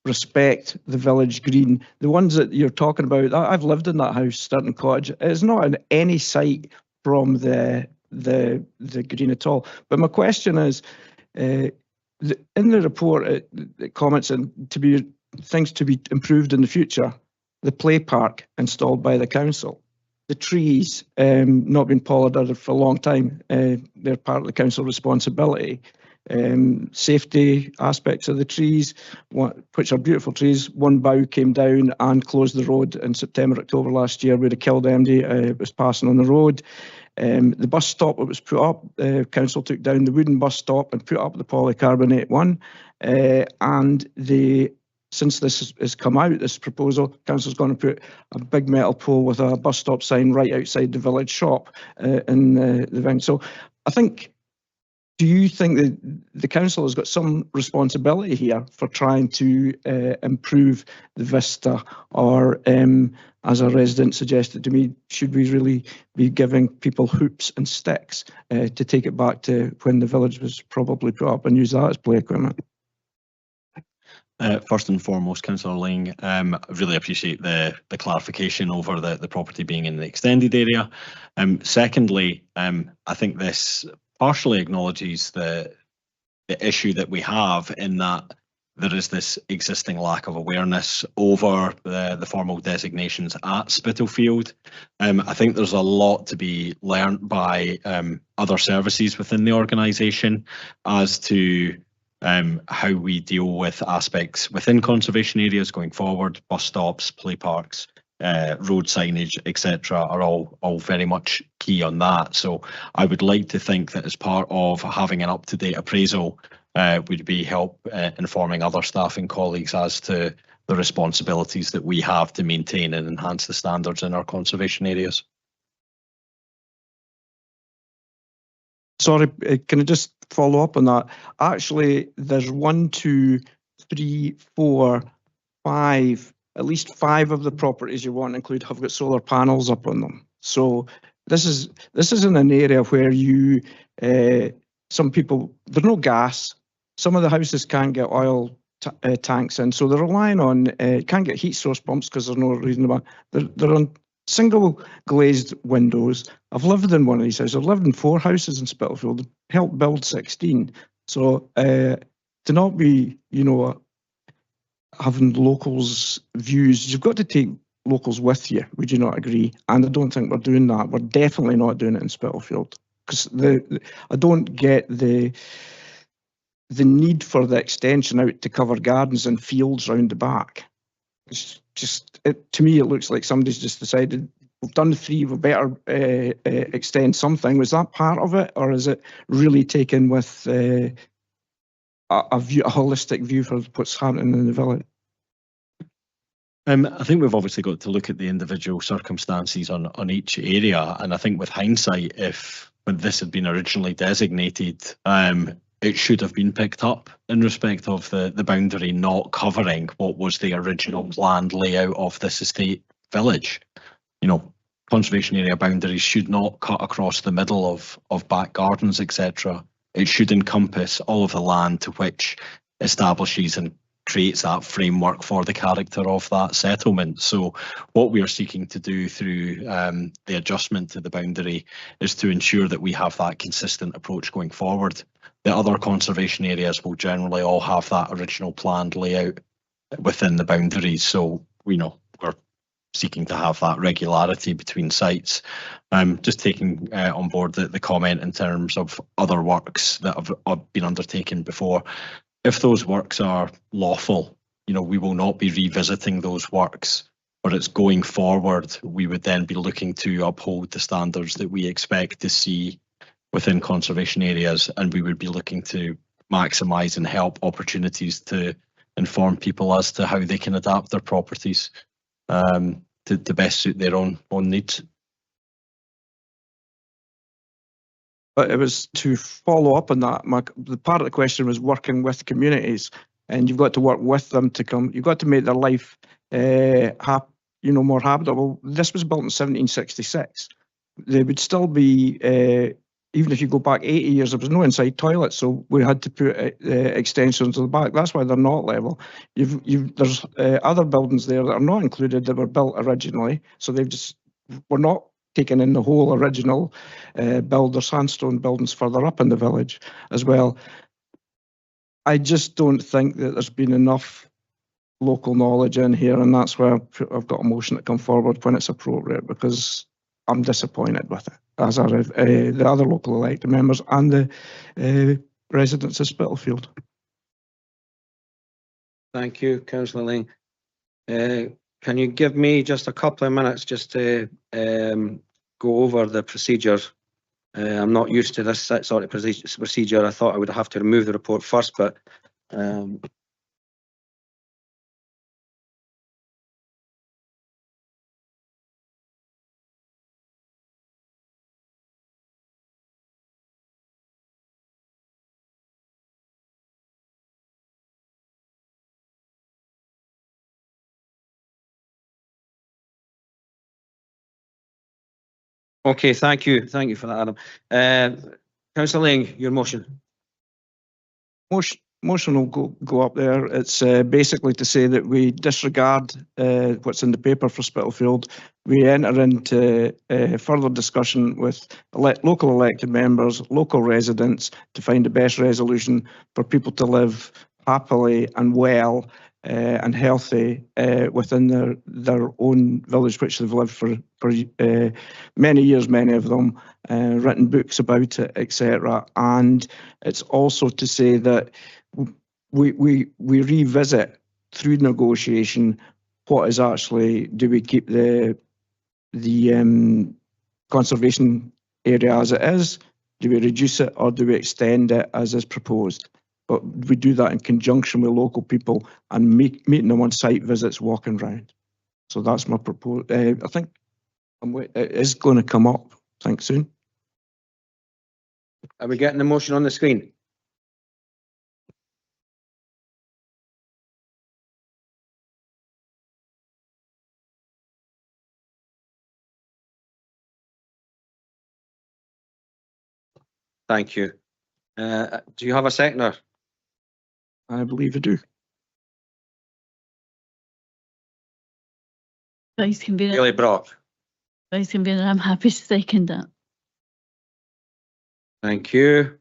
respect the village green. The ones that you're talking about, I've lived in that house, Stirton Cottage. It's not on any site from the green at all. But my question is, in the report, it comments on things to be improved in the future. The play park installed by the council. The trees not been pollarded for a long time. They're part of the council responsibility. Safety aspects of the trees, which are beautiful trees. One bough came down and closed the road in September, October last year, where the killed MD was passing on the road. The bus stop that was put up, council took down the wooden bus stop and put up the polycarbonate one. And since this has come out, this proposal, council's going to put a big metal pole with a bus stop sign right outside the village shop in the event. So I think, do you think that the council has got some responsibility here for trying to improve the vista, or as a resident suggested to me, should we really be giving people hoops and sticks to take it back to when the village was probably put up and use that as play equipment? First and foremost, Councillor Ling, I really appreciate the clarification over the property being in the extended area. Secondly, I think this partially acknowledges the issue that we have, in that there is this existing lack of awareness over the formal designations at Spitalfield. I think there's a lot to be learnt by other services within the organisation as to how we deal with aspects within conservation areas going forward. Bus stops, play parks, road signage, etc. are all very much key on that. So I would like to think that as part of having an up-to-date appraisal would be help informing other staff and colleagues as to the responsibilities that we have to maintain and enhance the standards in our conservation areas. Sorry, can I just follow up on that? Actually, there's 1, 2, 3, 4, 5, at least 5 of the properties you want to include have got solar panels up on them. So this is in an area where some people, there's no gas. Some of the houses can't get oil tanks in, so they're relying on, can't get heat source pumps because there's no reason about. They're on single glazed windows. I've lived in one of these houses. I've lived in 4 houses in Spitalfield, helped build 16. So to not be, having locals' views, you've got to take locals with you. Would you not agree? And I don't think we're doing that. We're definitely not doing it in Spitalfield, because I don't get the need for the extension out to cover gardens and fields round the back. It's just, to me, it looks like somebody's just decided we've done 3, we better extend something. Was that part of it, or is it really taken with a holistic view for what's happening in the village? I think we've obviously got to look at the individual circumstances on each area, and I think with hindsight, when this had been originally designated, it should have been picked up in respect of the boundary not covering what was the original planned layout of this estate village. You know, conservation area boundaries should not cut across the middle of back gardens, etc. It should encompass all of the land to which establishes and creates that framework for the character of that settlement. So what we are seeking to do through the adjustment to the boundary is to ensure that we have that consistent approach going forward. The other conservation areas will generally all have that original planned layout within the boundaries. So, you know, we're seeking to have that regularity between sites. Just taking on board the comment in terms of other works that have been undertaken before. If those works are lawful, you know, we will not be revisiting those works, but it's going forward. We would then be looking to uphold the standards that we expect to see within conservation areas, and we would be looking to maximise and help opportunities to inform people as to how they can adapt their properties to best suit their own needs. But it was to follow up on that. The part of the question was working with communities, and you've got to work with them to come. You've got to make their life, more habitable. This was built in 1766. They would still be, even if you go back 80 years, there was no inside toilet, so we had to put extensions to the back. That's why they're not level. There's other buildings there that are not included that were built originally, so we're not taking in the whole original sandstone buildings further up in the village as well. I just don't think that there's been enough local knowledge in here, and that's why I've got a motion to come forward when it's appropriate, because I'm disappointed with it, as are the other local elected members and the residents of Spitalfield. Thank you, Councillor Ling. Can you give me just a couple of minutes just to go over the procedure? I'm not used to this sort of procedure. I thought I would have to remove the report first, but okay, thank you. Thank you for that, Adam. Councillor Ling, your motion. Motion will go up there. It's basically to say that we disregard what's in the paper for Spitalfield. We enter into further discussion with local elected members, local residents, to find the best resolution for people to live happily and well and healthy within their own village, which they've lived for many years, many of them, written books about it, etc. And it's also to say that we revisit through negotiation what is actually, do we keep the conservation area as it is, do we reduce it, or do we extend it as is proposed? But we do that in conjunction with local people and meeting them on site visits, walking around. So that's my proposal. I think it is going to come up, I think, soon. Are we getting the motion on the screen? Thank you. Do you have a seconder? I believe I do. Vice Convener. Billy Brock. Vice Convener, I'm happy to second that. Thank you.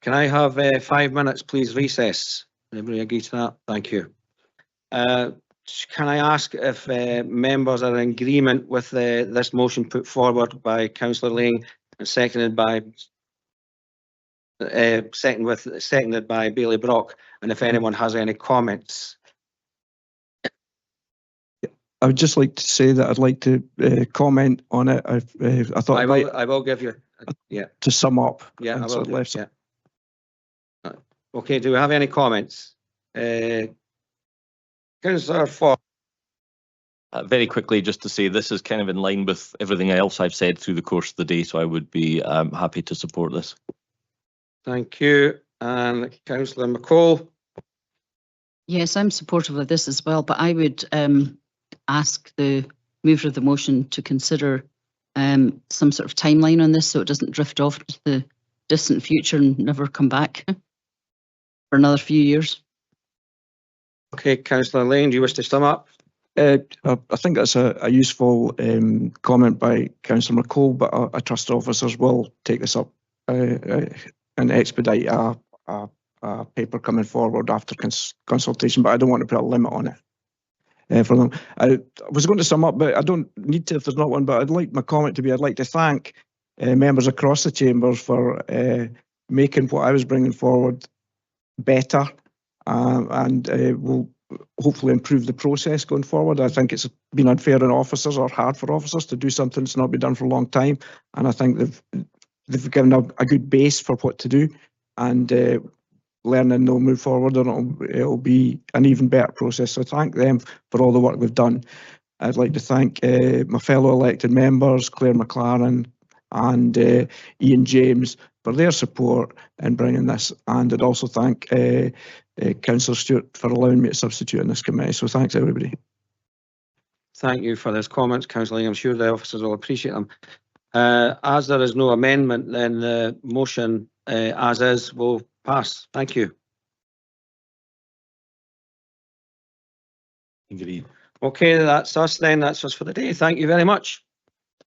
Can I have 5 minutes, please, recess? Everybody agree to that? Thank you. can I ask if members are in agreement with this motion put forward by Councillor Lang and seconded by Bailey Brock, and if anyone has any comments? I would just like to say that I'd like to comment on it. I thought I will give you. Yeah. To sum up. Yeah, I and so will. left- Yeah. Okay. Do we have any comments? Councillor Ford. Very quickly, just to say this is kind of in line with everything else I've said through the course of the day, so I would be happy to support this. Thank you. And Councillor McCall. Yes, I'm supportive of this as well, but I would ask the mover of the motion to consider some sort of timeline on this so it doesn't drift off into the distant future and never come back for another few years. Okay, Councillor Lane, do you wish to sum up? I think that's a useful comment by Councillor McCall, but I trust officers will take this up and expedite a paper coming forward after consultation, but I don't want to put a limit on it for them. I was going to sum up, but I don't need to if there's not one, but I'd like my comment to be, I'd like to thank members across the chambers for making what I was bringing forward better and will hopefully improve the process going forward. I think it's been unfair on officers or hard for officers to do something that's not been done for a long time, and I think they've given a good base for what to do, and learning they'll move forward and it'll be an even better process. So thank them for all the work they've done. I'd like to thank my fellow elected members, Claire McLaren and Ian James, for their support in bringing this, and I'd also thank Councillor Stewart for allowing me to substitute in this committee. So thanks everybody. Thank you for those comments, Councillor Ling. I'm sure the officers will appreciate them. As there is no amendment, then the motion as is will pass. Thank you. Agreed. Okay, that's us then. That's us for the day. Thank you very much.